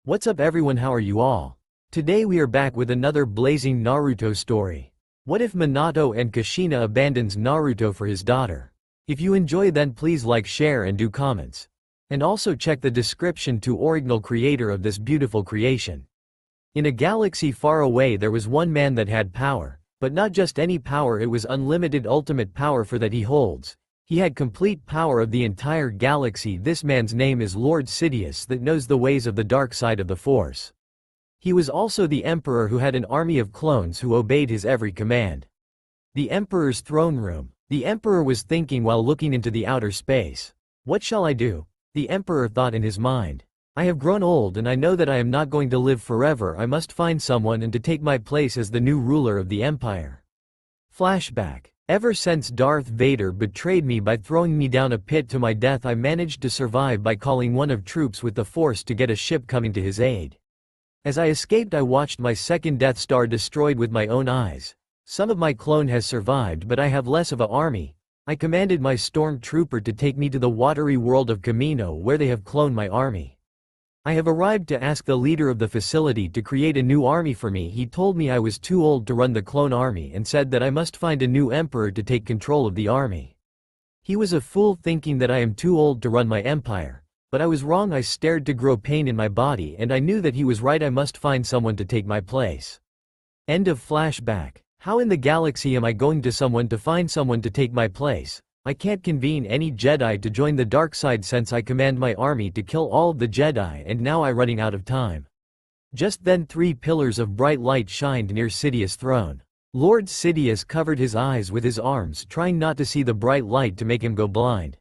What's up everyone, how are you all? Today we are back with another blazing Naruto story. What if Minato and Kushina abandons Naruto for his daughter? If you enjoy then please like, share and do comments. And also check the description to original creator of this beautiful creation. In a galaxy far away there was one man that had power, but not just any power, it was unlimited ultimate power for that he holds. He had complete power of the entire galaxy. This man's name is Lord Sidious that knows the ways of the dark side of the Force. He was also the emperor who had an army of clones who obeyed his every command. The emperor's throne room. The emperor was thinking while looking into the outer space. What shall I do? The emperor thought in his mind. I have grown old and I know that I am not going to live forever. I must find someone and to take my place as the new ruler of the empire. Flashback. Ever since Darth Vader betrayed me by throwing me down a pit to my death, I managed to survive by calling one of troops with the Force to get a ship coming to his aid. As I escaped I watched my second Death Star destroyed with my own eyes. Some of my clone has survived but I have less of an army. I commanded my stormtrooper to take me to the watery world of Kamino where they have cloned my army. I have arrived to ask the leader of the facility to create a new army for me. He told me I was too old to run the clone army and said that I must find a new emperor to take control of the army. He was a fool thinking that I am too old to run my empire, but I was wrong. I stared to grow pain in my body and I knew that he was right. I must find someone to take my place. End of flashback. How in the galaxy am I going to find someone to take my place? I can't convene any Jedi to join the dark side since I command my army to kill all of the Jedi and now I'm running out of time. Just then 3 pillars of bright light shined near Sidious' throne. Lord Sidious covered his eyes with his arms trying not to see the bright light to make him go blind.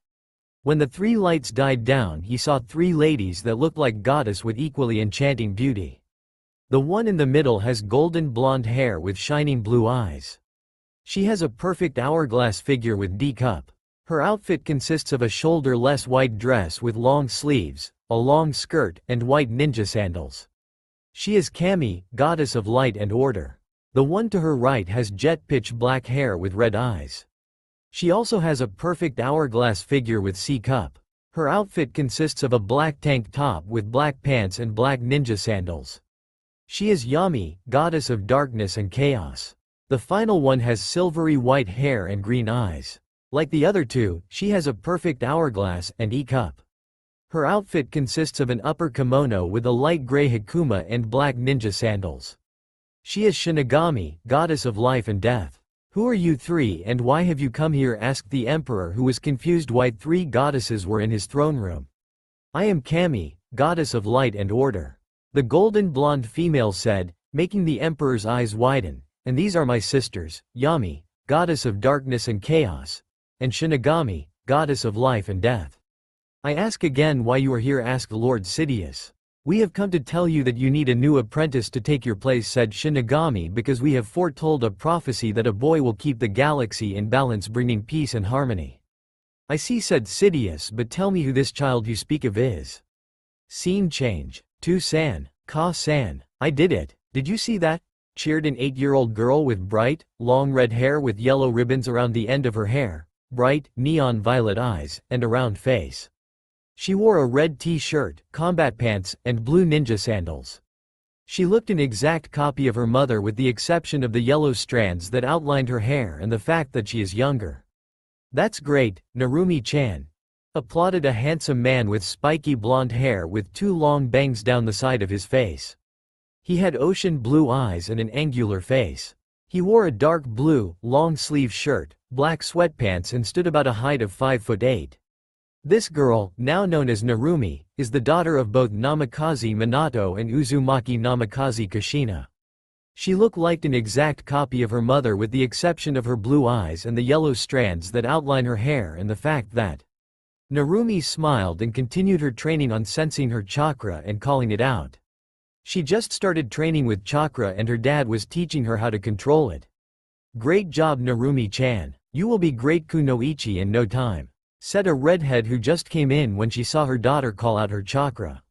When the 3 lights died down he saw 3 ladies that looked like goddess with equally enchanting beauty. The one in the middle has golden blonde hair with shining blue eyes. She has a perfect hourglass figure with D cup. Her outfit consists of a shoulder-less white dress with long sleeves, a long skirt, and white ninja sandals. She is Kami, goddess of light and order. The one to her right has jet pitch black hair with red eyes. She also has a perfect hourglass figure with C cup. Her outfit consists of a black tank top with black pants and black ninja sandals. She is Yami, goddess of darkness and chaos. The final one has silvery white hair and green eyes. Like the other 2, she has a perfect hourglass and E cup. Her outfit consists of an upper kimono with a light gray hikuma and black ninja sandals. She is Shinigami, goddess of life and death. Who are you 3 and why have you come here? Asked the emperor, who was confused why 3 goddesses were in his throne room. I am Kami, goddess of light and order. The golden blonde female said, making the emperor's eyes widen. And these are my sisters, Yami, goddess of darkness and chaos, and Shinigami, goddess of life and death. I ask again why you are here, asked Lord Sidious. We have come to tell you that you need a new apprentice to take your place, said Shinigami, because we have foretold a prophecy that a boy will keep the galaxy in balance, bringing peace and harmony. I see, said Sidious, but tell me who this child you speak of is. Scene change. To-san, Ka-san, I did it. Did you see that? Cheered an 8-year-old girl with bright, long red hair with yellow ribbons around the end of her hair, bright, neon violet eyes, and a round face. She wore a red t-shirt, combat pants, and blue ninja sandals. She looked an exact copy of her mother with the exception of the yellow strands that outlined her hair and the fact that she is younger. That's great, Narumi-chan, applauded a handsome man with spiky blonde hair with 2 long bangs down the side of his face. He had ocean blue eyes and an angular face. He wore a dark blue, long-sleeve shirt, black sweatpants and stood about a height of 5'8". This girl, now known as Narumi, is the daughter of both Namikaze Minato and Uzumaki Namikaze Kushina. She looked like an exact copy of her mother with the exception of her blue eyes and the yellow strands that outline her hair and the fact that Narumi smiled and continued her training on sensing her chakra and calling it out. She just started training with chakra and her dad was teaching her how to control it. Great job, Narumi-chan. You will be great kunoichi in no time, said a redhead who just came in when she saw her daughter call out her chakra.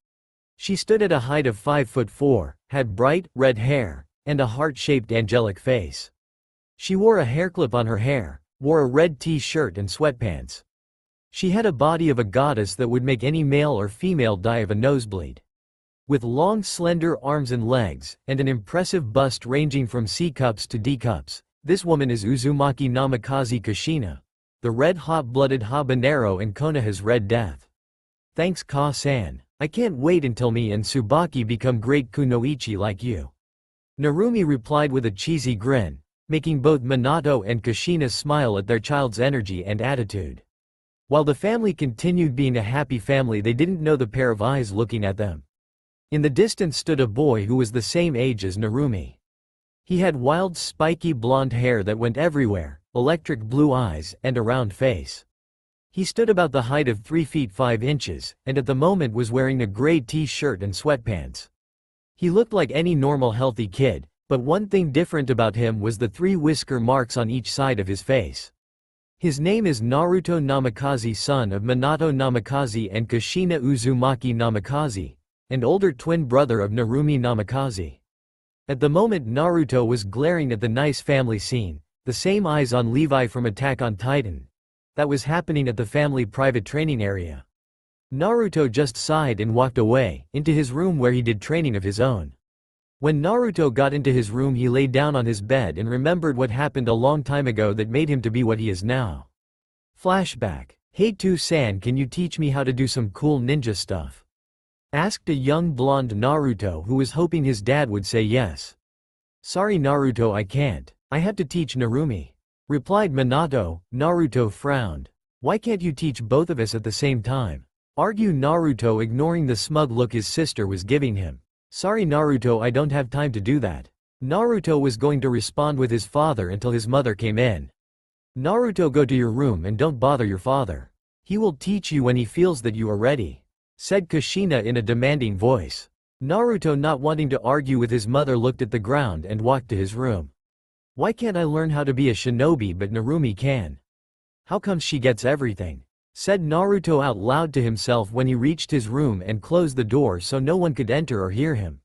She stood at a height of 5'4", had bright, red hair, and a heart-shaped angelic face. She wore a hairclip on her hair, wore a red t-shirt and sweatpants. She had a body of a goddess that would make any male or female die of a nosebleed. With long slender arms and legs, and an impressive bust ranging from C cups to D cups, this woman is Uzumaki Namikaze Kushina, the red hot-blooded habanero in Konoha's Red Death. Thanks Ka-san. I can't wait until me and Tsubaki become great kunoichi like you. Narumi replied with a cheesy grin, making both Minato and Kushina smile at their child's energy and attitude. While the family continued being a happy family, they didn't know the pair of eyes looking at them. In the distance stood a boy who was the same age as Narumi. He had wild spiky blonde hair that went everywhere, electric blue eyes, and a round face. He stood about the height of 3 feet 5 inches, and at the moment was wearing a gray t-shirt and sweatpants. He looked like any normal healthy kid, but one thing different about him was the 3 whisker marks on each side of his face. His name is Naruto Namikaze, son of Minato Namikaze and Kushina Uzumaki Namikaze, and older twin brother of Narumi Namikaze. At the moment Naruto was glaring at the nice family scene, the same eyes on Levi from Attack on Titan, that was happening at the family private training area. Naruto just sighed and walked away, into his room where he did training of his own. When Naruto got into his room he lay down on his bed and remembered what happened a long time ago that made him to be what he is now. Flashback. Hey Tu-san, can you teach me how to do some cool ninja stuff? Asked a young blonde Naruto who was hoping his dad would say yes. Sorry Naruto, I can't. I have to teach Narumi. Replied Minato. Naruto frowned. Why can't you teach both of us at the same time? Argued Naruto, ignoring the smug look his sister was giving him. Sorry Naruto, I don't have time to do that. Naruto was going to respond with his father until his mother came in. Naruto, go to your room and don't bother your father. He will teach you when he feels that you are ready, said Kushina in a demanding voice. Naruto, not wanting to argue with his mother, looked at the ground and walked to his room. Why can't I learn how to be a shinobi but Narumi can? How come she gets everything? Said Naruto out loud to himself when he reached his room and closed the door so no one could enter or hear him.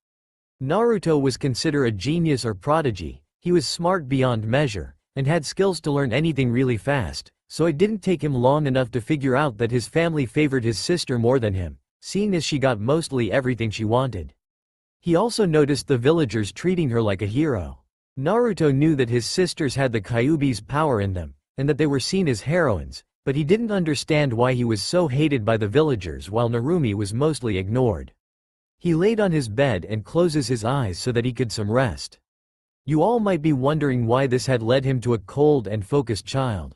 Naruto was considered a genius or prodigy. He was smart beyond measure, and had skills to learn anything really fast, so it didn't take him long enough to figure out that his family favored his sister more than him, seeing as she got mostly everything she wanted. He also noticed the villagers treating her like a hero. Naruto knew that his sisters had the Kyuubi's power in them, and that they were seen as heroines, but he didn't understand why he was so hated by the villagers while Narumi was mostly ignored. He laid on his bed and closes his eyes so that he could some rest. You all might be wondering why this had led him to a cold and focused child.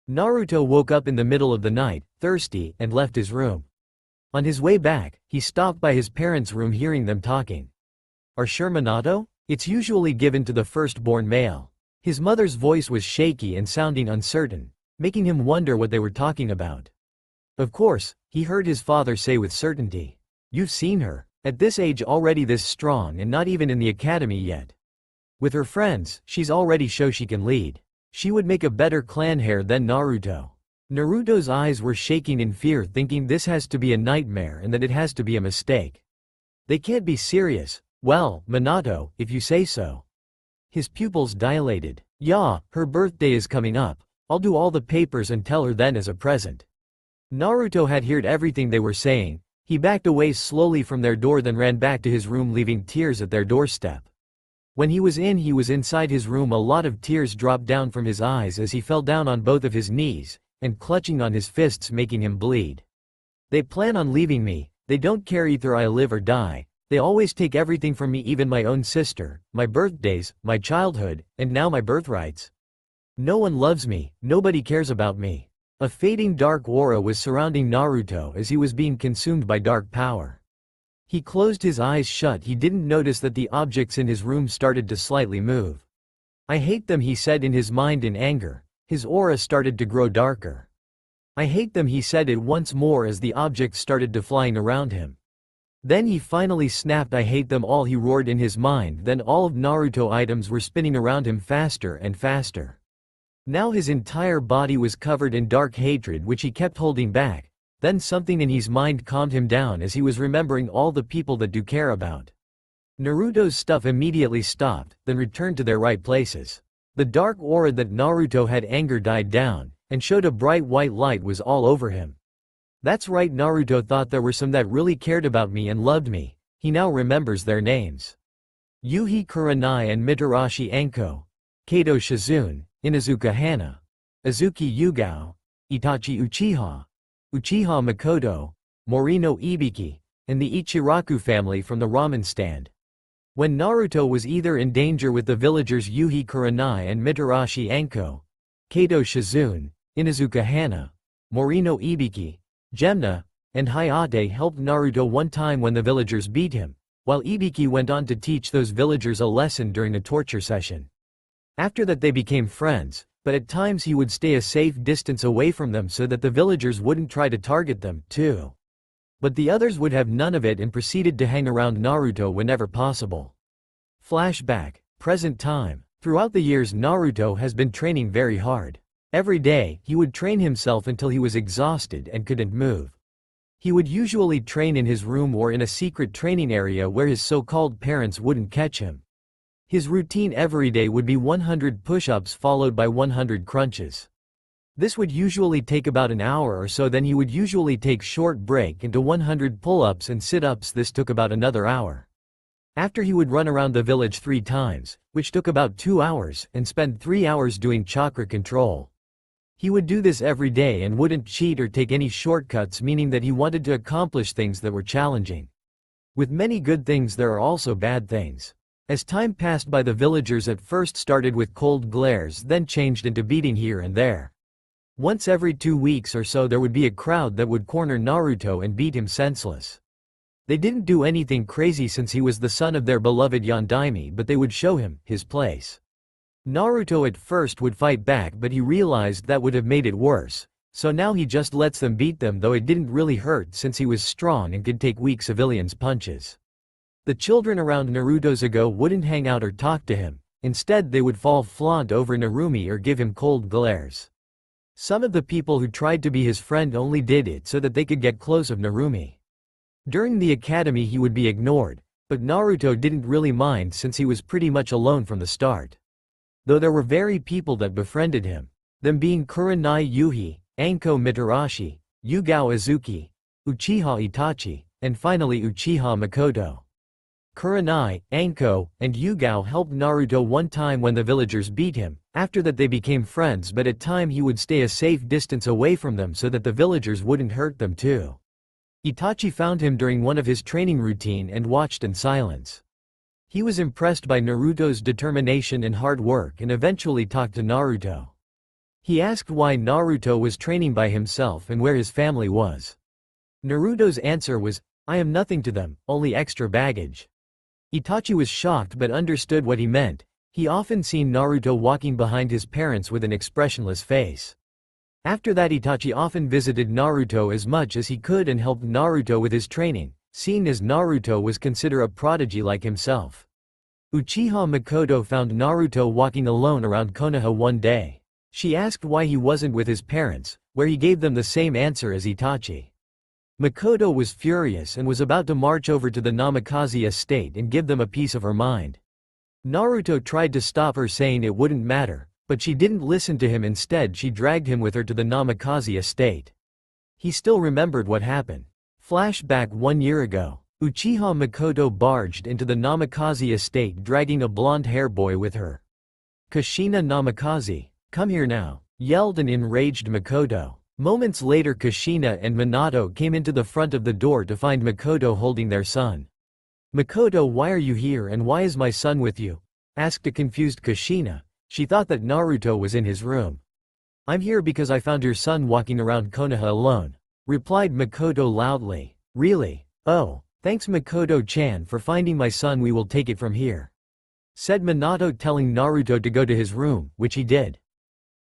Naruto woke up in the middle of the night, thirsty, and left his room. On his way back, he stopped by his parents' room, hearing them talking. Are sure Minato? It's usually given to the firstborn male. His mother's voice was shaky and sounding uncertain, making him wonder what they were talking about. Of course, he heard his father say with certainty. You've seen her. At this age already this strong and not even in the academy yet. With her friends, she's already shown she can lead. She would make a better clan heir than Naruto. Naruto's eyes were shaking in fear, thinking this has to be a nightmare and that it has to be a mistake. They can't be serious. Well, Minato, if you say so. His pupils dilated. Yeah, her birthday is coming up. I'll do all the papers and tell her then as a present. Naruto had heard everything they were saying. He backed away slowly from their door, then ran back to his room, leaving tears at their doorstep. When he was inside his room. A lot of tears dropped down from his eyes as he fell down on both of his knees, and clutching on his fists, making him bleed. They plan on leaving me. They don't care either I live or die. They always take everything from me, even my own sister, my birthdays, my childhood, and now my birthrights. No one loves me, nobody cares about me. A fading dark aura was surrounding Naruto as he was being consumed by dark power. He closed his eyes shut. He didn't notice that the objects in his room started to slightly move. I hate them, he said in his mind in anger. His aura started to grow darker. I hate them, he said it once more as the objects started to flying around him. Then he finally snapped, I hate them all, he roared in his mind. Then all of Naruto items were spinning around him faster and faster. Now his entire body was covered in dark hatred which he kept holding back. Then something in his mind calmed him down as he was remembering all the people that do care about. Naruto's stuff immediately stopped, then returned to their right places. The dark aura that Naruto had anger died down, and showed a bright white light was all over him. That's right, Naruto thought there were some that really cared about me and loved me. He now remembers their names. Yuhi Kurenai and Mitarashi Anko, Kato Shizune, Inuzuka Hana, Azuki Yugao, Itachi Uchiha, Uchiha Makoto, Morino Ibiki, and the Ichiraku family from the ramen stand. When Naruto was either in danger with the villagers Yuhi Kurenai and Mitarashi Anko, Kato Shizune, Inuzuka Hana, Morino Ibiki, Gemna, and Hayate helped Naruto one time when the villagers beat him, while Ibiki went on to teach those villagers a lesson during a torture session. After that they became friends, but at times he would stay a safe distance away from them so that the villagers wouldn't try to target them, too. But the others would have none of it and proceeded to hang around Naruto whenever possible. Flashback, present time. Throughout the years Naruto has been training very hard. Every day, he would train himself until he was exhausted and couldn't move. He would usually train in his room or in a secret training area where his so-called parents wouldn't catch him. His routine every day would be 100 push-ups followed by 100 crunches. This would usually take about an hour or so, then he would usually take short break into 100 pull-ups and sit-ups. This took about another hour. After he would run around the village 3 times, which took about 2 hours, and spend 3 hours doing chakra control. He would do this every day and wouldn't cheat or take any shortcuts, meaning that he wanted to accomplish things that were challenging. With many good things there are also bad things. As time passed by, the villagers at first started with cold glares, then changed into beating here and there. Once every 2 weeks or so there would be a crowd that would corner Naruto and beat him senseless. They didn't do anything crazy since he was the son of their beloved Yondaime, but they would show him his place. Naruto at first would fight back, but he realized that would have made it worse, so now he just lets them beat them, though it didn't really hurt since he was strong and could take weak civilians' punches. The children around Naruto's ego wouldn't hang out or talk to him, instead they would fall flaunt over Narumi or give him cold glares. Some of the people who tried to be his friend only did it so that they could get close of Narumi. During the academy he would be ignored, but Naruto didn't really mind since he was pretty much alone from the start. Though there were very people that befriended him, them being Kurenai Yuhi, Anko Mitarashi, Yugao Azuki, Uchiha Itachi, and finally Uchiha Makoto. Kurenai, Anko, and Yugao helped Naruto one time when the villagers beat him. After that they became friends, but at time he would stay a safe distance away from them so that the villagers wouldn't hurt them too. Itachi found him during one of his training routine and watched in silence. He was impressed by Naruto's determination and hard work and eventually talked to Naruto. He asked why Naruto was training by himself and where his family was. Naruto's answer was, "I am nothing to them, only extra baggage." Itachi was shocked but understood what he meant. He often seen Naruto walking behind his parents with an expressionless face. After that Itachi often visited Naruto as much as he could and helped Naruto with his training, seeing as Naruto was considered a prodigy like himself. Uchiha Makoto found Naruto walking alone around Konoha one day. She asked why he wasn't with his parents, where he gave them the same answer as Itachi. Makoto was furious and was about to march over to the Namikaze estate and give them a piece of her mind. Naruto tried to stop her, saying it wouldn't matter, but she didn't listen to him. Instead she dragged him with her to the Namikaze estate. He still remembered what happened. Flashback 1 year ago. Uchiha Makoto barged into the Namikaze estate dragging a blonde-hair boy with her. "Kushina Namikaze, come here now," yelled an enraged Makoto. Moments later Kushina and Minato came into the front of the door to find Makoto holding their son. "Makoto, why are you here and why is my son with you?" asked a confused Kushina. She thought that Naruto was in his room. "I'm here because I found your son walking around Konoha alone," replied Makoto loudly. "Really? Oh, thanks Makoto-chan for finding my son, we will take it from here," said Minato, telling Naruto to go to his room, which he did.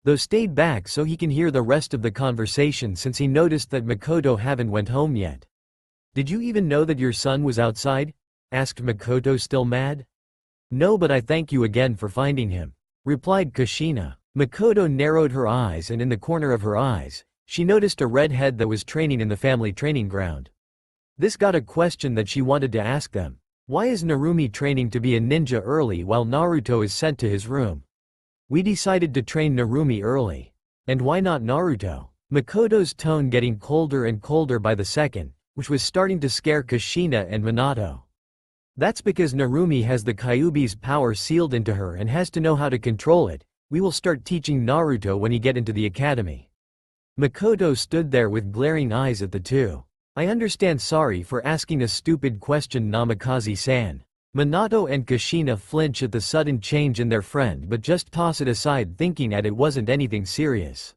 Though stayed back so he can hear the rest of the conversation since he noticed that Makoto haven't went home yet. "Did you even know that your son was outside?" asked Makoto, still mad. "No, but I thank you again for finding him," replied Kushina. Makoto narrowed her eyes and in the corner of her eyes, she noticed a red head that was training in the family training ground. This got a question that she wanted to ask them. Why is Narumi training to be a ninja early while Naruto is sent to his room? "We decided to train Narumi early. And why not Naruto?" Makoto's tone getting colder and colder by the second, which was starting to scare Kushina and Minato. That's because Narumi has the Kyuubi's power sealed into her and has to know how to control it. We will start teaching Naruto when he get into the academy." Makoto stood there with glaring eyes at the two. "I understand, sorry for asking a stupid question, Namikaze-san." Minato and Kushina flinch at the sudden change in their friend but just toss it aside, thinking that it wasn't anything serious.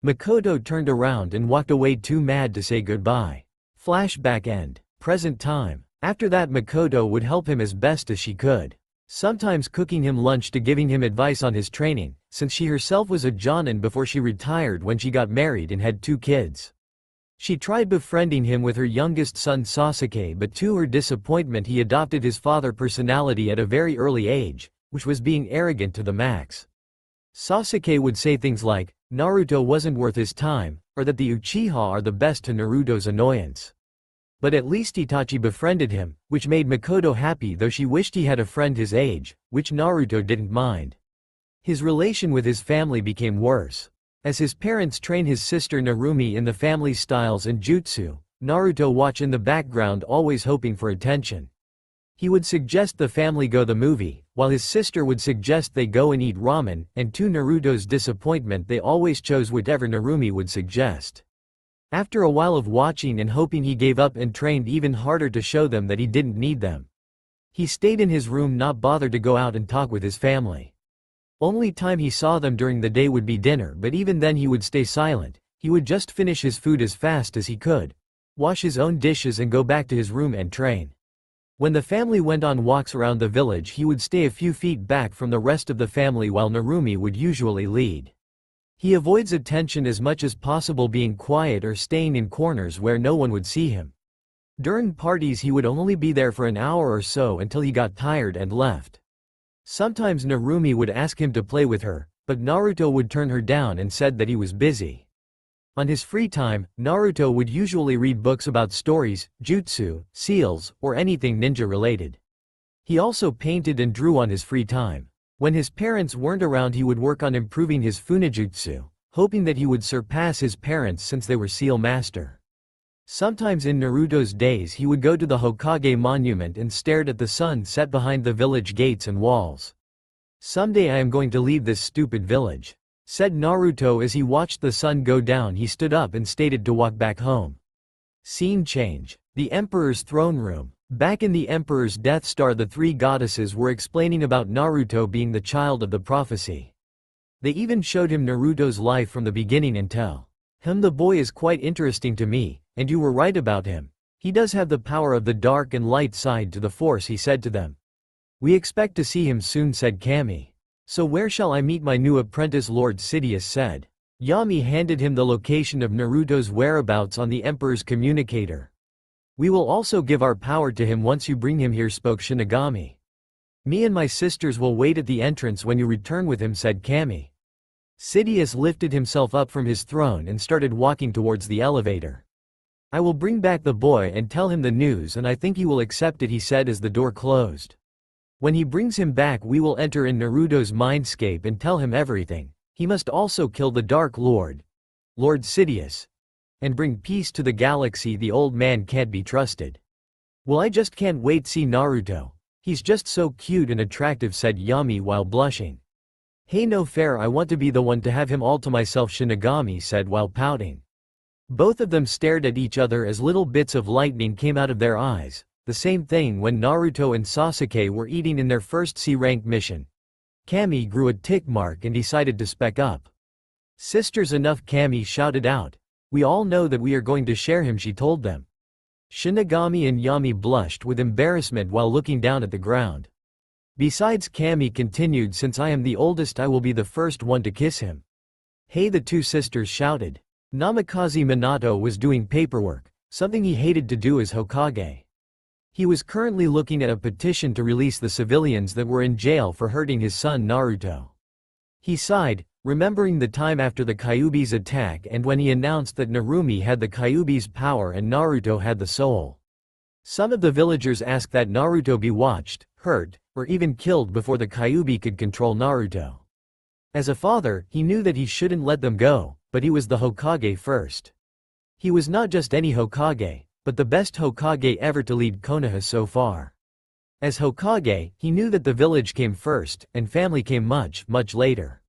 Makoto turned around and walked away, too mad to say goodbye. Flashback end. Present time. After that, Makoto would help him as best as she could. Sometimes cooking him lunch to giving him advice on his training, since she herself was a jonin before she retired when she got married and had 2 kids. She tried befriending him with her youngest son Sasuke, but to her disappointment he adopted his father personality at a very early age, which was being arrogant to the max. Sasuke would say things like, Naruto wasn't worth his time, or that the Uchiha are the best, to Naruto's annoyance. But at least Itachi befriended him, which made Makoto happy, though she wished he had a friend his age, which Naruto didn't mind. His relation with his family became worse. As his parents train his sister Narumi in the family styles and jutsu, Naruto watched in the background, always hoping for attention. He would suggest the family go the movie, while his sister would suggest they go and eat ramen, and to Naruto's disappointment they always chose whatever Narumi would suggest. After a while of watching and hoping, he gave up and trained even harder to show them that he didn't need them. He stayed in his room, not bothered to go out and talk with his family. Only time he saw them during the day would be dinner, but even then he would stay silent. He would just finish his food as fast as he could, wash his own dishes and go back to his room and train. When the family went on walks around the village, he would stay a few feet back from the rest of the family while Narumi would usually lead. He avoids attention as much as possible, being quiet or staying in corners where no one would see him. During parties he would only be there for an hour or so until he got tired and left. Sometimes Narumi would ask him to play with her, but Naruto would turn her down and said that he was busy. On his free time, Naruto would usually read books about stories, jutsu, seals, or anything ninja related. He also painted and drew on his free time. When his parents weren't around, he would work on improving his funijutsu, hoping that he would surpass his parents since they were seal master. Sometimes in Naruto's days he would go to the Hokage monument and stared at the sun set behind the village gates and walls. "Someday I am going to leave this stupid village," said Naruto as he watched the sun go down. He stood up and stated to walk back home. Scene change. The Emperor's throne room. Back in the Emperor's Death Star, the 3 goddesses were explaining about Naruto being the child of the prophecy. They even showed him Naruto's life from the beginning and tell him, "The boy is quite interesting to me, and you were right about him. He does have the power of the dark and light side to the Force," he said to them. "We expect to see him soon," said Kami. "So where shall I meet my new apprentice?" Lord Sidious said. Yami handed him the location of Naruto's whereabouts on the Emperor's communicator. "We will also give our power to him once you bring him here," spoke Shinigami. "Me and my sisters will wait at the entrance when you return with him," said Kami. Sidious lifted himself up from his throne and started walking towards the elevator. "I will bring back the boy and tell him the news, and I think he will accept it," he said as the door closed. "When he brings him back, we will enter in Naruto's mindscape and tell him everything. He must also kill the Dark Lord, Lord Sidious, and bring peace to the galaxy. The old man can't be trusted." "Well, I just can't wait to see Naruto. He's just so cute and attractive," said Yami while blushing. "Hey, no fair, I want to be the one to have him all to myself," Shinigami said while pouting. Both of them stared at each other as little bits of lightning came out of their eyes. The same thing when Naruto and Sasuke were eating in their first C-rank mission. Kami grew a tick mark and decided to spec up. "Sisters, enough," Kami shouted out. "We all know that we are going to share him," she told them. Shinigami and Yami blushed with embarrassment while looking down at the ground. "Besides," Kami continued, "since I am the oldest, I will be the first one to kiss him." "Hey," the 2 sisters shouted. Namikaze Minato was doing paperwork, something he hated to do as Hokage. He was currently looking at a petition to release the civilians that were in jail for hurting his son Naruto. He sighed, remembering the time after the Kyuubi's attack and when he announced that Narumi had the Kyuubi's power and Naruto had the soul. Some of the villagers asked that Naruto be watched, hurt, or even killed before the Kyuubi could control Naruto. As a father, he knew that he shouldn't let them go, but he was the Hokage first. He was not just any Hokage, but the best Hokage ever to lead Konoha so far. As Hokage, he knew that the village came first, and family came much, much later.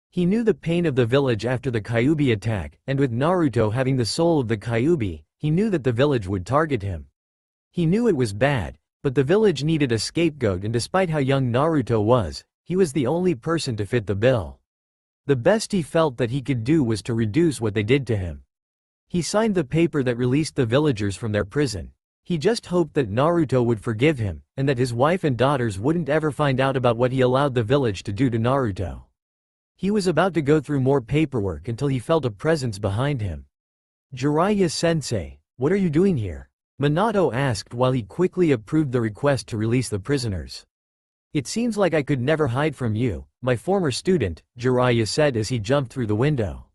He knew the pain of the village after the Kyuubi attack, and with Naruto having the soul of the Kyuubi, he knew that the village would target him. He knew it was bad, but the village needed a scapegoat, and despite how young Naruto was, he was the only person to fit the bill. The best he felt that he could do was to reduce what they did to him. He signed the paper that released the villagers from their prison. He just hoped that Naruto would forgive him, and that his wife and daughters wouldn't ever find out about what he allowed the village to do to Naruto. He was about to go through more paperwork until he felt a presence behind him. "Jiraiya-sensei, what are you doing here?" Minato asked while he quickly approved the request to release the prisoners. "It seems like I could never hide from you, my former student," Jiraiya said as he jumped through the window.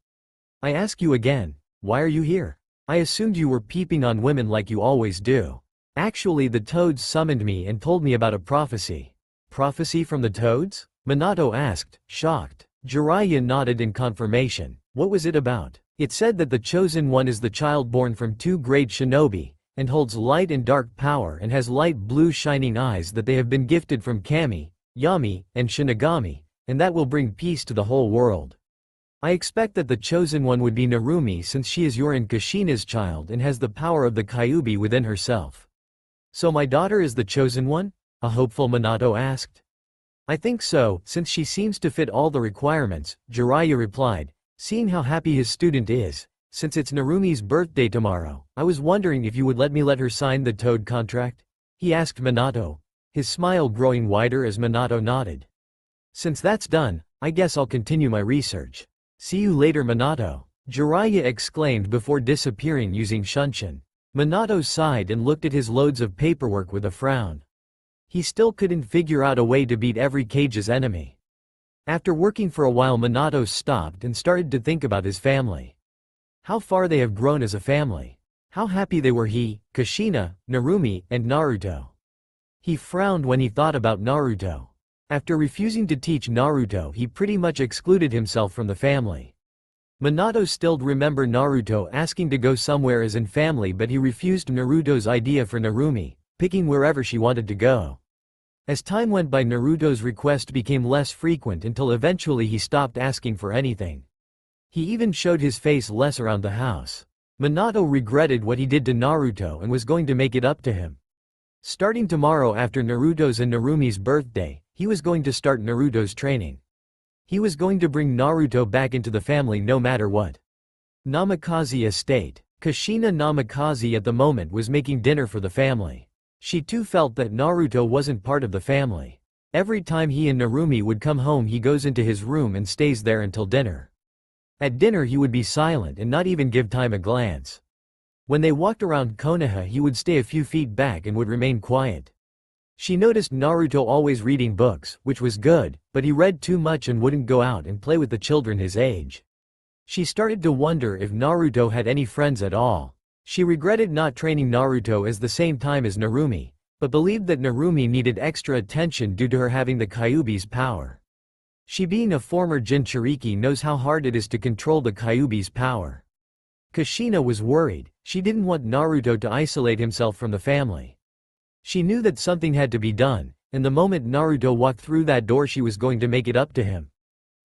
"I ask you again, why are you here? I assumed you were peeping on women like you always do. Actually, the toads summoned me and told me about a prophecy." "Prophecy from the toads?" Minato asked, shocked. Jiraiya nodded in confirmation. "What was it about?" "It said that the Chosen One is the child born from two great shinobi, and holds light and dark power and has light blue shining eyes that they have been gifted from Kami, Yami, and Shinigami, and that will bring peace to the whole world. I expect that the Chosen One would be Narumi since she is your and Kushina's child and has the power of the Kyuubi within herself." "So my daughter is the Chosen One?" a hopeful Minato asked. "I think so, since she seems to fit all the requirements," Jiraiya replied, seeing how happy his student is. "Since it's Narumi's birthday tomorrow, I was wondering if you would let me let her sign the Toad contract?" he asked Minato, his smile growing wider as Minato nodded. "Since that's done, I guess I'll continue my research. See you later, Minato," Jiraiya exclaimed before disappearing using Shunshin. Minato sighed and looked at his loads of paperwork with a frown. He still couldn't figure out a way to beat every Kage's enemy. After working for a while, Minato stopped and started to think about his family. How far they have grown as a family. How happy they were, he, Kushina, Narumi, and Naruto. He frowned when he thought about Naruto. After refusing to teach Naruto, he pretty much excluded himself from the family. Minato still remembered Naruto asking to go somewhere as in family, but he refused Naruto's idea for Narumi, picking wherever she wanted to go. As time went by, Naruto's request became less frequent until eventually he stopped asking for anything. He even showed his face less around the house. Minato regretted what he did to Naruto and was going to make it up to him. Starting tomorrow after Naruto's and Narumi's birthday, he was going to start Naruto's training. He was going to bring Naruto back into the family no matter what. Namikaze Estate. Kushina Namikaze at the moment was making dinner for the family. She too felt that Naruto wasn't part of the family. Every time he and Narumi would come home, he goes into his room and stays there until dinner. At dinner he would be silent and not even give time a glance. When they walked around Konoha, he would stay a few feet back and would remain quiet. She noticed Naruto always reading books, which was good, but he read too much and wouldn't go out and play with the children his age. She started to wonder if Naruto had any friends at all. She regretted not training Naruto at the same time as Narumi, but believed that Narumi needed extra attention due to her having the Kyuubi's power. She, being a former Jinchuriki, knows how hard it is to control the Kyuubi's power. Kushina was worried. She didn't want Naruto to isolate himself from the family. She knew that something had to be done, and the moment Naruto walked through that door, she was going to make it up to him.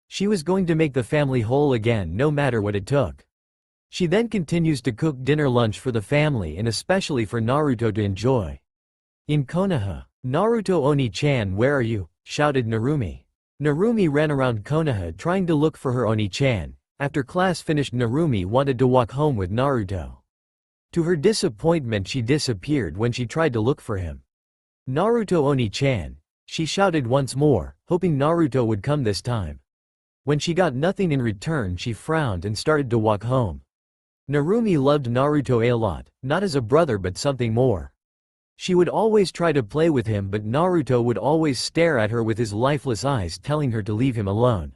She was going to make the family whole again, no matter what it took. She then continues to cook lunch for the family and especially for Naruto to enjoy. In Konoha, "Naruto Oni-chan, where are you?" shouted Narumi. Narumi ran around Konoha trying to look for her Oni-chan. After class finished, Narumi wanted to walk home with Naruto. To her disappointment, she disappeared when she tried to look for him. "Naruto Oni-chan," she shouted once more, hoping Naruto would come this time. When she got nothing in return, she frowned and started to walk home. Narumi loved Naruto a lot, not as a brother but something more. She would always try to play with him, but Naruto would always stare at her with his lifeless eyes, telling her to leave him alone.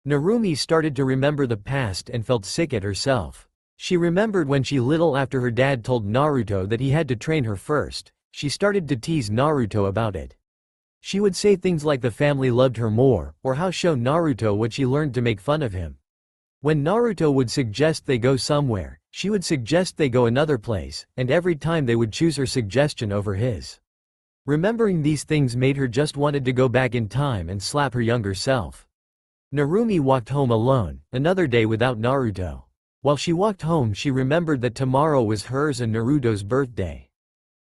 Narumi started to remember the past and felt sick at herself. She remembered when she little after her dad told Naruto that he had to train her first. She started to tease Naruto about it. She would say things like the family loved her more, or how show Naruto what she learned to make fun of him. When Naruto would suggest they go somewhere, she would suggest they go another place, and every time they would choose her suggestion over his. Remembering these things made her just wanted to go back in time and slap her younger self. Narumi walked home alone, another day without Naruto. While she walked home she remembered that tomorrow was hers and Naruto's birthday.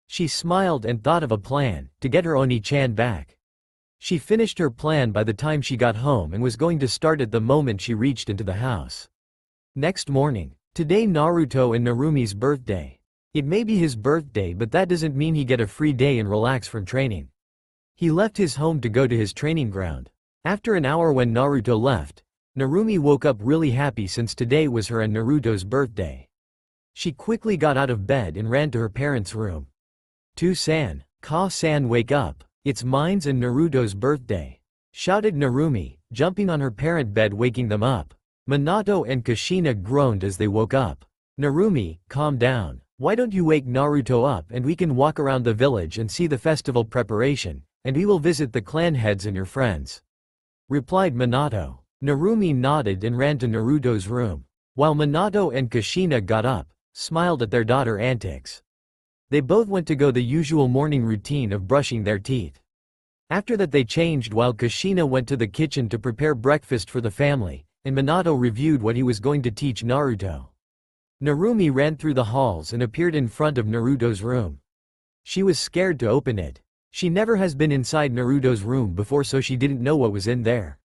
She smiled and thought of a plan, to get her Oni-chan back. She finished her plan by the time she got home and was going to start it the moment she reached into the house. Next morning. Today Naruto and Narumi's birthday. It may be his birthday but that doesn't mean he get a free day and relax from training. He left his home to go to his training ground. After an hour when Naruto left, Narumi woke up really happy since today was her and Naruto's birthday. She quickly got out of bed and ran to her parents' room. "To-san, Ka-san, wake up, it's mine's and Naruto's birthday," shouted Narumi, jumping on her parent bed waking them up. Minato and Kushina groaned as they woke up. "Narumi, calm down. Why don't you wake Naruto up and we can walk around the village and see the festival preparation, and we will visit the clan heads and your friends," replied Minato. Narumi nodded and ran to Naruto's room. While Minato and Kushina got up, smiled at their daughter's antics. They both went to go the usual morning routine of brushing their teeth. After that they changed while Kushina went to the kitchen to prepare breakfast for the family, and Minato reviewed what he was going to teach Naruto. Narumi ran through the halls and appeared in front of Naruto's room. She was scared to open it. She never has been inside Naruto's room before so she didn't know what was in there.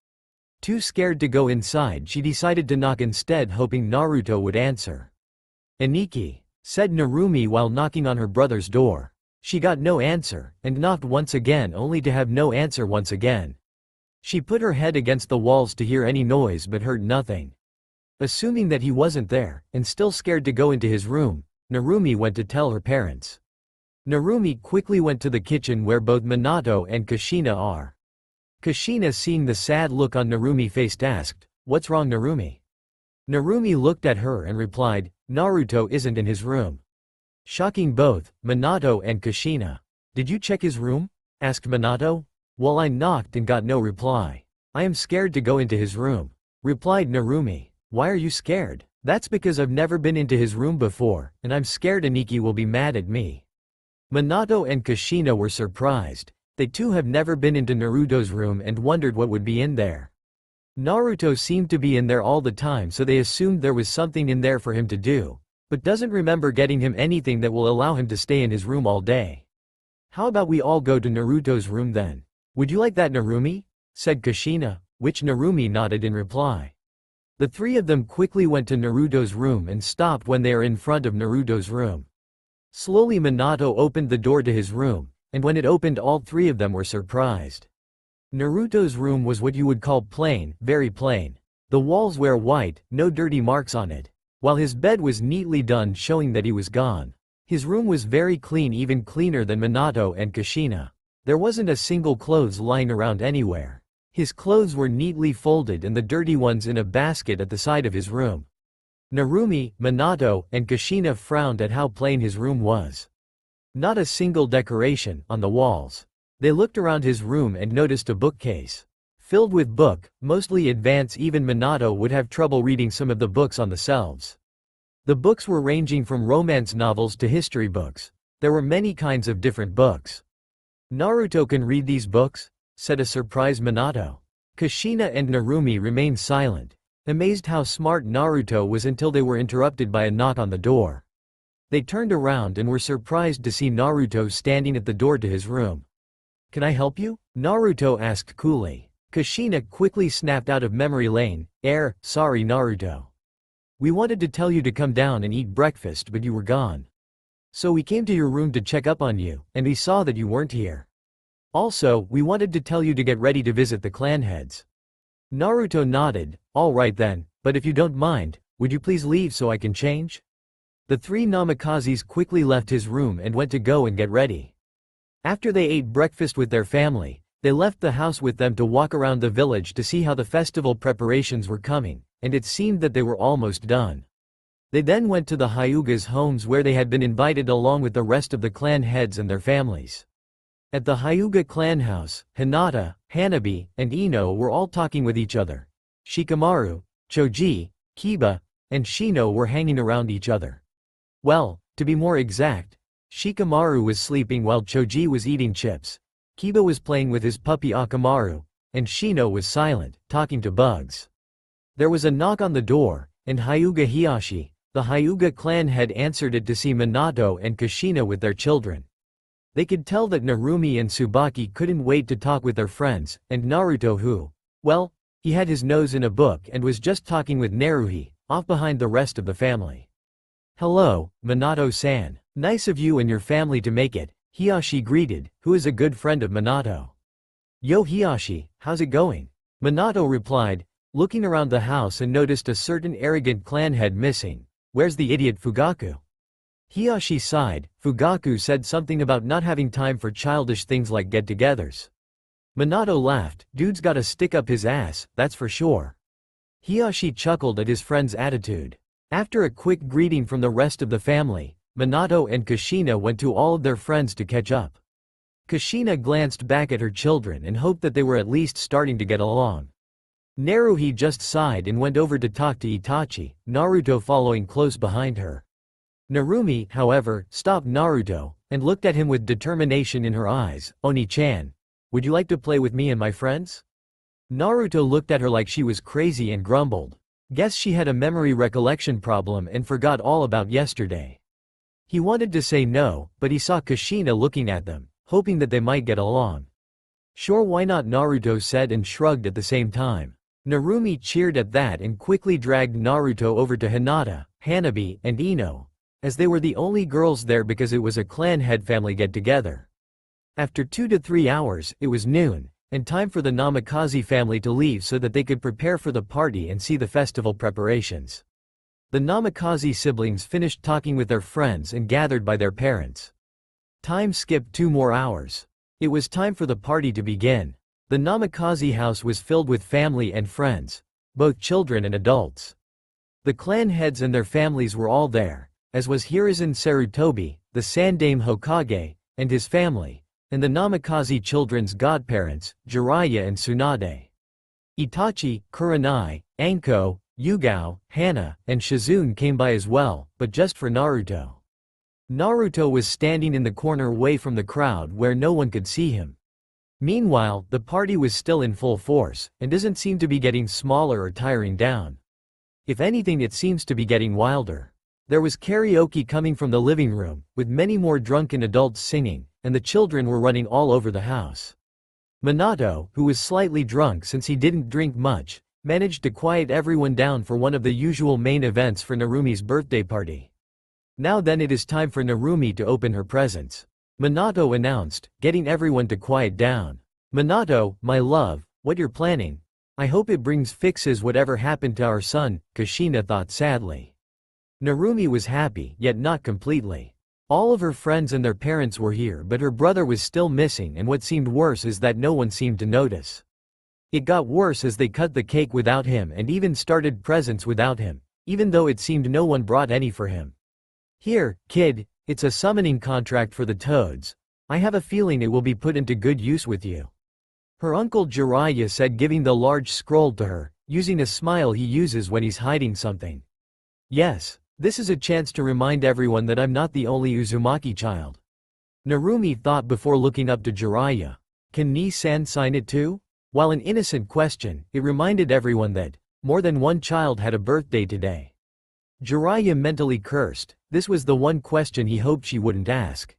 Too scared to go inside she decided to knock instead hoping Naruto would answer. "Aniki," said Narumi while knocking on her brother's door. She got no answer, and knocked once again only to have no answer once again. She put her head against the walls to hear any noise but heard nothing. Assuming that he wasn't there, and still scared to go into his room, Narumi went to tell her parents. Narumi quickly went to the kitchen where both Minato and Kushina are. Kushina, seeing the sad look on Narumi's face, asked, "What's wrong, Narumi?" Narumi looked at her and replied, "Naruto isn't in his room." Shocking both Minato and Kushina. "Did you check his room?" asked Minato. "Well, I knocked and got no reply. I am scared to go into his room," replied Narumi. "Why are you scared?" "That's because I've never been into his room before, and I'm scared Aniki will be mad at me." Minato and Kushina were surprised. They too have never been into Naruto's room and wondered what would be in there. Naruto seemed to be in there all the time so they assumed there was something in there for him to do, but doesn't remember getting him anything that will allow him to stay in his room all day. "How about we all go to Naruto's room then? Would you like that, Narumi?" said Kushina, which Narumi nodded in reply. The three of them quickly went to Naruto's room and stopped when they are in front of Naruto's room. Slowly Minato opened the door to his room, and when it opened all three of them were surprised. Naruto's room was what you would call plain, very plain. The walls were white, no dirty marks on it, while his bed was neatly done showing that he was gone. His room was very clean, even cleaner than Minato and Kushina. There wasn't a single clothes lying around anywhere. His clothes were neatly folded and the dirty ones in a basket at the side of his room. Narumi, Minato, and Kushina frowned at how plain his room was. Not a single decoration on the walls. They looked around his room and noticed a bookcase filled with books, mostly advanced. Even Minato would have trouble reading some of the books on the shelves. The books were ranging from romance novels to history books. There were many kinds of different books. "Naruto can read these books?" said a surprised Minato. Kushina and Narumi remained silent, amazed how smart Naruto was until they were interrupted by a knock on the door. They turned around and were surprised to see Naruto standing at the door to his room. "Can I help you?" Naruto asked coolly. Kushina quickly snapped out of memory lane, "Sorry Naruto. We wanted to tell you to come down and eat breakfast but you were gone. So we came to your room to check up on you, and we saw that you weren't here. Also, we wanted to tell you to get ready to visit the clan heads." Naruto nodded, "All right then, but if you don't mind, would you please leave so I can change?" The three Namakazes quickly left his room and went to go and get ready. After they ate breakfast with their family, they left the house with them to walk around the village to see how the festival preparations were coming, and it seemed that they were almost done. They then went to the Hyuga's homes where they had been invited along with the rest of the clan heads and their families. At the Hyuga clan house, Hinata, Hanabi, and Ino were all talking with each other. Shikamaru, Choji, Kiba, and Shino were hanging around each other. Well, to be more exact, Shikamaru was sleeping while Choji was eating chips. Kiba was playing with his puppy Akamaru, and Shino was silent, talking to bugs. There was a knock on the door, and Hyuga Hiyashi, the Hyuga clan head, answered it to see Minato and Kushina with their children. They could tell that Narumi and Tsubaki couldn't wait to talk with their friends, and Naruto who, well, he had his nose in a book and was just talking with Naruhi, off behind the rest of the family. "Hello, Minato-san. Nice of you and your family to make it," Hiyashi greeted, who is a good friend of Minato. "Yo Hiyashi, how's it going?" Minato replied, looking around the house and noticed a certain arrogant clan head missing. "Where's the idiot Fugaku?" Hiyashi sighed. Fugaku said something about not having time for childish things like get-togethers. Minato laughed. "Dude's gotta stick up his ass, that's for sure." Hiyashi chuckled at his friend's attitude. After a quick greeting from the rest of the family, Minato and Kushina went to all of their friends to catch up. Kushina glanced back at her children and hoped that they were at least starting to get along. Naruhi just sighed and went over to talk to Itachi, Naruto following close behind her. Narumi, however, stopped Naruto, and looked at him with determination in her eyes. "Oni-chan, would you like to play with me and my friends?" Naruto looked at her like she was crazy and grumbled. Guess she had a memory recollection problem and forgot all about yesterday. He wanted to say no, but he saw Kushina looking at them, hoping that they might get along. "Sure, why not?" Naruto said and shrugged at the same time. Narumi cheered at that and quickly dragged Naruto over to Hinata, Hanabi, and Ino, as they were the only girls there because it was a clan head family get-together. After 2 to 3 hours, it was noon, and time for the Namikaze family to leave so that they could prepare for the party and see the festival preparations. The Namikaze siblings finished talking with their friends and gathered by their parents. Time skipped 2 more hours. It was time for the party to begin. The Namikaze house was filled with family and friends, both children and adults. The clan heads and their families were all there, as was Hiruzen Sarutobi, the Sandaime Hokage, and his family, and the Namikaze children's godparents, Jiraiya and Tsunade. Itachi, Kurenai, Anko, Yugao, Hana, and Shizune came by as well, but just for Naruto. Naruto was standing in the corner away from the crowd where no one could see him. Meanwhile, the party was still in full force, and doesn't seem to be getting smaller or tiring down. If anything, it seems to be getting wilder. There was karaoke coming from the living room, with many more drunken adults singing, and the children were running all over the house. Minato, who was slightly drunk since he didn't drink much, managed to quiet everyone down for one of the usual main events for Narumi's birthday party. "Now then, it is time for Narumi to open her presents," Minato announced, getting everyone to quiet down. "Minato, my love, what you're planning? I hope it brings fixes whatever happened to our son," Kushina thought sadly. Narumi was happy, yet not completely. All of her friends and their parents were here, but her brother was still missing, and what seemed worse is that no one seemed to notice. It got worse as they cut the cake without him and even started presents without him, even though it seemed no one brought any for him. "Here, kid, it's a summoning contract for the toads. I have a feeling it will be put into good use with you," her uncle Jiraiya said, giving the large scroll to her, using a smile he uses when he's hiding something. "Yes, this is a chance to remind everyone that I'm not the only Uzumaki child," Narumi thought before looking up to Jiraiya. "Can Ni-san sign it too?" While an innocent question, it reminded everyone that more than one child had a birthday today. Jiraiya mentally cursed. This was the one question he hoped she wouldn't ask.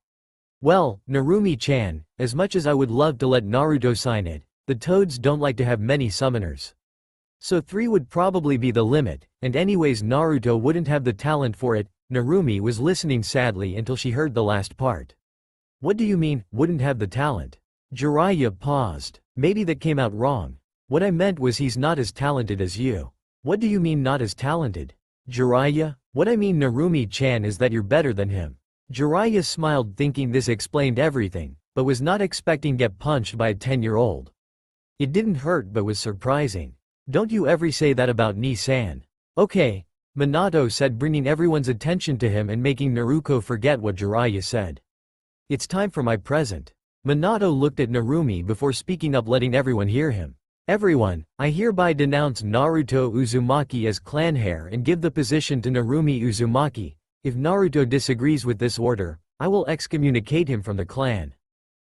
"Well, Narumi-chan, as much as I would love to let Naruto sign it, the toads don't like to have many summoners. So 3 would probably be the limit, and anyways Naruto wouldn't have the talent for it." Narumi was listening sadly until she heard the last part. "What do you mean, wouldn't have the talent?" Jiraiya paused. "Maybe that came out wrong. What I meant was he's not as talented as you." "What do you mean not as talented?" "Jiraiya, what I mean Narumi-chan is that you're better than him." Jiraiya smiled, thinking this explained everything, but was not expecting get punched by a 10-year-old. It didn't hurt but was surprising. "Don't you ever say that about Ni-san." "Okay," Minato said, bringing everyone's attention to him and making Naruto forget what Jiraiya said. "It's time for my present." Minato looked at Narumi before speaking up, letting everyone hear him. "Everyone, I hereby denounce Naruto Uzumaki as clan heir and give the position to Narumi Uzumaki. If Naruto disagrees with this order, I will excommunicate him from the clan."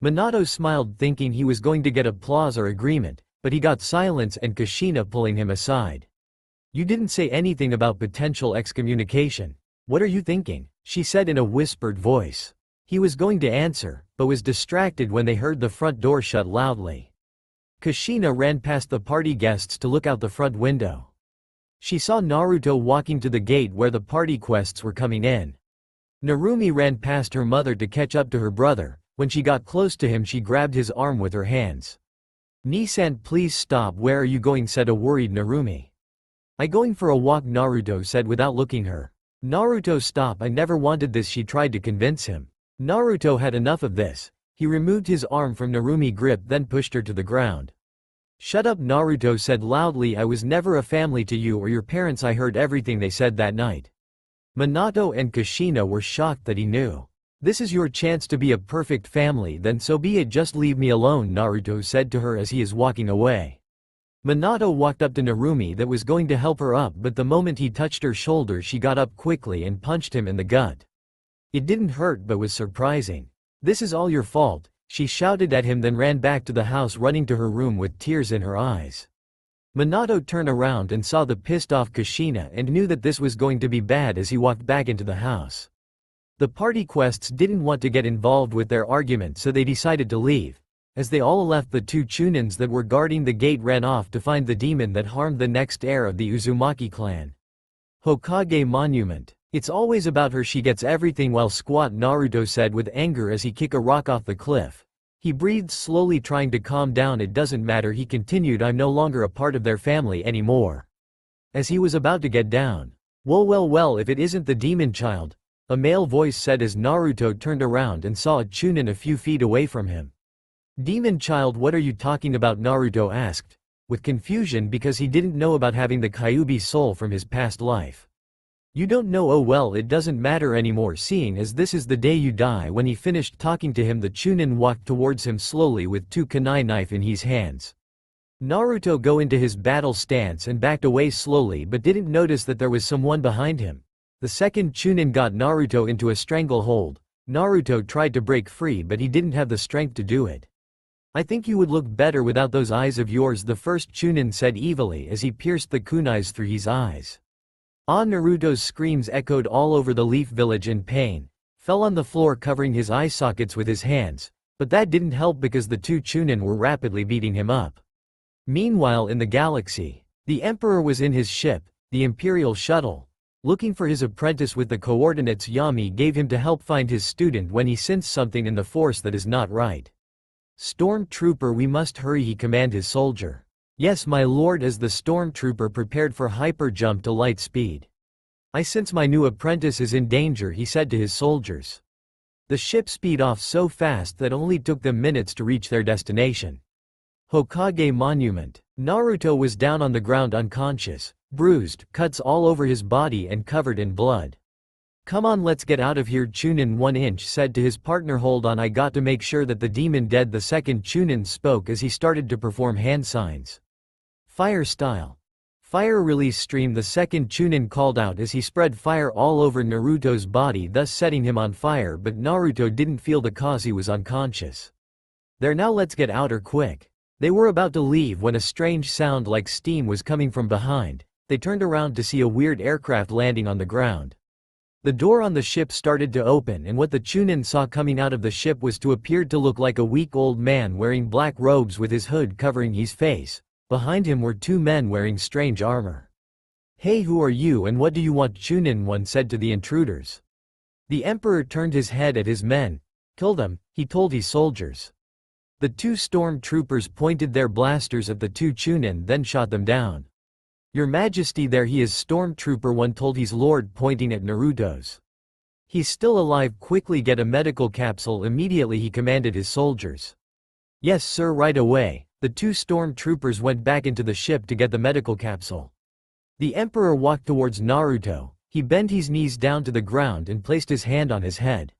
Minato smiled thinking he was going to get applause or agreement, but he got silence and Kushina pulling him aside. "You didn't say anything about potential excommunication. What are you thinking?" she said in a whispered voice. He was going to answer, but was distracted when they heard the front door shut loudly. Kushina ran past the party guests to look out the front window. She saw Naruto walking to the gate where the party guests were coming in. Narumi ran past her mother to catch up to her brother. When she got close to him she grabbed his arm with her hands. "Nisan, please stop. Where are you going?" said a worried Narumi. "I going for a walk," Naruto said without looking her. "Naruto, stop, I never wanted this," she tried to convince him. Naruto had enough of this. He removed his arm from Narumi's grip then pushed her to the ground. "Shut up," Naruto said loudly. "I was never a family to you or your parents. I heard everything they said that night." Minato and Kushina were shocked that he knew. "This is your chance to be a perfect family, then so be it, just leave me alone," Naruto said to her as he is walking away. Minato walked up to Narumi that was going to help her up, but the moment he touched her shoulder she got up quickly and punched him in the gut. It didn't hurt but was surprising. "This is all your fault," she shouted at him then ran back to the house running to her room with tears in her eyes. Minato turned around and saw the pissed off Kushina and knew that this was going to be bad as he walked back into the house. The party quests didn't want to get involved with their argument so they decided to leave. As they all left the two Chunins that were guarding the gate ran off to find the demon that harmed the next heir of the Uzumaki clan. Hokage Monument. "It's always about her, she gets everything while squat," Naruto said with anger as he kicked a rock off the cliff. He breathed slowly trying to calm down. "It doesn't matter," he continued, "I'm no longer a part of their family anymore." As he was about to get down. Well, if it isn't the demon child," a male voice said as Naruto turned around and saw a Chunin a few feet away from him. "Demon child, what are you talking about?" Naruto asked, with confusion because he didn't know about having the Kyuubi soul from his past life. "You don't know? Oh well, it doesn't matter anymore, seeing as this is the day you die." When he finished talking to him the Chunin walked towards him slowly with two kunai knife in his hands. Naruto go into his battle stance and backed away slowly but didn't notice that there was someone behind him. The second Chunin got Naruto into a stranglehold. Naruto tried to break free but he didn't have the strength to do it. "I think you would look better without those eyes of yours," the first Chunin said evilly as he pierced the kunais through his eyes. Naruto's screams echoed all over the Leaf Village in pain, fell on the floor covering his eye sockets with his hands, but that didn't help because the two Chunin were rapidly beating him up. Meanwhile in the galaxy, the Emperor was in his ship, the Imperial Shuttle, looking for his apprentice with the coordinates Yami gave him to help find his student when he sensed something in the force that is not right. "Stormtrooper, we must hurry," he commanded his soldier. "Yes, my lord," as the stormtrooper prepared for hyper jump to light speed. "I sense my new apprentice is in danger," he said to his soldiers. The ship speed off so fast that only took them minutes to reach their destination. Hokage Monument. Naruto was down on the ground unconscious, bruised, cuts all over his body and covered in blood. "Come on, let's get out of here," Chunin 1-inch said to his partner. "Hold on, I got to make sure that the demon dead," the second Chunin spoke as he started to perform hand signs. "Fire style. Fire release stream," the second Chunin called out as he spread fire all over Naruto's body, thus setting him on fire, but Naruto didn't feel the cause, he was unconscious. "There, now let's get out or quick." They were about to leave when a strange sound like steam was coming from behind. They turned around to see a weird aircraft landing on the ground. The door on the ship started to open and what the Chunin saw coming out of the ship was to appear to look like a weak old man wearing black robes with his hood covering his face. Behind him were two men wearing strange armor. "Hey, who are you and what do you want?" Chunin 1 said to the intruders. The Emperor turned his head at his men. "Kill them," he told his soldiers. The two stormtroopers pointed their blasters at the two Chunin then shot them down. "Your Majesty, there he is," Stormtrooper 1 told his lord pointing at Naruto's. "He's still alive, quickly get a medical capsule immediately," he commanded his soldiers. "Yes sir, right away." The two stormtroopers went back into the ship to get the medical capsule. The Emperor walked towards Naruto. He bent his knees down to the ground and placed his hand on his head.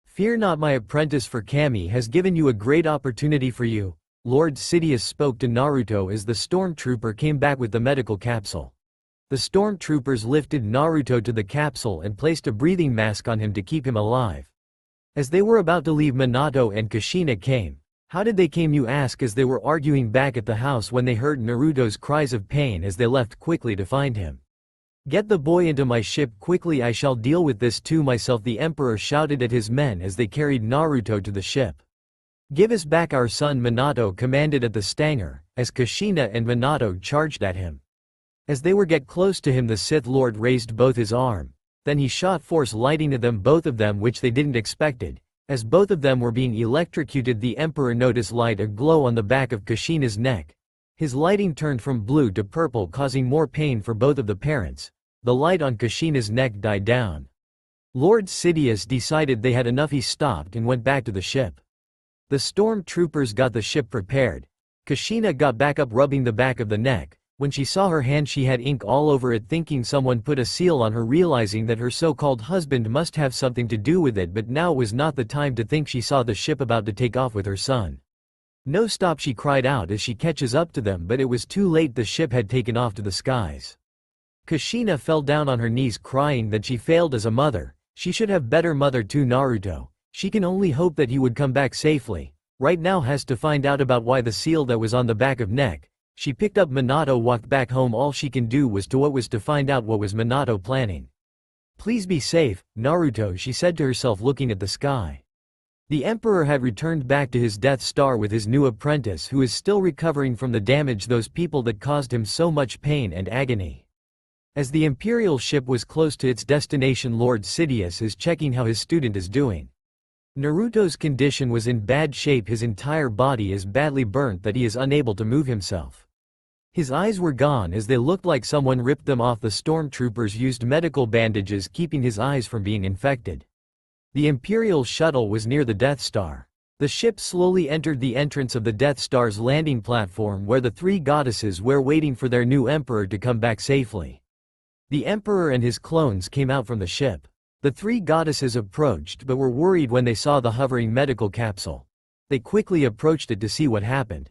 "Fear not, my apprentice, for Kami has given you a great opportunity for you," Lord Sidious spoke to Naruto as the stormtrooper came back with the medical capsule. The stormtroopers lifted Naruto to the capsule and placed a breathing mask on him to keep him alive. As they were about to leave, Minato and Kushina came. How did they came, you ask, as they were arguing back at the house when they heard Naruto's cries of pain as they left quickly to find him. Get the boy into my ship quickly, I shall deal with this too myself, the emperor shouted at his men as they carried Naruto to the ship. Give us back our son, Minato commanded at the stanger, as Kushina and Minato charged at him. As they were get close to him, the Sith Lord raised both his arm. Then he shot force lightning at them, both of them, which they didn't expected. As both of them were being electrocuted, the emperor noticed light a glow on the back of Kushina's neck. His lighting turned from blue to purple, causing more pain for both of the parents. The light on Kushina's neck died down. Lord Sidious decided they had enough. He stopped and went back to the ship. The stormtroopers got the ship prepared. Kushina got back up, rubbing the back of the neck. When she saw her hand, she had ink all over it, thinking someone put a seal on her, realizing that her so-called husband must have something to do with it, but now was not the time to think. She saw the ship about to take off with her son. No, stop, she cried out as she catches up to them, but it was too late. The ship had taken off to the skies. Kushina fell down on her knees, crying that she failed as a mother. She should have better mother too. Naruto. She can only hope that he would come back safely. Right now has to find out about why the seal that was on the back of neck. She picked up Minato, walked back home. All she can do was to find out what was Minato planning. Please be safe, Naruto, she said to herself, looking at the sky. The emperor had returned back to his Death Star with his new apprentice, who is still recovering from the damage, those people that caused him so much pain and agony. As the imperial ship was close to its destination, Lord Sidious is checking how his student is doing. Naruto's condition was in bad shape. His entire body is badly burnt that he is unable to move himself. His eyes were gone as they looked like someone ripped them off. The stormtroopers used medical bandages, keeping his eyes from being infected. The Imperial shuttle was near the Death Star. The ship slowly entered the entrance of the Death Star's landing platform, where the three goddesses were waiting for their new emperor to come back safely. The emperor and his clones came out from the ship. The three goddesses approached but were worried when they saw the hovering medical capsule. They quickly approached it to see what happened.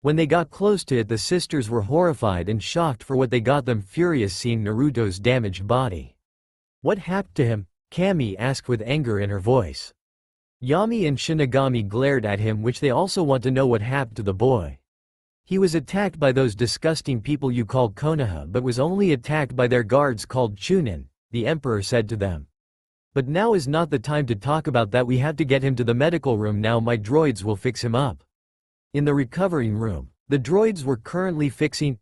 When they got close to it, the sisters were horrified and shocked for what they got them furious seeing Naruto's damaged body. What happened to him? Kami asked with anger in her voice. Yami and Shinigami glared at him, which they also want to know what happened to the boy. He was attacked by those disgusting people you call Konoha, but was only attacked by their guards called Chunin, the emperor said to them. But now is not the time to talk about that, we have to get him to the medical room now, my droids will fix him up. In the recovering room, the droids were currently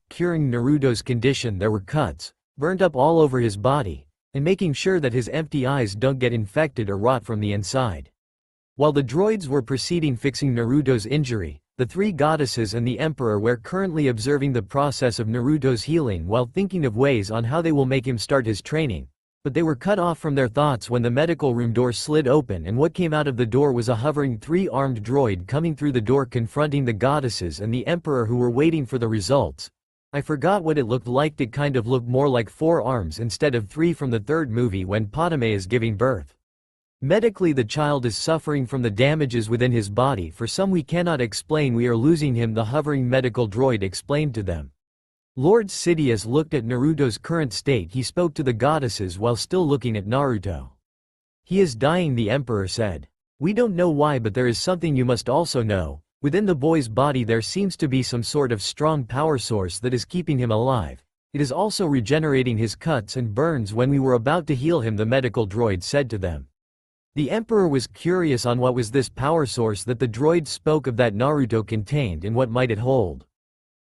curing Naruto's condition. There were cuts, burnt up all over his body, and making sure that his empty eyes don't get infected or rot from the inside. While the droids were fixing Naruto's injury, the three goddesses and the emperor were currently observing the process of Naruto's healing while thinking of ways on how they will make him start his training. But they were cut off from their thoughts when the medical room door slid open, and what came out of the door was a hovering three-armed droid coming through the door, confronting the goddesses and the emperor, who were waiting for the results. I forgot what it looked like. It kind of looked more like 4 arms instead of 3 from the third movie when Padme is giving birth. Medically, the child is suffering from the damages within his body. For some we cannot explain, we are losing him, the hovering medical droid explained to them. Lord Sidious looked at Naruto's current state. He spoke to the goddesses while still looking at Naruto. He is dying, the emperor said. We don't know why, but there is something you must also know. Within the boy's body there seems to be some sort of strong power source that is keeping him alive. It is also regenerating his cuts and burns when we were about to heal him, the medical droid said to them. The emperor was curious on what was this power source that the droid spoke of that Naruto contained and what might it hold.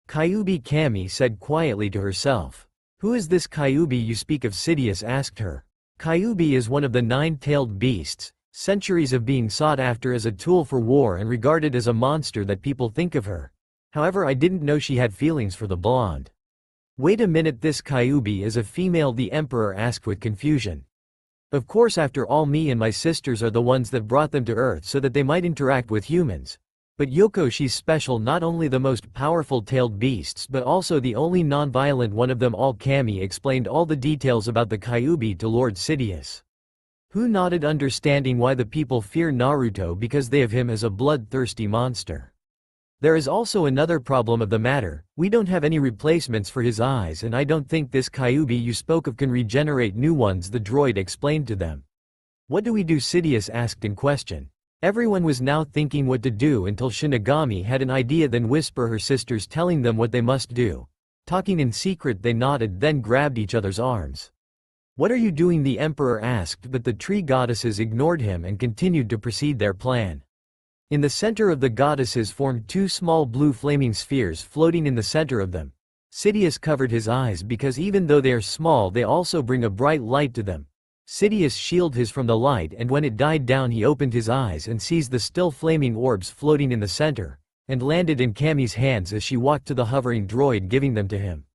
Kyuubi, Kami said quietly to herself. Who is this Kyuubi you speak of? Sidious asked her. Kyuubi is one of the 9-tailed beasts, centuries of being sought after as a tool for war and regarded as a monster that people think of her. However, I didn't know she had feelings for the blonde. Wait a minute, this Kyuubi is a female? The emperor asked with confusion. Of course, after all, me and my sisters are the ones that brought them to Earth so that they might interact with humans. But Yoko, she's special, not only the most powerful tailed beasts but also the only non-violent one of them all. Kami explained all the details about the Kyuubi to Lord Sidious, who nodded, understanding why the people fear Naruto, because they have him as a bloodthirsty monster. There is also another problem of the matter. We don't have any replacements for his eyes, and I don't think this Kyuubi you spoke of can regenerate new ones, the droid explained to them. What do we do? Sidious asked in question. Everyone was now thinking what to do until Shinigami had an idea, then whisper her sisters telling them what they must do. Talking in secret they nodded, then grabbed each other's arms. What are you doing? The emperor asked, but the tree goddesses ignored him and continued to proceed their plan. In the center of the goddesses formed two small blue flaming spheres floating in the center of them. Sidious covered his eyes because even though they are small they also bring a bright light to them. Sidious shielded his from the light, and when it died down he opened his eyes and sees the still flaming orbs floating in the center, and landed in Kami's hands as she walked to the hovering droid, giving them to him.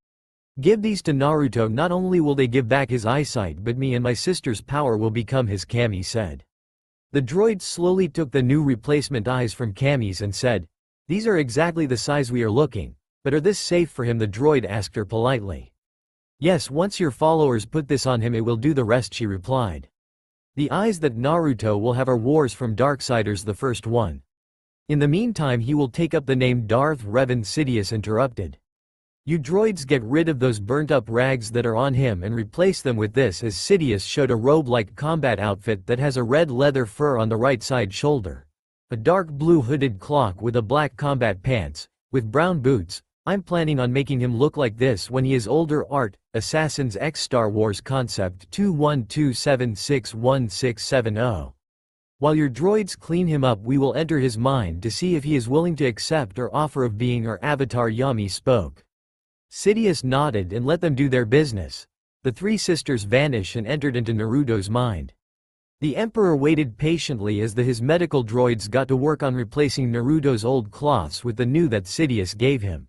Give these to Naruto, not only will they give back his eyesight but me and my sister's power will become his, Kami said. The droid slowly took the new replacement eyes from Kami's and said, these are exactly the size we are looking, but are this safe for him? The droid asked her politely. Yes, once your followers put this on him it will do the rest, she replied. The eyes that Naruto will have are wars from Darksiders, the first one. In the meantime he will take up the name Darth Revan. Sidious interrupted. You droids get rid of those burnt up rags that are on him and replace them with this, as Sidious showed a robe-like combat outfit that has a red leather fur on the right side shoulder, a dark blue hooded cloak with a black combat pants, with brown boots. I'm planning on making him look like this when he is older. Art, Assassin's X Star Wars Concept 2127616670. While your droids clean him up we will enter his mind to see if he is willing to accept our offer of being our avatar, Yami spoke. Sidious nodded and let them do their business. The three sisters vanished and entered into Naruto's mind. The Emperor waited patiently as his medical droids got to work on replacing Naruto's old cloths with the new that Sidious gave him.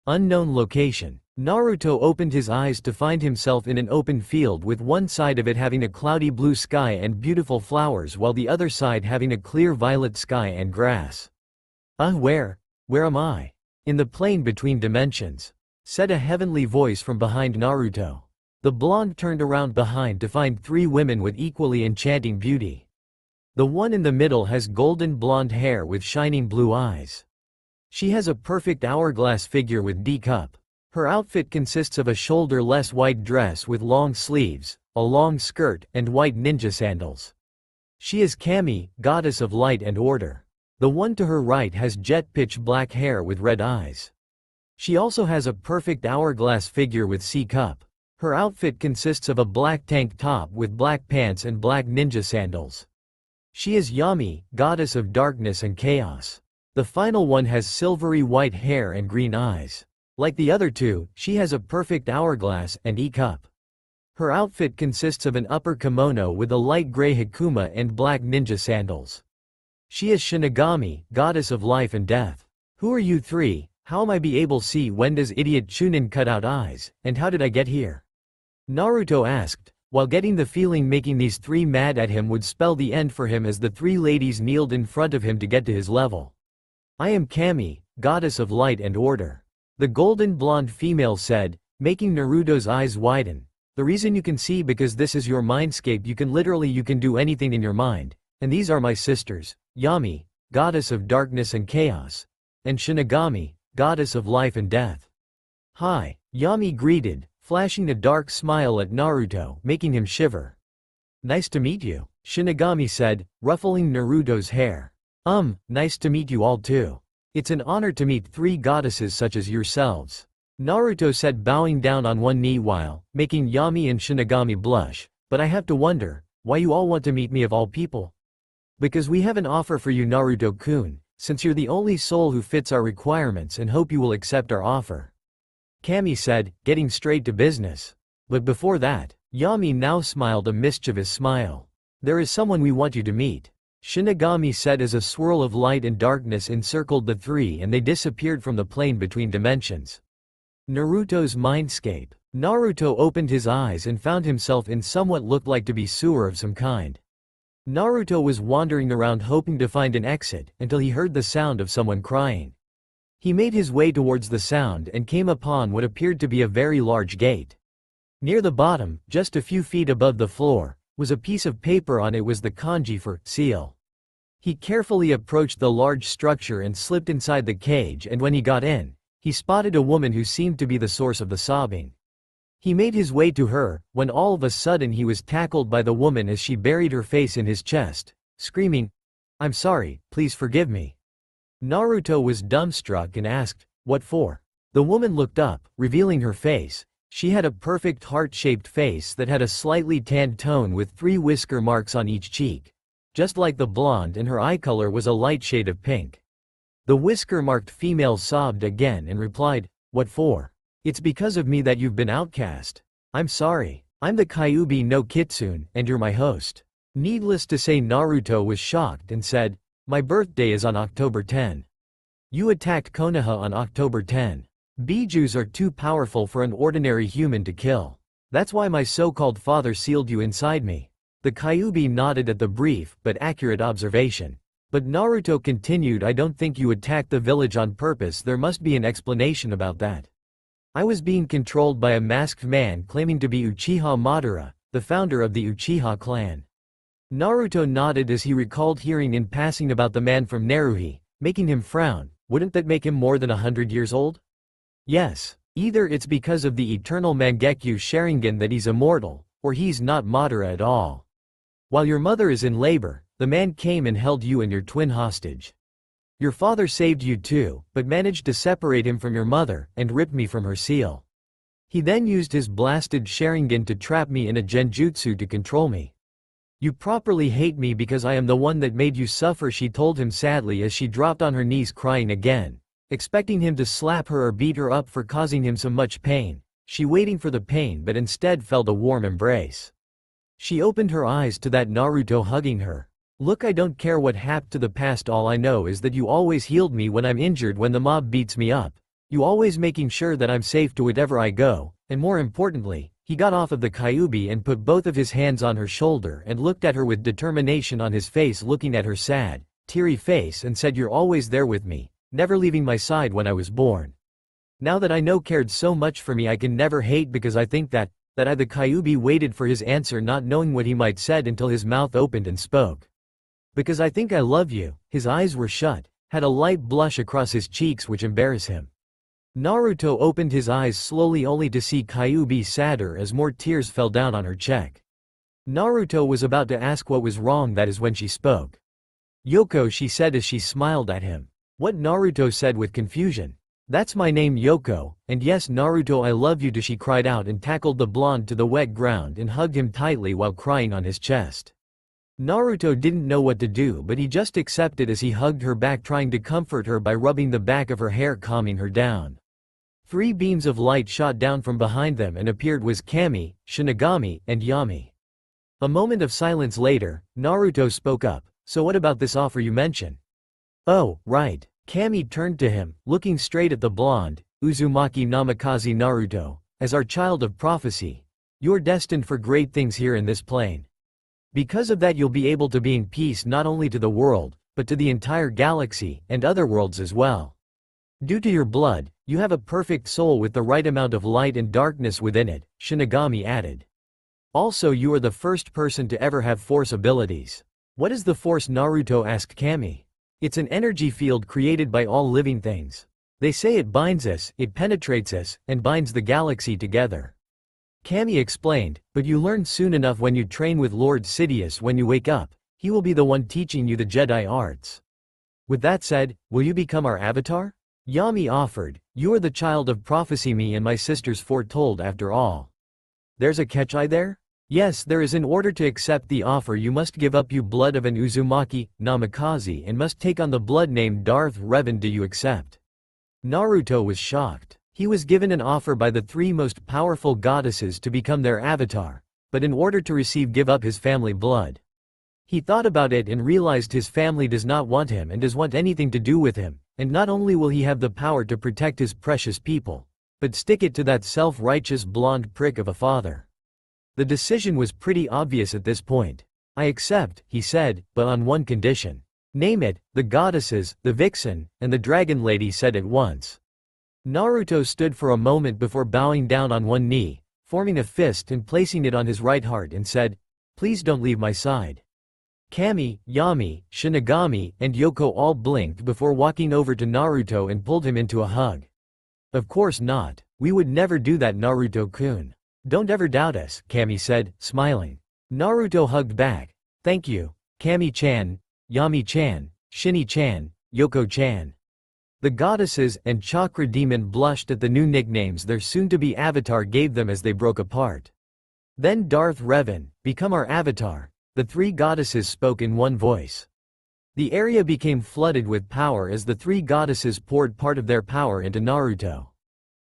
Unknown location. Naruto opened his eyes to find himself in an open field, with one side of it having a cloudy blue sky and beautiful flowers while the other side having a clear violet sky and grass. Where am I? In the plane between dimensions, said a heavenly voice from behind Naruto. The blonde turned around behind to find three women with equally enchanting beauty. The one in the middle has golden blonde hair with shining blue eyes. She has a perfect hourglass figure with D cup. Her outfit consists of a shoulder-less white dress with long sleeves, a long skirt, and white ninja sandals. She is Kami, goddess of light and order. The one to her right has jet pitch black hair with red eyes. She also has a perfect hourglass figure with C cup. Her outfit consists of a black tank top with black pants and black ninja sandals. She is Yami, goddess of darkness and chaos. The final one has silvery white hair and green eyes. Like the other two, she has a perfect hourglass and E cup. Her outfit consists of an upper kimono with a light gray hakama and black ninja sandals. She is Shinigami, goddess of life and death. Who are you three? How am I be able to see? When does idiot Chunin cut out eyes, and how did I get here? Naruto asked, while getting the feeling making these three mad at him would spell the end for him as the three ladies kneeled in front of him to get to his level. I am Kami, goddess of light and order. The golden blonde female said, making Naruto's eyes widen. The reason you can see because this is your mindscape, you can do anything in your mind, and these are my sisters, Yami, goddess of darkness and chaos, and Shinigami, goddess of life and death. Hi, Yami greeted, flashing a dark smile at Naruto, making him shiver. Nice to meet you, Shinigami said, ruffling Naruto's hair. Nice to meet you all too. It's an honor to meet three goddesses such as yourselves, Naruto said, bowing down on one knee while making Yami and Shinigami blush. But I have to wonder, why you all want to meet me of all people? Because we have an offer for you, Naruto-kun, since you're the only soul who fits our requirements, and hope you will accept our offer, Kami said, getting straight to business. But before that, Yami now smiled a mischievous smile. There is someone we want you to meet, Shinigami said as a swirl of light and darkness encircled the three and they disappeared from the plane between dimensions. Naruto's mindscape. Naruto opened his eyes and found himself in somewhat looked like to be sewer of some kind. Naruto was wandering around hoping to find an exit until he heard the sound of someone crying. He made his way towards the sound and came upon what appeared to be a very large gate. Near the bottom, just a few feet above the floor, was a piece of paper. On it was the kanji for seal. He carefully approached the large structure and slipped inside the cage, and when he got in, he spotted a woman who seemed to be the source of the sobbing. He made his way to her, when all of a sudden he was tackled by the woman as she buried her face in his chest, screaming, "I'm sorry, please forgive me." Naruto was dumbstruck and asked, "What for?" The woman looked up, revealing her face. She had a perfect heart-shaped face that had a slightly tanned tone with 3 whisker marks on each cheek. Just like the blonde, and her eye color was a light shade of pink. The whisker-marked female sobbed again and replied, "What for? It's because of me that you've been outcast. I'm sorry. I'm the Kyuubi no Kitsune, and you're my host." Needless to say, Naruto was shocked and said, "My birthday is on October 10. You attacked Konoha on October 10. Bijus are too powerful for an ordinary human to kill. That's why my so-called father sealed you inside me." The Kyuubi nodded at the brief but accurate observation. But Naruto continued, "I don't think you attacked the village on purpose. There must be an explanation about that. I was being controlled by a masked man claiming to be Uchiha Madara, the founder of the Uchiha clan." Naruto nodded as he recalled hearing in passing about the man from Naruhi, making him frown. Wouldn't that make him more than 100 years old? Yes. Either it's because of the eternal Mangekyo Sharingan that he's immortal, or he's not Madara at all. While your mother is in labor, the man came and held you and your twin hostage. Your father saved you too, but managed to separate him from your mother, and ripped me from her seal. He then used his blasted Sharingan to trap me in a genjutsu to control me. You properly hate me because I am the one that made you suffer, she told him sadly as she dropped on her knees crying again, expecting him to slap her or beat her up for causing him so much pain. She waiting for the pain but instead felt a warm embrace. She opened her eyes to that Naruto hugging her. "Look, I don't care what happened to the past, all I know is that you always healed me when I'm injured, when the mob beats me up. You always making sure that I'm safe to wherever I go, and more importantly," he got off of the Kyuubi and put both of his hands on her shoulder and looked at her with determination on his face, looking at her sad, teary face, and said, "You're always there with me, never leaving my side when I was born. Now that I know cared so much for me, I can never hate because I think that I." The Kyuubi waited for his answer, not knowing what he might said, until his mouth opened and spoke. "Because I think I love you." His eyes were shut, had a light blush across his cheeks which embarrassed him. Naruto opened his eyes slowly, only to see Kyuubi sadder as more tears fell down on her cheek. Naruto was about to ask what was wrong, that is when she spoke. "Yoko," she said as she smiled at him. What? Naruto said with confusion. "That's my name, Yoko, and yes, Naruto, I love you too," she cried out and tackled the blonde to the wet ground and hugged him tightly while crying on his chest. Naruto didn't know what to do, but he just accepted as he hugged her back, trying to comfort her by rubbing the back of her hair, calming her down. 3 beams of light shot down from behind them and appeared was Kami, Shinigami, and Yami. A moment of silence later, Naruto spoke up. "So what about this offer you mentioned?" "Oh, right." Kami turned to him, looking straight at the blonde. "Uzumaki Namikaze Naruto, as our child of prophecy, you're destined for great things here in this plane. Because of that, you'll be able to be in peace not only to the world, but to the entire galaxy, and other worlds as well. Due to your blood, you have a perfect soul with the right amount of light and darkness within it," Shinigami added. "Also, you are the first person to ever have force abilities." "What is the force?" Naruto asked Kami. "It's an energy field created by all living things. They say it binds us, it penetrates us, and binds the galaxy together." Kami explained, "But you learn soon enough when you train with Lord Sidious. When you wake up, he will be the one teaching you the Jedi arts. With that said, will you become our avatar?" Yami offered. "You are the child of prophecy, me and my sisters foretold after all." "There's a catch there?" "Yes, there is. In order to accept the offer, you must give up your blood of an Uzumaki Namikaze and must take on the blood named Darth Revan. Do you accept?" Naruto was shocked. He was given an offer by the 3 most powerful goddesses to become their avatar, but in order to receive, give up his family blood. He thought about it and realized his family does not want him and does want anything to do with him, and not only will he have the power to protect his precious people, but stick it to that self-righteous blonde prick of a father. The decision was pretty obvious at this point. "I accept," he said, "but on one condition." "Name it." The goddesses, the vixen, and the dragon lady said at once. Naruto stood for a moment before bowing down on one knee, forming a fist and placing it on his right heart, and said, "Please don't leave my side." Kami, Yami, Shinigami, and Yoko all blinked before walking over to Naruto and pulled him into a hug. "Of course not. We would never do that, Naruto-kun. Don't ever doubt us, Kami said, smiling. Naruto hugged back. Thank you, Kami-chan, Yami-chan, Shinny-chan, Yoko-chan. The goddesses and Chakra Demon blushed at the new nicknames their soon-to-be avatar gave them as they broke apart. Then Darth Revan, become our avatar, the three goddesses spoke in one voice. The area became flooded with power as the three goddesses poured part of their power into Naruto.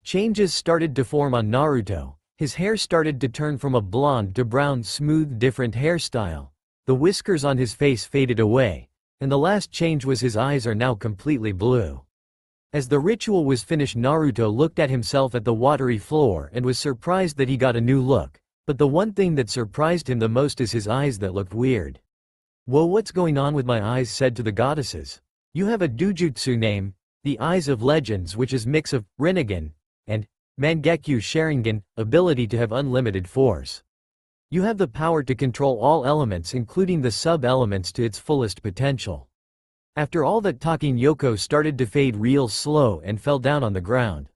Changes started to form on Naruto. His hair started to turn from a blonde to brown, smooth, different hairstyle. The whiskers on his face faded away, and the last change was his eyes are now completely blue. As the ritual was finished, Naruto looked at himself at the watery floor and was surprised that he got a new look, but the one thing that surprised him the most is his eyes that looked weird. "Whoa, what's going on with my eyes?" said to the goddesses. "You have a dujutsu name, the Eyes of Legends, which is mix of Rinnegan and Mangekyo Sharingan, ability to have unlimited force. You have the power to control all elements including the sub-elements to its fullest potential." After all that talking, Yoko started to fade real slow and fell down on the ground.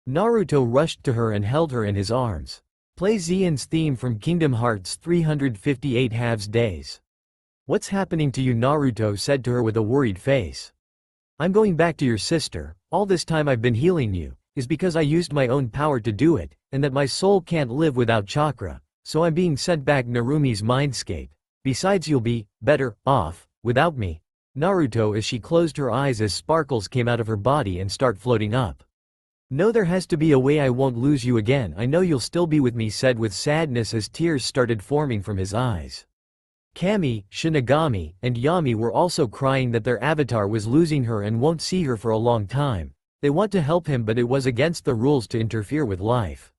Naruto rushed to her and held her in his arms. Play Xian's theme from Kingdom Hearts 358 halves days. "What's happening to you?" Naruto said to her with a worried face. "I'm going back to your sister. All this time I've been healing you, is because I used my own power to do it, and that my soul can't live without chakra, so I'm being sent back Narumi's mindscape. Besides, you'll be better off without me." Naruto as she closed her eyes as sparkles came out of her body and start floating up. "No, there has to be a way I won't lose you again. I know you'll still be with me," said with sadness as tears started forming from his eyes. Kami, Shinigami, and Yami were also crying that their avatar was losing her and won't see her for a long time. They want to help him, but it was against the rules to interfere with life.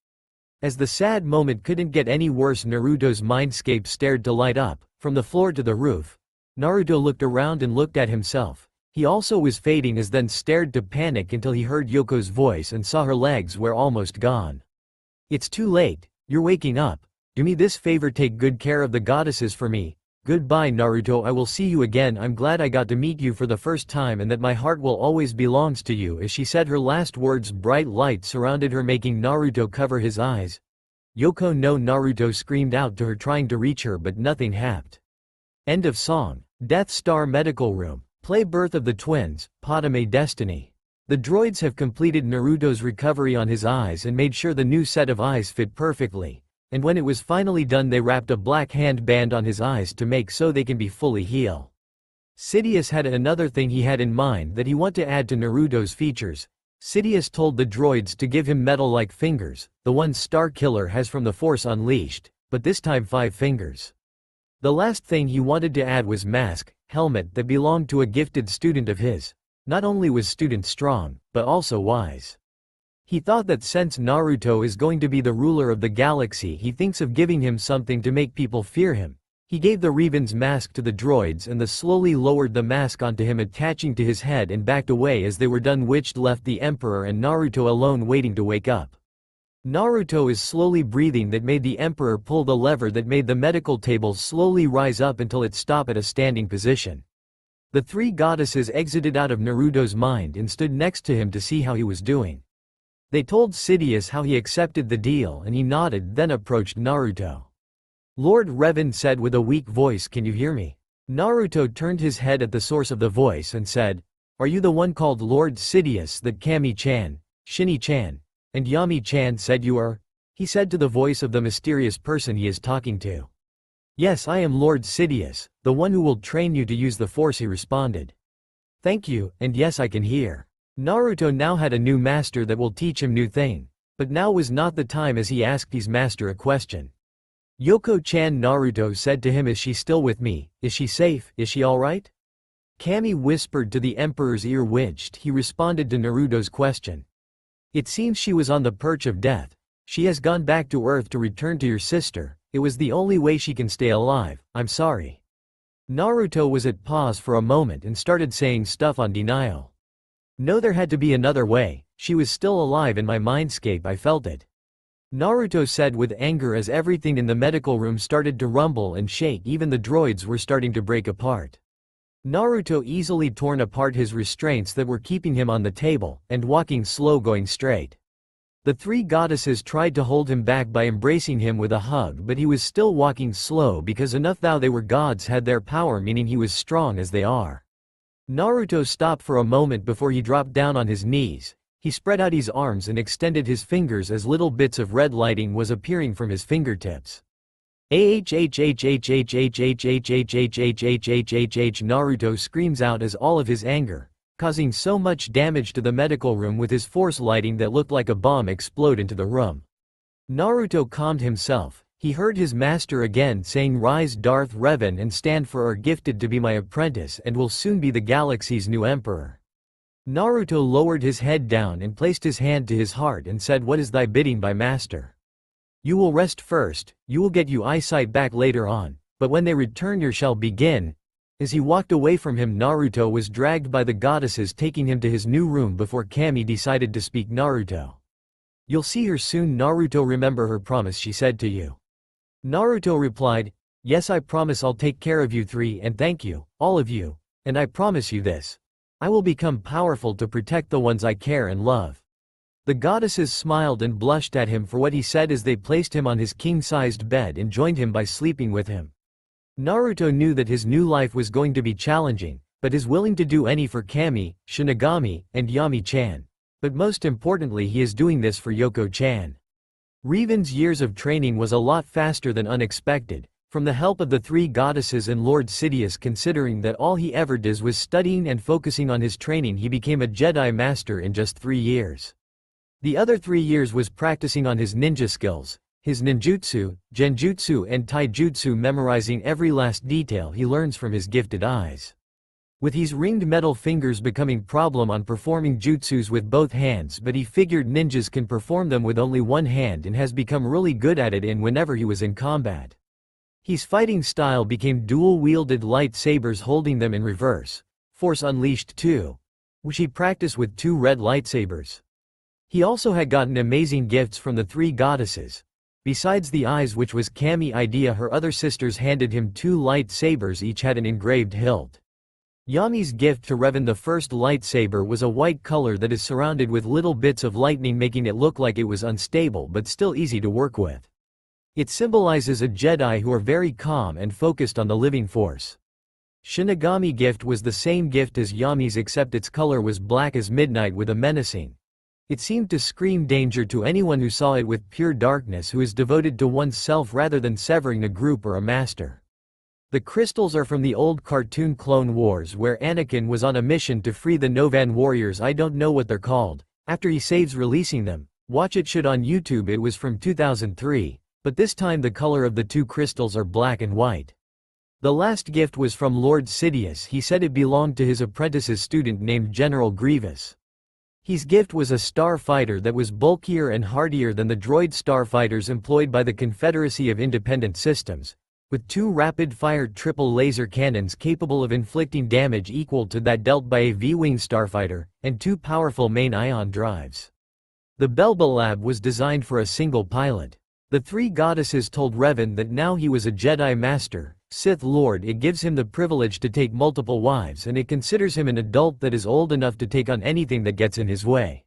As the sad moment couldn't get any worse, Naruto's mindscape started to light up, from the floor to the roof. Naruto looked around and looked at himself. He also was fading as then stared to panic until he heard Yoko's voice and saw her legs were almost gone. "It's too late, you're waking up. Do me this favor, take good care of the goddesses for me. Goodbye Naruto, I will see you again. I'm glad I got to meet you for the first time and that my heart will always belongs to you." As she said her last words, bright light surrounded her, making Naruto cover his eyes. "Yoko no!" Naruto screamed out to her, trying to reach her, but nothing happened. End of song. Death Star Medical Room. Play Birth of the Twins, Padme Destiny. The droids have completed Naruto's recovery on his eyes and made sure the new set of eyes fit perfectly. And when it was finally done, they wrapped a black handband on his eyes to make so they can be fully healed. Sidious had another thing he had in mind that he wanted to add to Naruto's features. Sidious told the droids to give him metal-like fingers, the ones Star Killer has from the Force Unleashed, but this time 5 fingers. The last thing he wanted to add was mask, helmet that belonged to a gifted student of his. Not only was student strong, but also wise. He thought that since Naruto is going to be the ruler of the galaxy, he thinks of giving him something to make people fear him. He gave the Revan's mask to the droids and slowly lowered the mask onto him, attaching to his head, and backed away as they were done, which left the Emperor and Naruto alone waiting to wake up. Naruto is slowly breathing. That made the Emperor pull the lever that made the medical table slowly rise up until it stopped at a standing position. The 3 goddesses exited out of Naruto's mind and stood next to him to see how he was doing. They told Sidious how he accepted the deal and he nodded, then approached Naruto. Lord Revan said with a weak voice, "Can you hear me?" Naruto turned his head at the source of the voice and said, "Are you the one called Lord Sidious that Kami-chan, Shinny-chan, and Yami-chan said you are?" he said to the voice of the mysterious person he is talking to. "Yes, I am Lord Sidious, the one who will train you to use the Force," he responded. "Thank you, and yes, I can hear." Naruto now had a new master that will teach him new thing. But now was not the time, as he asked his master a question. "Yoko-chan," Naruto said to him, "is she still with me? Is she safe? Is she alright?" Kami whispered to the Emperor's ear, which he responded to Naruto's question. "It seems she was on the perch of death. She has gone back to Earth to return to your sister. It was the only way she can stay alive. I'm sorry." Naruto was at pause for a moment and started saying stuff on denial. "No, there had to be another way. She was still alive in my mindscape, I felt it." Naruto said with anger as everything in the medical room started to rumble and shake. Even the droids were starting to break apart. Naruto easily torn apart his restraints that were keeping him on the table, and walking slow, going straight. The three goddesses tried to hold him back by embracing him with a hug, but he was still walking slow because enough thou they were gods had their power, meaning he was strong as they are. Naruto stopped for a moment before he dropped down on his knees. He spread out his arms and extended his fingers as little bits of red lighting was appearing from his fingertips. Naruto screams out as all of his anger, causing so much damage to the medical room with his force lighting that looked like a bomb explode into the room. Naruto calmed himself. He heard his master again saying, "Rise Darth Revan and stand for are gifted to be my apprentice and will soon be the galaxy's new emperor." Naruto lowered his head down and placed his hand to his heart and said, "What is thy bidding by master? You will rest first, you will get your eyesight back later on, but when they return your shall begin." As he walked away from him, Naruto was dragged by the goddesses, taking him to his new room before Kami decided to speak. "Naruto. You'll see her soon, Naruto. Remember her promise she said to you." Naruto replied, "Yes, I promise I'll take care of you three and thank you, all of you, and I promise you this. I will become powerful to protect the ones I care and love." The goddesses smiled and blushed at him for what he said as they placed him on his king-sized bed and joined him by sleeping with him. Naruto knew that his new life was going to be challenging, but is willing to do any for Kami, Shinigami, and Yami-chan. But most importantly, he is doing this for Yoko-chan. Revan's years of training was a lot faster than unexpected, from the help of the three goddesses and Lord Sidious. Considering that all he ever did was studying and focusing on his training, he became a Jedi Master in just 3 years. The other 3 years was practicing on his ninja skills, his ninjutsu, genjutsu and taijutsu, memorizing every last detail he learns from his gifted eyes. With his ringed metal fingers becoming problem on performing jutsus with both hands, but he figured ninjas can perform them with only one hand and has become really good at it whenever he was in combat. His fighting style became dual-wielded lightsabers, holding them in reverse, Force Unleashed 2, which he practiced with 2 red lightsabers. He also had gotten amazing gifts from the 3 goddesses. Besides the eyes, which was Kami's idea, her other sisters handed him 2 lightsabers, each had an engraved hilt. Yami's gift to Revan, the first lightsaber, was a white color that is surrounded with little bits of lightning, making it look like it was unstable but still easy to work with. It symbolizes a Jedi who are very calm and focused on the living force. Shinigami gift was the same gift as Yami's, except its color was black as midnight with a menacing. It seemed to scream danger to anyone who saw it, with pure darkness, who is devoted to oneself rather than severing a group or a master. The crystals are from the old cartoon Clone Wars, where Anakin was on a mission to free the Novan warriors. I don't know what they're called. After he saves releasing them, watch it should on YouTube. It was from 2003, but this time the color of the 2 crystals are black and white. The last gift was from Lord Sidious. He said it belonged to his apprentice's student named General Grievous. His gift was a starfighter that was bulkier and hardier than the droid starfighters employed by the Confederacy of Independent Systems, with 2 rapid-fire triple laser cannons capable of inflicting damage equal to that dealt by a V-wing starfighter, and 2 powerful main ion drives. The Belba lab was designed for a single pilot. The 3 goddesses told Revan that now he was a Jedi Master, Sith Lord. It gives him the privilege to take multiple wives, and it considers him an adult that is old enough to take on anything that gets in his way.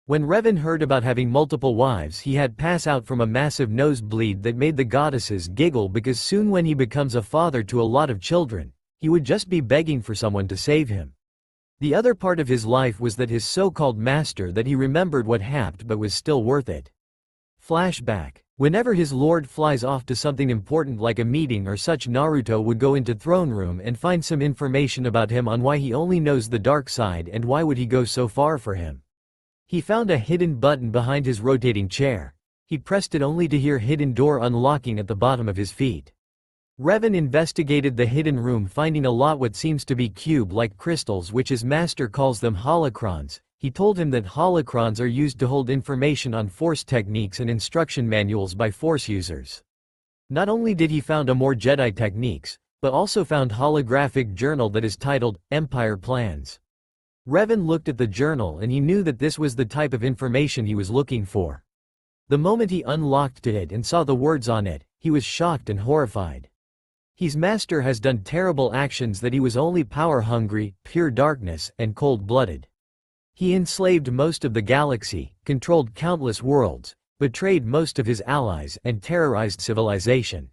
When Revan heard about having multiple wives, he had pass out from a massive nosebleed that made the goddesses giggle, because soon when he becomes a father to a lot of children, he would just be begging for someone to save him. The other part of his life was that his so-called master, that he remembered what happened but was still worth it. Flashback. Whenever his lord flies off to something important like a meeting or such, Naruto would go into throne room and find some information about him on why he only knows the dark side and why would he go so far for him. He found a hidden button behind his rotating chair. He pressed it only to hear hidden door unlocking at the bottom of his feet. Revan investigated the hidden room, finding a lot what seems to be cube-like crystals, which his master calls them holocrons. He told him that holocrons are used to hold information on force techniques and instruction manuals by force users. Not only did he found a more Jedi techniques, but also found holographic journal that is titled Empire Plans. Revan looked at the journal and he knew that this was the type of information he was looking for. The moment he unlocked it and saw the words on it, he was shocked and horrified. His master has done terrible actions, that he was only power-hungry, pure darkness, and cold-blooded. He enslaved most of the galaxy, controlled countless worlds, betrayed most of his allies, and terrorized civilization.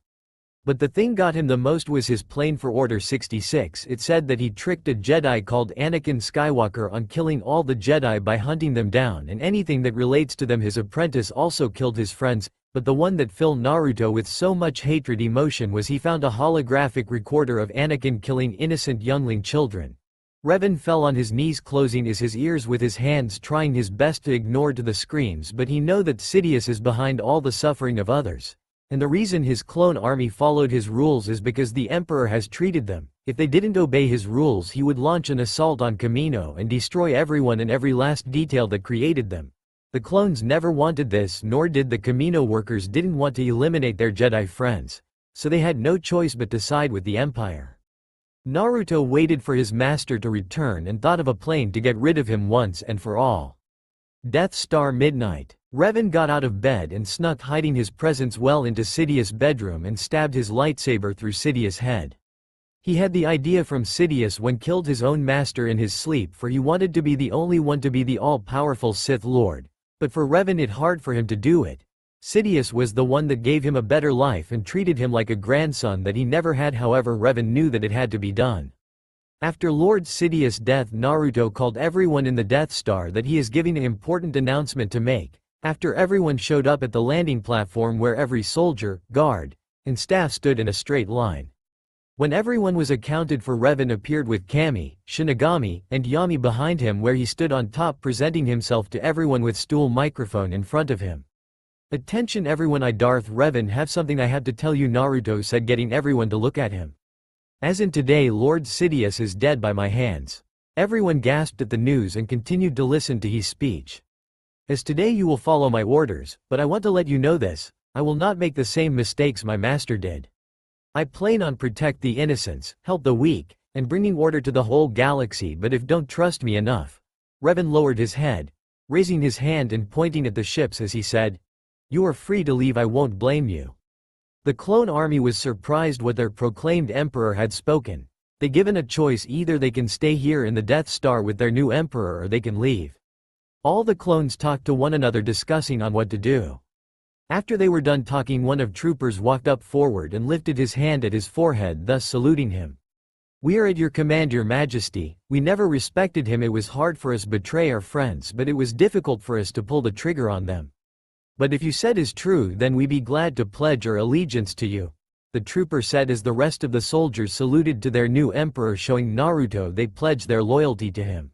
But the thing got him the most was his plan for Order 66. It said that he tricked a Jedi called Anakin Skywalker on killing all the Jedi by hunting them down and anything that relates to them. His apprentice also killed his friends, but the one that filled Naruto with so much hatred emotion was he found a holographic recorder of Anakin killing innocent youngling children. Revan fell on his knees, closing his ears with his hands, trying his best to ignore the screams, but he knew that Sidious is behind all the suffering of others. And the reason his clone army followed his rules is because the Emperor has treated them. If they didn't obey his rules, he would launch an assault on Kamino and destroy everyone and every last detail that created them. The clones never wanted this, nor did the Kamino workers didn't want to eliminate their Jedi friends. So they had no choice but to side with the Empire. Naruto waited for his master to return and thought of a plan to get rid of him once and for all. Death Star Midnight. Revan got out of bed and snuck, hiding his presence well into Sidious' bedroom, and stabbed his lightsaber through Sidious' head. He had the idea from Sidious when killed his own master in his sleep, for he wanted to be the only one to be the all-powerful Sith Lord, but for Revan it hard for him to do it. Sidious was the one that gave him a better life and treated him like a grandson that he never had. However, Revan knew that it had to be done. After Lord Sidious' death, Naruto called everyone in the Death Star that he is giving an important announcement to make. After everyone showed up at the landing platform where every soldier, guard, and staff stood in a straight line. When everyone was accounted for, Revan appeared with Kami, Shinigami, and Yami behind him, where he stood on top presenting himself to everyone with stool microphone in front of him. "Attention everyone, I Darth Revan have something I have to tell you," Naruto said, getting everyone to look at him. "As in today, Lord Sidious is dead by my hands." Everyone gasped at the news and continued to listen to his speech. "As today you will follow my orders, but I want to let you know this, I will not make the same mistakes my master did. I plan on protect the innocents, help the weak, and bringing order to the whole galaxy, but if don't trust me enough." Revan lowered his head, raising his hand and pointing at the ships as he said, "You are free to leave, I won't blame you." The clone army was surprised what their proclaimed emperor had spoken. They given a choice: either they can stay here in the Death Star with their new emperor or they can leave. All the clones talked to one another, discussing on what to do. After they were done talking, one of troopers walked up forward and lifted his hand at his forehead, thus saluting him. "We are at your command, your majesty." We never respected him. It was hard for us to betray our friends, but it was difficult for us to pull the trigger on them. "But if you said is true, then we be glad to pledge our allegiance to you," the trooper said as the rest of the soldiers saluted to their new emperor, showing Naruto they pledged their loyalty to him.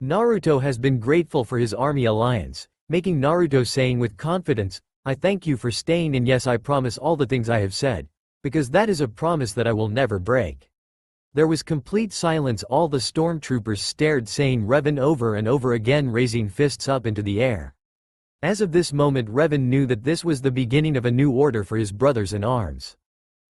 Naruto has been grateful for his army alliance, making Naruto saying with confidence, "I thank you for staying, and yes, I promise all the things I have said, because that is a promise that I will never break." There was complete silence. All the stormtroopers stared, saying Revan over and over again, raising fists up into the air. As of this moment, Revan knew that this was the beginning of a new order for his brothers in arms.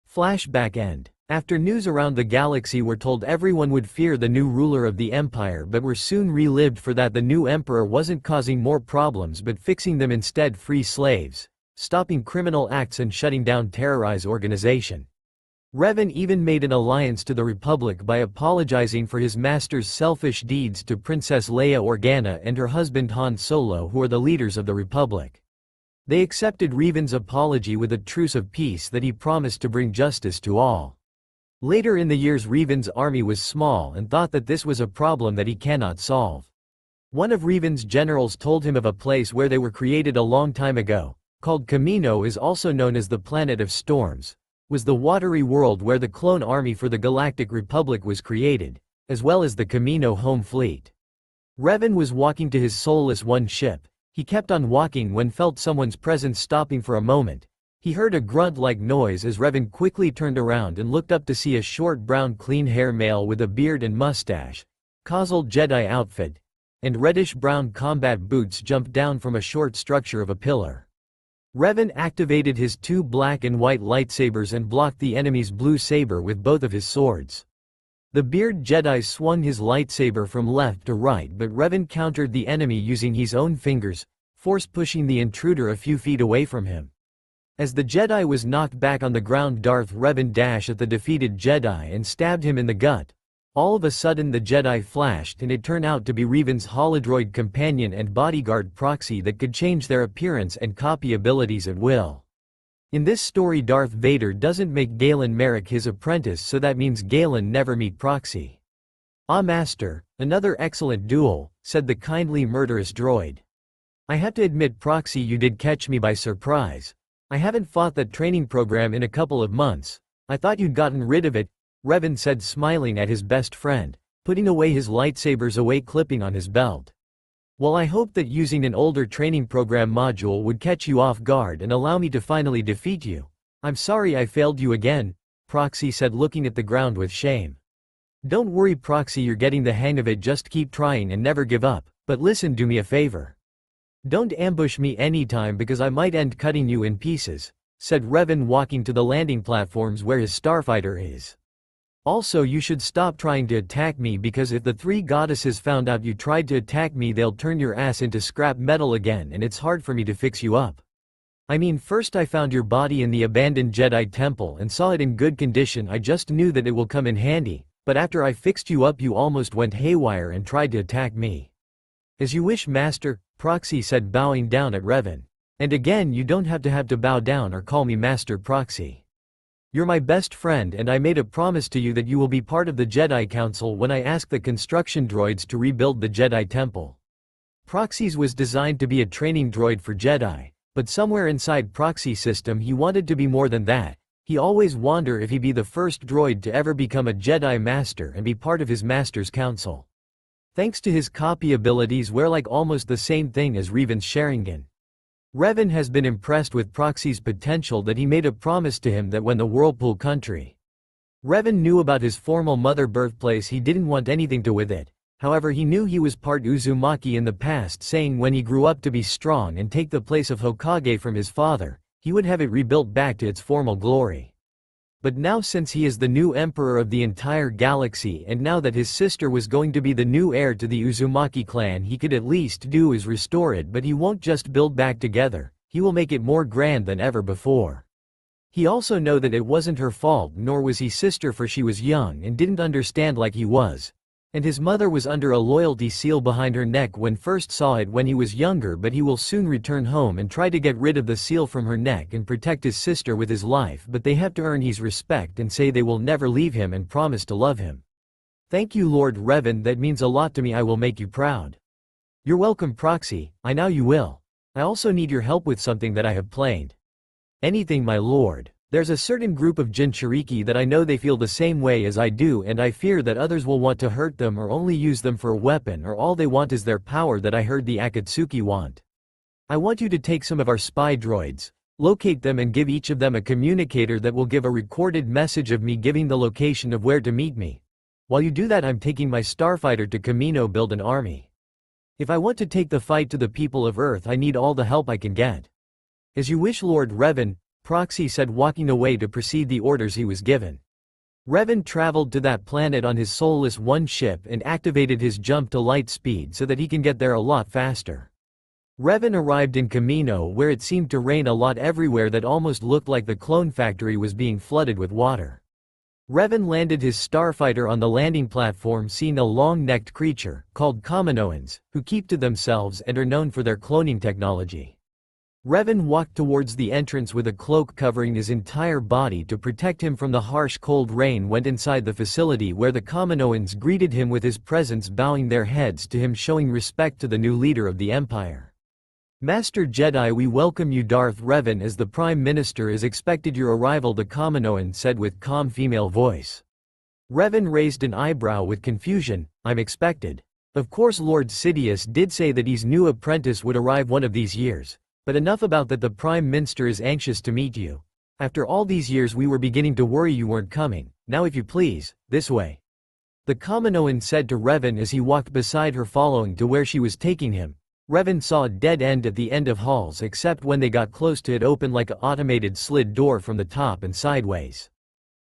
Flashback end. After news around the galaxy were told, everyone would fear the new ruler of the empire, but were soon relived for that the new emperor wasn't causing more problems but fixing them instead: free slaves, stopping criminal acts, and shutting down terrorized organization. Revan even made an alliance to the Republic by apologizing for his master's selfish deeds to Princess Leia Organa and her husband Han Solo, who are the leaders of the Republic. They accepted Revan's apology with a truce of peace that he promised to bring justice to all. Later in the years, Revan's army was small and thought that this was a problem that he cannot solve. One of Revan's generals told him of a place where they were created a long time ago, called Kamino, is also known as the Planet of Storms, was the watery world where the clone army for the Galactic Republic was created, as well as the Kamino home fleet. Revan was walking to his soulless one ship. He kept on walking when felt someone's presence, stopping for a moment. He heard a grunt-like noise as Revan quickly turned around and looked up to see a short brown clean-hair male with a beard and mustache, causal Jedi outfit, and reddish-brown combat boots jump down from a short structure of a pillar. Revan activated his two black and white lightsabers and blocked the enemy's blue saber with both of his swords. The beard Jedi swung his lightsaber from left to right, but Revan countered the enemy using his own fingers, force pushing the intruder a few feet away from him. As the Jedi was knocked back on the ground, Darth Revan dashed at the defeated Jedi and stabbed him in the gut. All of a sudden the Jedi flashed and it turned out to be Revan's holodroid companion and bodyguard Proxy that could change their appearance and copy abilities at will. In this story Darth Vader doesn't make Galen Merrick his apprentice, so that means Galen never meet Proxy. "Ah Master, another excellent duel," said the kindly murderous droid. "I have to admit Proxy, you did catch me by surprise. I haven't fought that training program in a couple of months. I thought you'd gotten rid of it," Revan said, smiling at his best friend, putting away his lightsabers away clipping on his belt. "Well, I hope that using an older training program module would catch you off guard and allow me to finally defeat you. I'm sorry I failed you again," Proxy said, looking at the ground with shame. "Don't worry Proxy, you're getting the hang of it, just keep trying and never give up, but listen, do me a favor. Don't ambush me anytime because I might end cutting you in pieces," said Revan, walking to the landing platforms where his starfighter is. "Also, you should stop trying to attack me, because if the three goddesses found out you tried to attack me, they'll turn your ass into scrap metal again and it's hard for me to fix you up. I mean, first I found your body in the abandoned Jedi temple and saw it in good condition. I just knew that it will come in handy, but after I fixed you up you almost went haywire and tried to attack me." "As you wish Master," Proxy said, bowing down at Revan. "And again, you don't have to bow down or call me Master Proxy. You're my best friend and I made a promise to you that you will be part of the Jedi Council when I ask the construction droids to rebuild the Jedi Temple." Proxy's was designed to be a training droid for Jedi, but somewhere inside Proxy's system he wanted to be more than that. He always wondered if he'd be the first droid to ever become a Jedi Master and be part of his Master's Council. Thanks to his copy abilities were like almost the same thing as Revan's Sharingan. Revan has been impressed with Proxy's potential that he made a promise to him that when the Whirlpool country. Revan knew about his formal mother birthplace, he didn't want anything to with it. However, he knew he was part Uzumaki in the past, saying when he grew up to be strong and take the place of Hokage from his father, he would have it rebuilt back to its formal glory. But now, since he is the new emperor of the entire galaxy and now that his sister was going to be the new heir to the Uzumaki clan, he could at least do is restore it, but he won't just build back together, he will make it more grand than ever before. He also know that it wasn't her fault, nor was he sister, for she was young and didn't understand like he was. And his mother was under a loyalty seal behind her neck when first saw it when he was younger, but he will soon return home and try to get rid of the seal from her neck and protect his sister with his life, but they have to earn his respect and say they will never leave him and promise to love him. "Thank you Lord Revan, that means a lot to me, I will make you proud." "You're welcome Proxy, I know you will. I also need your help with something that I have planned." "Anything my lord. There's a certain group of Jinchuriki that I know they feel the same way as I do, and I fear that others will want to hurt them or only use them for a weapon, or all they want is their power that I heard the Akatsuki want. I want you to take some of our spy droids, locate them and give each of them a communicator that will give a recorded message of me giving the location of where to meet me. While you do that, I'm taking my starfighter to Kamino, build an army. If I want to take the fight to the people of Earth, I need all the help I can get." "As you wish Lord Revan," Proxy said, walking away to precede the orders he was given. Revan traveled to that planet on his soulless one ship and activated his jump to light speed so that he can get there a lot faster. Revan arrived in Kamino, where it seemed to rain a lot everywhere, that almost looked like the clone factory was being flooded with water. Revan landed his starfighter on the landing platform, seeing a long-necked creature, called Kaminoans, who keep to themselves and are known for their cloning technology. Revan walked towards the entrance with a cloak covering his entire body to protect him from the harsh cold rain, went inside the facility where the Kaminoans greeted him with his presence, bowing their heads to him, showing respect to the new leader of the Empire. "Master Jedi, we welcome you Darth Revan. As the Prime Minister is expected your arrival," the Kaminoan said with calm female voice. Revan raised an eyebrow with confusion. "I'm expected. Of course Lord Sidious did say that his new apprentice would arrive one of these years. But enough about that, the Prime Minister is anxious to meet you. After all these years we were beginning to worry you weren't coming. Now if you please, this way." The Kaminoan said to Revan as he walked beside her, following to where she was taking him. Revan saw a dead end at the end of halls, except when they got close to it opened like an automated slid door from the top and sideways.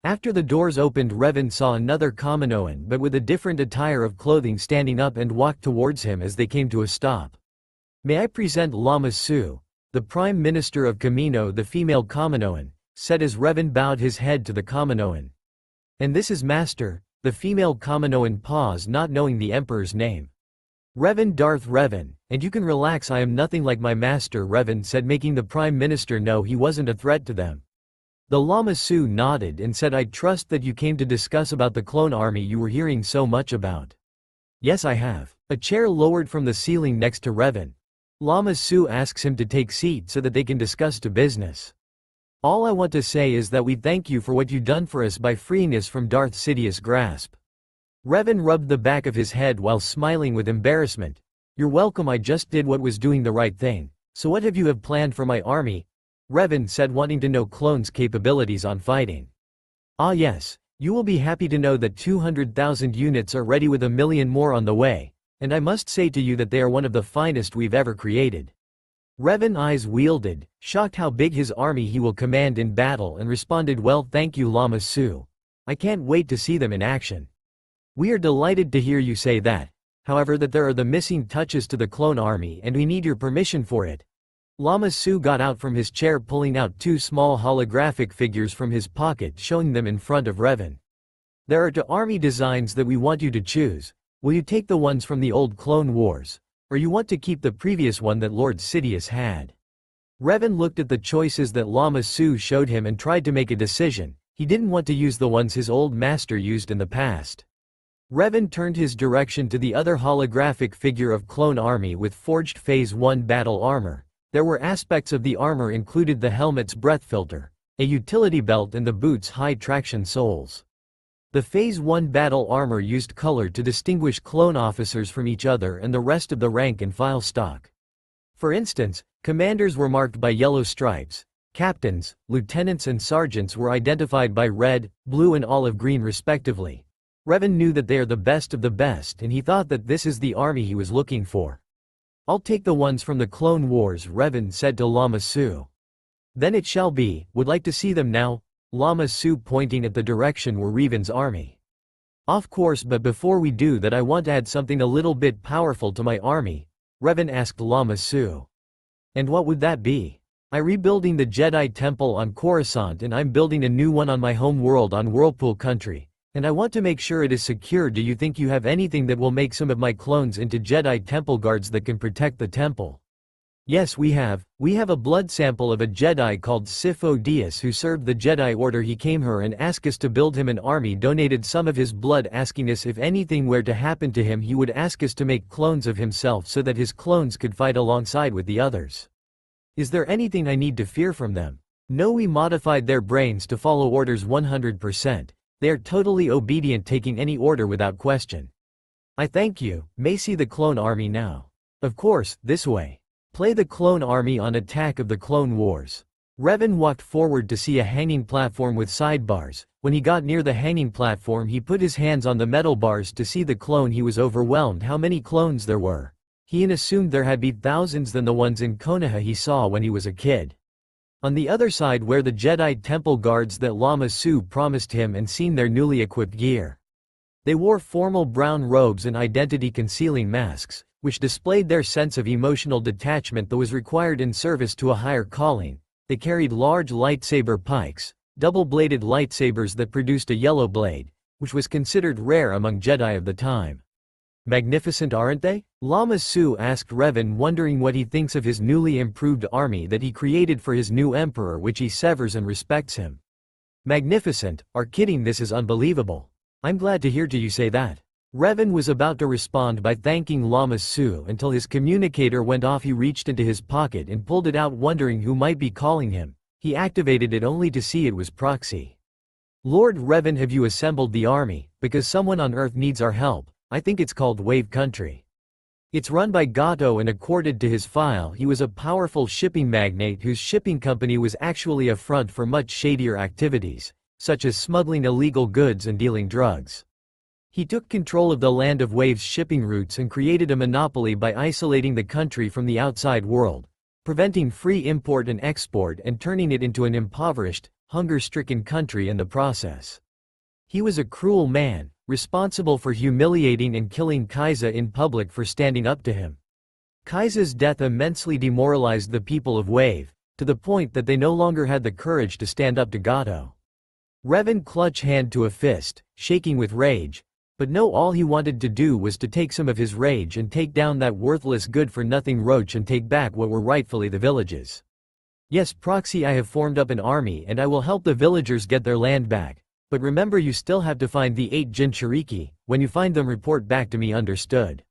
After the doors opened, Revan saw another Kaminoan, but with a different attire of clothing, standing up and walked towards him as they came to a stop. "May I present Lama Su, the Prime Minister of Kamino," the female Kaminoan said as Revan bowed his head to the Kaminoan. "And this is Master The female Kaminoan paused, not knowing the emperor's name. Revan, Darth Revan, and you can relax, I am nothing like my master, Revan said, making the prime minister know he wasn't a threat to them. The Lama Su nodded and said, I trust that you came to discuss about the clone army you were hearing so much about. Yes, I have. A chair lowered from the ceiling next to Revan. Lama Su asks him to take seat so that they can discuss to business. All I want to say is that we thank you for what you done for us by freeing us from Darth Sidious' grasp. Revan rubbed the back of his head while smiling with embarrassment. You're welcome, I just did what was doing the right thing. So what have you planned for my army? Revan said, wanting to know clones' capabilities on fighting. Ah yes, you will be happy to know that 200,000 units are ready with 1 million more on the way, and I must say to you that they are one of the finest we've ever created. Revan's eyes wielded, shocked how big his army he will command in battle, and responded, well, thank you, Lama Su. I can't wait to see them in action. We are delighted to hear you say that, however, that there are the missing touches to the clone army and we need your permission for it. Lama Su got out from his chair, pulling out 2 small holographic figures from his pocket, showing them in front of Revan. There are 2 army designs that we want you to choose. Will you take the ones from the old Clone Wars, or you want to keep the previous one that Lord Sidious had? Revan looked at the choices that Lama Su showed him and tried to make a decision. He didn't want to use the ones his old master used in the past. Revan turned his direction to the other holographic figure of clone army with forged Phase 1 battle armor. There were aspects of the armor included the helmet's breath filter, a utility belt, and the boot's high traction soles. The Phase 1 battle armor used color to distinguish clone officers from each other and the rest of the rank and file stock. For instance, commanders were marked by yellow stripes, captains, lieutenants and sergeants were identified by red, blue and olive green respectively. Revan knew that they are the best of the best, and he thought that this is the army he was looking for. I'll take the ones from the Clone Wars, Revan said to Lama Su. Then it shall be. Would like to see them now? Lama Su pointing at the direction where Revan's army. Of course, but before we do that I want to add something a little bit powerful to my army, Revan asked Lama Su. And what would that be? I'm rebuilding the Jedi Temple on Coruscant and I'm building a new one on my home world on Whirlpool Country. And I want to make sure it is secure. Do you think you have anything that will make some of my clones into Jedi Temple guards that can protect the temple? Yes, we have. We have a blood sample of a Jedi called Sifo Dyas who served the Jedi Order. He came here and asked us to build him an army, donated some of his blood, asking us if anything were to happen to him he would ask us to make clones of himself so that his clones could fight alongside with the others. Is there anything I need to fear from them? No, we modified their brains to follow orders 100%. They are totally obedient, taking any order without question. I thank you. May see the clone army now. Of course, this way. Play the clone army on Attack of the Clone Wars. Revan walked forward to see a hanging platform with sidebars. When he got near the hanging platform he put his hands on the metal bars to see the clone. He was overwhelmed how many clones there were. He assumed there had been thousands than the ones in Konoha he saw when he was a kid. On the other side were the Jedi Temple guards that Lama Su promised him and seen their newly equipped gear. They wore formal brown robes and identity-concealing masks, which displayed their sense of emotional detachment that was required in service to a higher calling. They carried large lightsaber pikes, double-bladed lightsabers that produced a yellow blade, which was considered rare among Jedi of the time. Magnificent, aren't they? Lama Su asked Revan, wondering what he thinks of his newly improved army that he created for his new emperor, which he severs and respects him. Magnificent? Are kidding, this is unbelievable. I'm glad to hear you say that. Revan was about to respond by thanking Lama Su until his communicator went off. He reached into his pocket and pulled it out, wondering who might be calling him. He activated it only to see it was Proxy. Lord Revan, have you assembled the army? Because someone on Earth needs our help. I think it's called Wave Country. It's run by Gato, and accorded to his file he was a powerful shipping magnate whose shipping company was actually a front for much shadier activities, such as smuggling illegal goods and dealing drugs. He took control of the Land of Waves shipping routes and created a monopoly by isolating the country from the outside world, preventing free import and export and turning it into an impoverished, hunger-stricken country in the process. He was a cruel man, responsible for humiliating and killing Kaiza in public for standing up to him. Kaiza's death immensely demoralized the people of Wave, to the point that they no longer had the courage to stand up to Gato. Revan clutched hand to a fist, shaking with rage. But no, all he wanted to do was to take some of his rage and take down that worthless good-for-nothing roach and take back what were rightfully the villages. Yes, Proxy, I have formed up an army and I will help the villagers get their land back. But remember, you still have to find the 8 Jinchuriki. When you find them, report back to me, understood?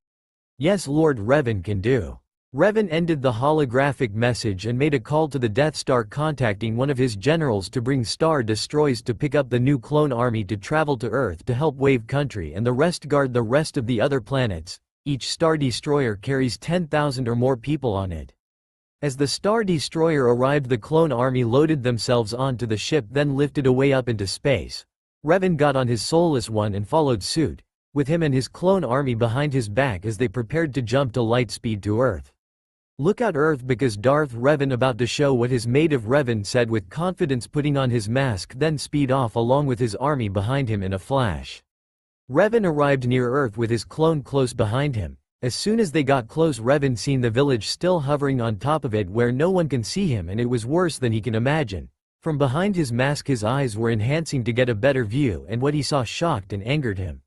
Yes, Lord Revan can do. Revan ended the holographic message and made a call to the Death Star, contacting one of his generals to bring Star Destroyers to pick up the new clone army to travel to Earth to help Wave Country and the rest guard the rest of the other planets. Each Star Destroyer carries 10,000 or more people on it. As the Star Destroyer arrived, the clone army loaded themselves onto the ship, then lifted away up into space. Revan got on his soulless one and followed suit, with him and his clone army behind his back as they prepared to jump to light speed to Earth. Look out, Earth, because Darth Revan about to show what his mate of Revan said with confidence, putting on his mask, then speed off along with his army behind him in a flash. Revan arrived near Earth with his clone close behind him. As soon as they got close, Revan seen the village still hovering on top of it where no one can see him, and it was worse than he can imagine. From behind his mask his eyes were enhancing to get a better view, and what he saw shocked and angered him.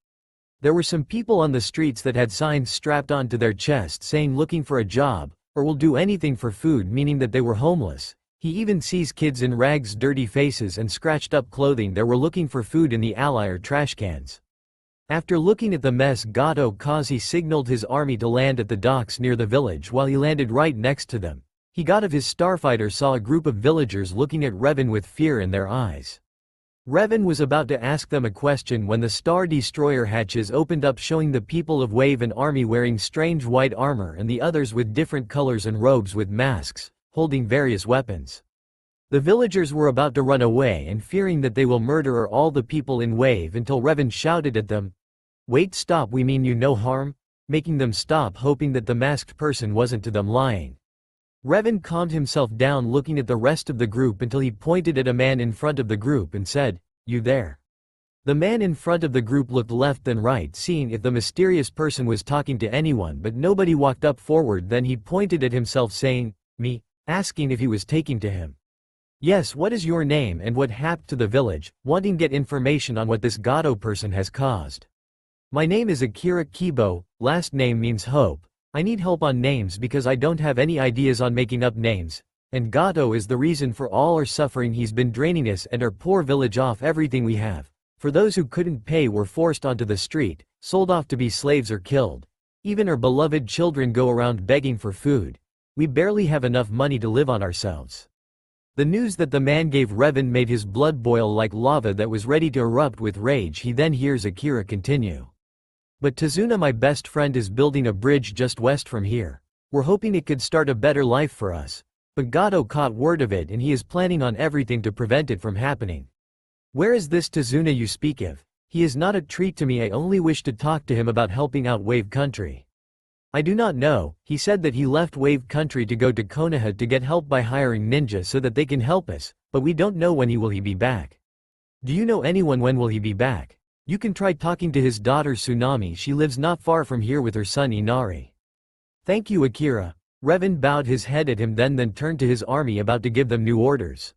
There were some people on the streets that had signs strapped onto their chests saying looking for a job, or will do anything for food, meaning that they were homeless. He even sees kids in rags, dirty faces and scratched up clothing that were looking for food in the alley or trash cans. After looking at the mess, Gato Kazi signaled his army to land at the docks near the village. While he landed right next to them, he got of his starfighter, saw a group of villagers looking at Revan with fear in their eyes. Revan was about to ask them a question when the Star Destroyer hatches opened up, showing the people of Wave an army wearing strange white armor and the others with different colors and robes with masks, holding various weapons. The villagers were about to run away and fearing that they will murder all the people in Wave until Revan shouted at them, "Wait, stop, we mean you no harm," making them stop, hoping that the masked person wasn't to them lying. Revan calmed himself down, looking at the rest of the group until he pointed at a man in front of the group and said, "You there?" The man in front of the group looked left then right, seeing if the mysterious person was talking to anyone, but nobody walked up forward. Then he pointed at himself saying, "Me," asking if he was taking to him. "Yes, what is your name and what happened to the village?" wanting to get information on what this Gato person has caused. "My name is Akira Kibo, last name means hope. I need help on names because I don't have any ideas on making up names, and Gato is the reason for all our suffering. He's been draining us and our poor village off everything we have. For those who couldn't pay were forced onto the street, sold off to be slaves or killed. Even our beloved children go around begging for food. We barely have enough money to live on ourselves." The news that the man gave Revan made his blood boil like lava that was ready to erupt with rage. He then hears Akira continue. "But Tazuna, my best friend, is building a bridge just west from here. We're hoping it could start a better life for us. But Gato caught word of it and he is planning on everything to prevent it from happening." "Where is this Tazuna you speak of? He is not a treat to me. I only wish to talk to him about helping out Wave Country." "I do not know. He said that he left Wave Country to go to Konoha to get help by hiring ninja so that they can help us, but we don't know when he will be back." "Do you know anyone? When will he be back?" "You can try talking to his daughter Tsunami. She lives not far from here with her son Inari." "Thank you, Akira." Revan bowed his head at him, then turned to his army, about to give them new orders.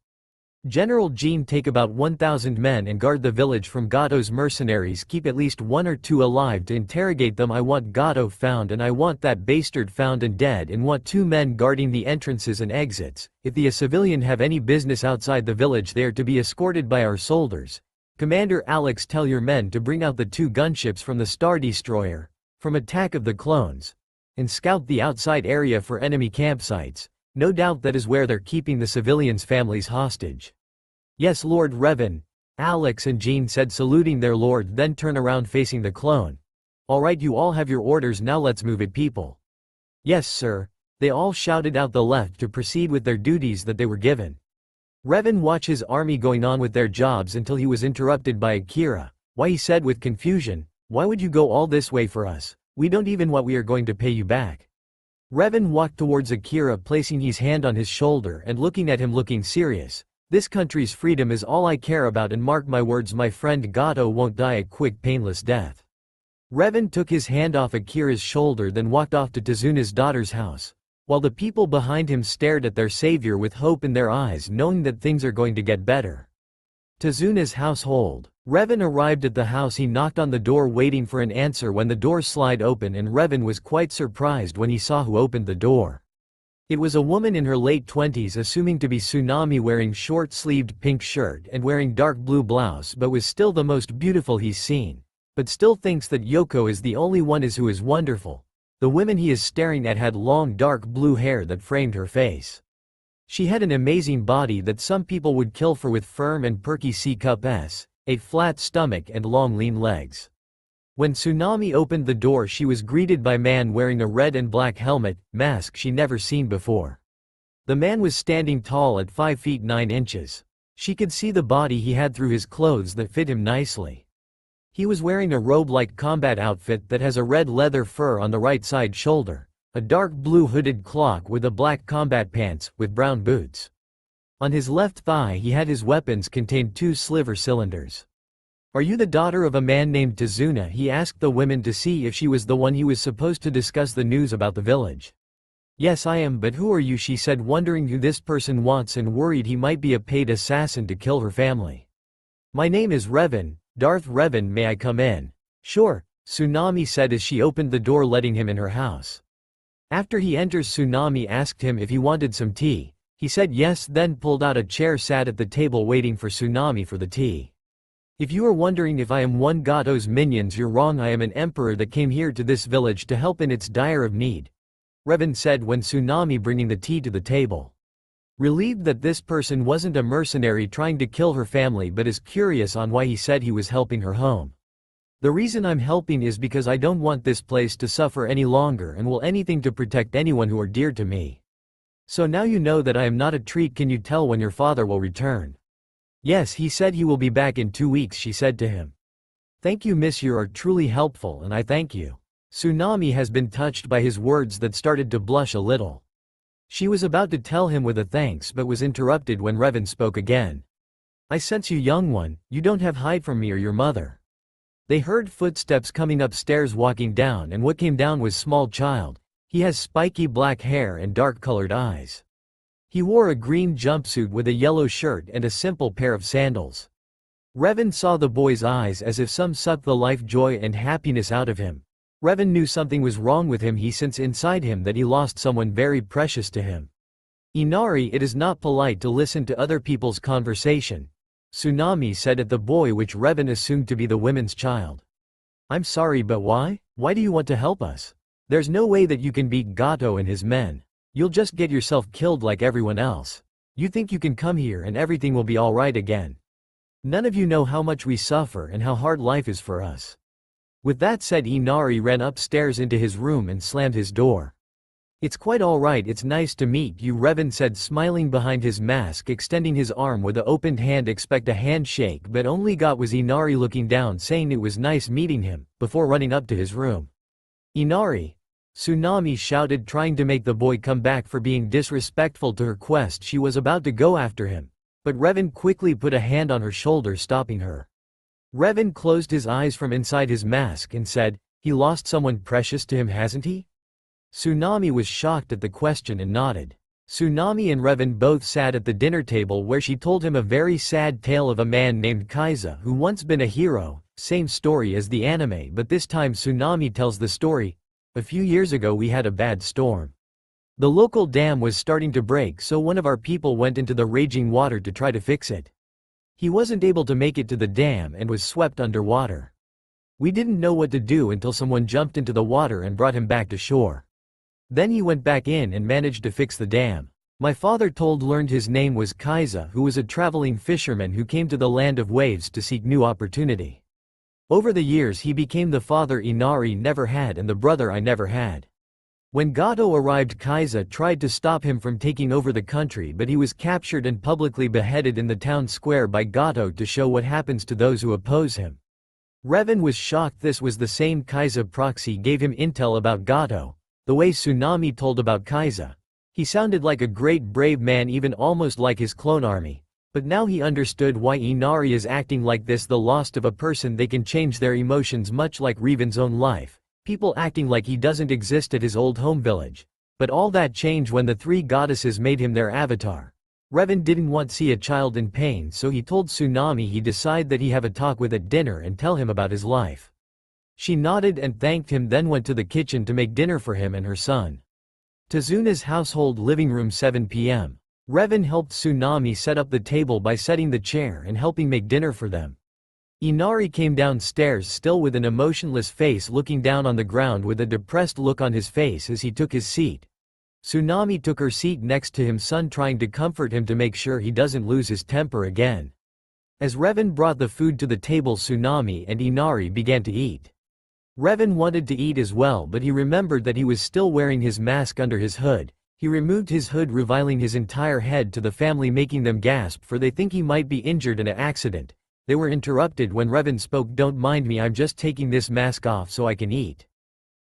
"General Jean, take about 1,000 men and guard the village from Gato's mercenaries. Keep at least 1 or 2 alive to interrogate them. I want Gato found, and I want that bastard found and dead, and want 2 men guarding the entrances and exits. If the civilian have any business outside the village, they are to be escorted by our soldiers. Commander Alex, tell your men to bring out the 2 gunships from the Star Destroyer, from attack of the clones, and scout the outside area for enemy campsites. No doubt that is where they're keeping the civilians' families hostage." "Yes, Lord Revan," Alex and Jean said, saluting their lord, then turn around facing the clone. "All right, you all have your orders, now let's move it, people." "Yes, sir." They all shouted out the left to proceed with their duties that they were given. Revan watched his army going on with their jobs until he was interrupted by Akira. "Why," he said with confusion, "why would you go all this way for us? We don't even what we are going to pay you back." Revan walked towards Akira, placing his hand on his shoulder and looking at him, looking serious. "This country's freedom is all I care about, and mark my words, my friend Gato won't die a quick, painless death." Revan took his hand off Akira's shoulder, then walked off to Tazuna's daughter's house, while the people behind him stared at their savior with hope in their eyes, knowing that things are going to get better. Tezuna's household. Revan arrived at the house. He knocked on the door waiting for an answer when the door slid open, and Revan was quite surprised when he saw who opened the door. It was a woman in her late 20s, assuming to be Tsunami, wearing short-sleeved pink shirt and wearing dark blue blouse, but was still the most beautiful he's seen. But still thinks that Yoko is the only one who is wonderful. The woman he is staring at had long dark blue hair that framed her face. She had an amazing body that some people would kill for, with firm and perky C-cup S, a flat stomach and long lean legs. When Tsunami opened the door, she was greeted by a man wearing a red and black helmet, mask she never seen before. The man was standing tall at 5 feet 9 inches. She could see the body he had through his clothes that fit him nicely. He was wearing a robe-like combat outfit that has a red leather fur on the right side shoulder, a dark blue hooded cloak with a black combat pants, with brown boots. On his left thigh he had his weapons contained 2 sliver cylinders. "Are you the daughter of a man named Tezuna?" he asked the women to see if she was the one he was supposed to discuss the news about the village. "Yes, I am, but who are you?" she said, wondering who this person wants and worried he might be a paid assassin to kill her family. "My name is Revan, Darth Revan. May I come in?" "Sure," Tsunami said as she opened the door, letting him in her house. After he enters, Tsunami asked him if he wanted some tea. He said yes, then pulled out a chair, sat at the table waiting for Tsunami for the tea. "If you are wondering if I am one Gato's minions, you're wrong. I am an emperor that came here to this village to help in its dire of need," Revan said when Tsunami bringing the tea to the table. Relieved that this person wasn't a mercenary trying to kill her family but is curious on why he said he was helping her home. "The reason I'm helping is because I don't want this place to suffer any longer and will anything to protect anyone who are dear to me. So now you know that I am not a treat. Can you tell when your father will return?" "Yes, he said he will be back in 2 weeks," she said to him. "Thank you, miss, you are truly helpful and I thank you." Tsunami has been touched by his words that started to blush a little. She was about to tell him with a thanks but was interrupted when Revan spoke again. "I sense you, young one, you don't have hide from me or your mother." They heard footsteps coming upstairs, walking down, and what came down was small child. He has spiky black hair and dark-colored eyes. He wore a green jumpsuit with a yellow shirt and a simple pair of sandals. Revan saw the boy's eyes as if some sucked the life, joy and happiness out of him. Revan knew something was wrong with him. He sensed inside him that he lost someone very precious to him. "Inari, it is not polite to listen to other people's conversation," Tsunami said at the boy, which Revan assumed to be the women's child. "I'm sorry, but why? Why do you want to help us? There's no way that you can beat Gato and his men. You'll just get yourself killed like everyone else. You think you can come here and everything will be alright again. None of you know how much we suffer and how hard life is for us." With that said, Inari ran upstairs into his room and slammed his door. "It's quite alright, it's nice to meet you," Revan said, smiling behind his mask, extending his arm with a opened hand. Expect a handshake, but only got was Inari looking down, saying it was nice meeting him, before running up to his room. "Inari!" Tsunami shouted, trying to make the boy come back for being disrespectful to her quest. She was about to go after him, but Revan quickly put a hand on her shoulder, stopping her. Revan closed his eyes from inside his mask and said, "He lost someone precious to him, hasn't he?" Tsunami was shocked at the question and nodded. Tsunami and Revan both sat at the dinner table where she told him a very sad tale of a man named Kaiza who once been a hero, same story as the anime, but this time Tsunami tells the story. "A few years ago we had a bad storm. The local dam was starting to break, so one of our people went into the raging water to try to fix it. He wasn't able to make it to the dam and was swept underwater. We didn't know what to do until someone jumped into the water and brought him back to shore. Then he went back in and managed to fix the dam. My father learned his name was Kaiza, who was a traveling fisherman who came to the land of waves to seek new opportunity. Over the years he became the father Inari never had and the brother I never had. When Gato arrived, Kaiza tried to stop him from taking over the country, but he was captured and publicly beheaded in the town square by Gato to show what happens to those who oppose him." Revan was shocked. This was the same Kaiza proxy gave him intel about Gato. The way Tsunami told about Kaiza, he sounded like a great brave man, even almost like his clone army. But now he understood why Inari is acting like this. The loss of a person, they can change their emotions, much like Revan's own life. People acting like he doesn't exist at his old home village. But all that changed when the 3 goddesses made him their avatar. Revan didn't want to see a child in pain, so he told Tsunami he decided that he have a talk with at dinner and tell him about his life. She nodded and thanked him, then went to the kitchen to make dinner for him and her son. Tazuna's household living room, 7 p.m. Revan helped Tsunami set up the table by setting the chair and helping make dinner for them. Inari came downstairs still with an emotionless face, looking down on the ground with a depressed look on his face as he took his seat. Tsunami took her seat next to him, son, trying to comfort him to make sure he doesn't lose his temper again. As Revan brought the food to the table, Tsunami and Inari began to eat. Revan wanted to eat as well, but he remembered that he was still wearing his mask under his hood. He removed his hood, revealing his entire head to the family, making them gasp, for they think he might be injured in an accident. They were interrupted when Revan spoke, "Don't mind me, I'm just taking this mask off so I can eat."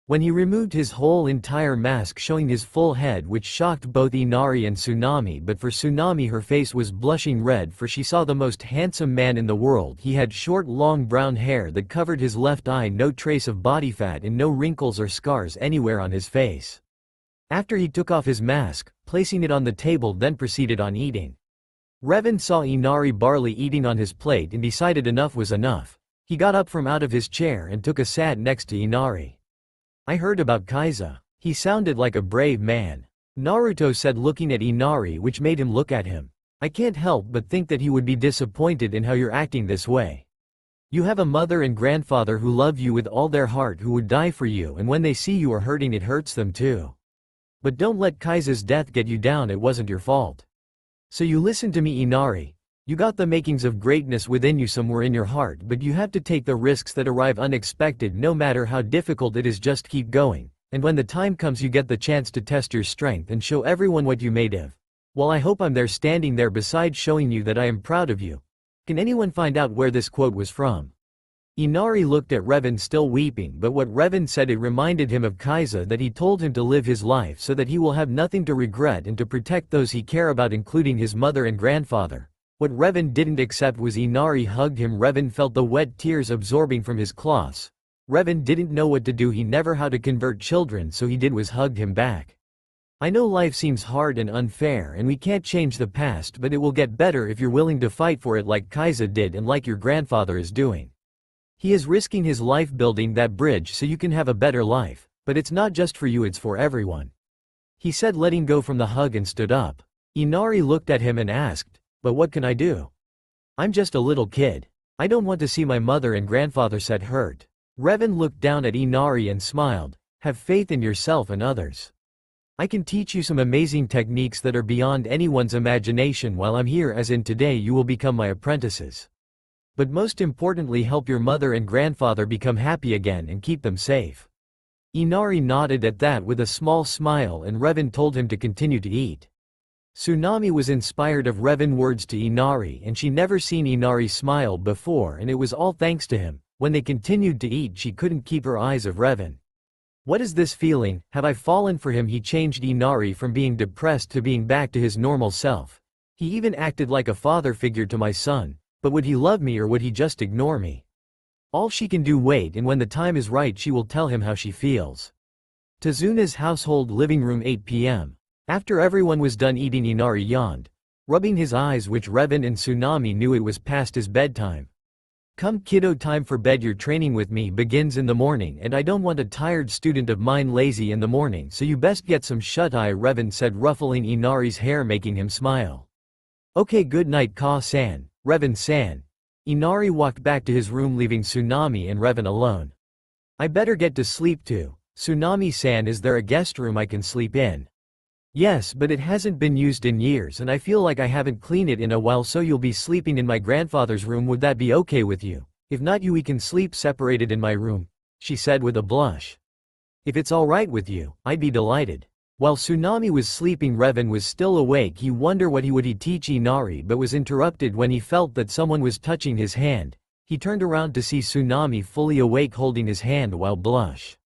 When he removed his whole entire mask, showing his full head, which shocked both Inari and Tsunami, but for Tsunami her face was blushing red, for she saw the most handsome man in the world. He had short long brown hair that covered his left eye, no trace of body fat and no wrinkles or scars anywhere on his face. After he took off his mask, placing it on the table, then proceeded on eating. Revan saw Inari barley eating on his plate and decided enough was enough. He got up from out of his chair and took a sat next to Inari. "I heard about Kaiza. He sounded like a brave man," Naruto said, looking at Inari, which made him look at him. "I can't help but think that he would be disappointed in how you're acting this way. You have a mother and grandfather who love you with all their heart, who would die for you, and when they see you are hurting, it hurts them too. But don't let Kaiza's death get you down, it wasn't your fault. So you listen to me, Inari. You got the makings of greatness within you somewhere in your heart, but you have to take the risks that arrive unexpected, no matter how difficult it is. Just keep going, and when the time comes you get the chance to test your strength and show everyone what you made of. Well, I hope I'm there, standing there beside, showing you that I am proud of you." Can anyone find out where this quote was from? Inari looked at Revan, still weeping, but what Revan said, it reminded him of Kaiza, that he told him to live his life so that he will have nothing to regret and to protect those he care about, including his mother and grandfather. What Revan didn't accept was Inari hugged him. Revan felt the wet tears absorbing from his cloths. Revan didn't know what to do. He never how to convert children, so he did was hugged him back. "I know life seems hard and unfair and we can't change the past, but it will get better if you're willing to fight for it like Kaiza did and like your grandfather is doing. He is risking his life building that bridge so you can have a better life, but it's not just for you, it's for everyone," he said, letting go from the hug, and stood up. Inari looked at him and asked, "But what can I do? I'm just a little kid. I don't want to see my mother and grandfather said hurt." Revan looked down at Inari and smiled. "Have faith in yourself and others. I can teach you some amazing techniques that are beyond anyone's imagination while I'm here, as in today you will become my apprentices. But most importantly, help your mother and grandfather become happy again and keep them safe." Inari nodded at that with a small smile, and Revan told him to continue to eat. Tsunami was inspired of Revan's words to Inari, and she never seen Inari smile before, and it was all thanks to him. When they continued to eat, she couldn't keep her eyes off Revan. "What is this feeling? Have I fallen for him?" He changed Inari from being depressed to being back to his normal self. "He even acted like a father figure to my son, but would he love me or would he just ignore me? All she can do wait, and when the time is right she will tell him how she feels." Tazuna's household living room, 8 p.m. After everyone was done eating, Inari yawned, rubbing his eyes, which Revan and Tsunami knew it was past his bedtime. "Come kiddo, time for bed. Your training with me begins in the morning and I don't want a tired student of mine lazy in the morning, so you best get some shut-eye," Revan said, ruffling Inari's hair, making him smile. "Okay, good night, Ka-san, Revan-san." Inari walked back to his room, leaving Tsunami and Revan alone. "I better get to sleep too. Tsunami-san, is there a guest room I can sleep in?" "Yes, but it hasn't been used in years and I feel like I haven't cleaned it in a while, so you'll be sleeping in my grandfather's room. Would that be okay with you? If not, we can sleep separated in my room," she said with a blush. "If it's alright with you, I'd be delighted." While Tsunami was sleeping, Revan was still awake. He wondered what he would teach Inari, but was interrupted when he felt that someone was touching his hand. He turned around to see Tsunami fully awake, holding his hand while blush.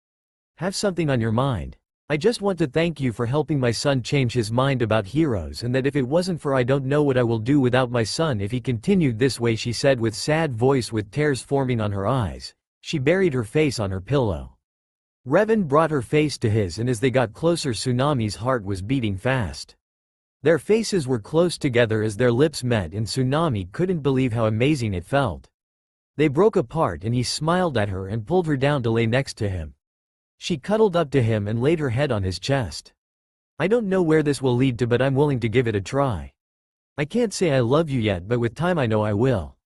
"Have something on your mind? I just want to thank you for helping my son change his mind about heroes, and that if it wasn't for, I don't know what I will do without my son if he continued this way," she said with sad voice, with tears forming on her eyes. She buried her face on her pillow. Revan brought her face to his, and as they got closer, Tsunami's heart was beating fast. Their faces were close together as their lips met and Tsunami couldn't believe how amazing it felt. They broke apart and he smiled at her and pulled her down to lay next to him. She cuddled up to him and laid her head on his chest. I don't know where this will lead to, but I'm willing to give it a try. I can't say I love you yet, but with time I know I will.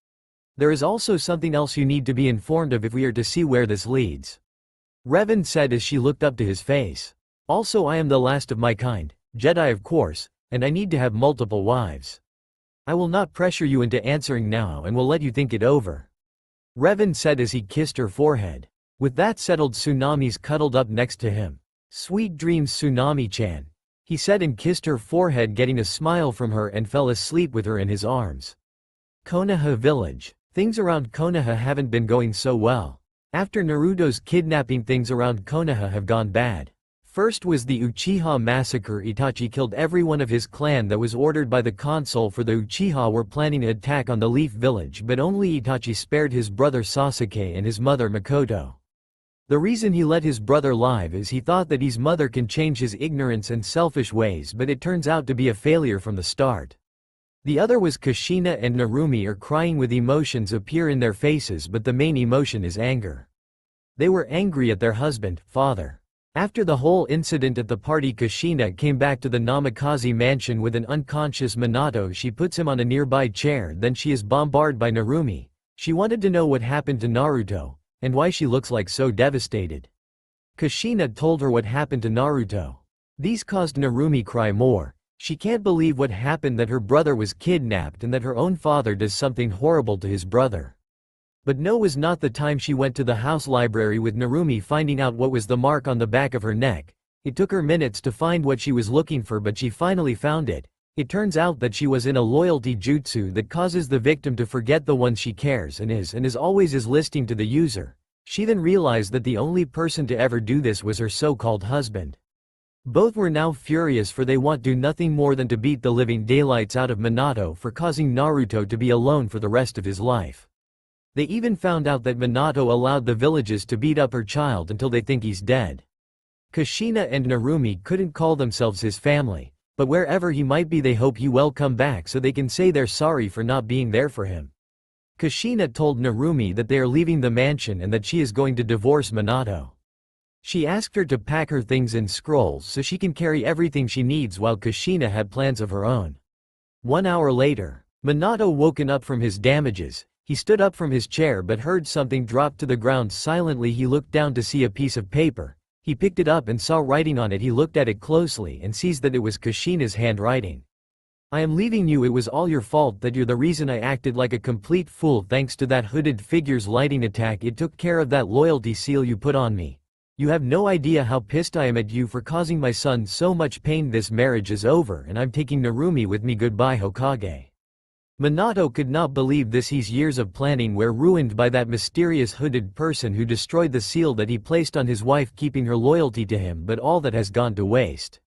There is also something else you need to be informed of if we are to see where this leads. Revan said as she looked up to his face. Also, I am the last of my kind, Jedi of course, and I need to have multiple wives. I will not pressure you into answering now and will let you think it over. Revan said as he kissed her forehead. With that settled, Tsunami's cuddled up next to him. Sweet dreams, Tsunami-chan, he said and kissed her forehead, getting a smile from her, and fell asleep with her in his arms. Konoha Village. Things around Konoha haven't been going so well. After Naruto's kidnapping, things around Konoha have gone bad. First was the Uchiha massacre. Itachi killed everyone of his clan that was ordered by the consul, for the Uchiha were planning an attack on the Leaf Village, but only Itachi spared his brother Sasuke and his mother Makoto. The reason he let his brother live is he thought that his mother can change his ignorance and selfish ways, but it turns out to be a failure from the start. The other was Kushina and Narumi are crying with emotions appear in their faces, but the main emotion is anger. They were angry at their husband, father. After the whole incident at the party, Kushina came back to the Namikaze mansion with an unconscious Minato. She puts him on a nearby chair, then she is bombarded by Narumi. She wanted to know what happened to Naruto, and why she looks like so devastated. Kushina told her what happened to Naruto. These caused Narumi cry more. She can't believe what happened, that her brother was kidnapped and that her own father does something horrible to his brother. But no, was not the time. She went to the house library with Narumi, finding out what was the mark on the back of her neck. It took her minutes to find what she was looking for, but she finally found it. It turns out that she was in a loyalty jutsu that causes the victim to forget the one she cares and is always listening to the user. She then realized that the only person to ever do this was her so-called husband. Both were now furious, for they want do nothing more than to beat the living daylights out of Minato for causing Naruto to be alone for the rest of his life. They even found out that Minato allowed the villages to beat up her child until they think he's dead. Kushina and Narumi couldn't call themselves his family, but wherever he might be they hope he will come back so they can say they're sorry for not being there for him. Kushina told Narumi that they are leaving the mansion and that she is going to divorce Minato. She asked her to pack her things in scrolls so she can carry everything she needs, while Kushina had plans of her own. 1 hour later, Minato woken up from his damages. He stood up from his chair but heard something drop to the ground. Silently he looked down to see a piece of paper. He picked it up and saw writing on it. He looked at it closely and sees that it was Kushina's handwriting. I am leaving you. It was all your fault. That you're the reason I acted like a complete fool. Thanks to that hooded figure's lighting attack, it took care of that loyalty seal you put on me. You have no idea how pissed I am at you for causing my son so much pain. This marriage is over and I'm taking Narumi with me. Goodbye, Hokage. Minato could not believe this. His years of planning were ruined by that mysterious hooded person who destroyed the seal that he placed on his wife, keeping her loyalty to him, but all that has gone to waste.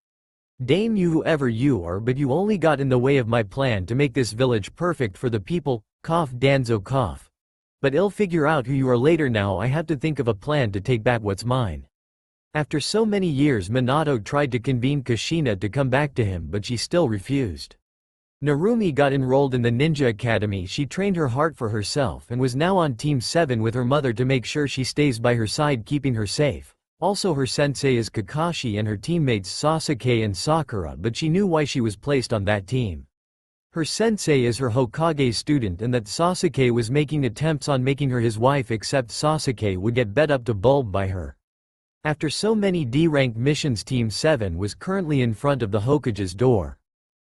Damn you, whoever you are, but you only got in the way of my plan to make this village perfect for the people. Cough, Danzo, cough. But I'll figure out who you are later. Now I have to think of a plan to take back what's mine. After so many years, Minato tried to convene Kushina to come back to him, but she still refused. Narumi got enrolled in the ninja academy. She trained her heart for herself and was now on Team 7 with her mother to make sure she stays by her side, keeping her safe. Also, her sensei is Kakashi and her teammates Sasuke and Sakura, but she knew why she was placed on that team. Her sensei is her Hokage student and that Sasuke was making attempts on making her his wife, except Sasuke would get bet up to bulb by her. After so many D-ranked missions, Team 7 was currently in front of the Hokage's door.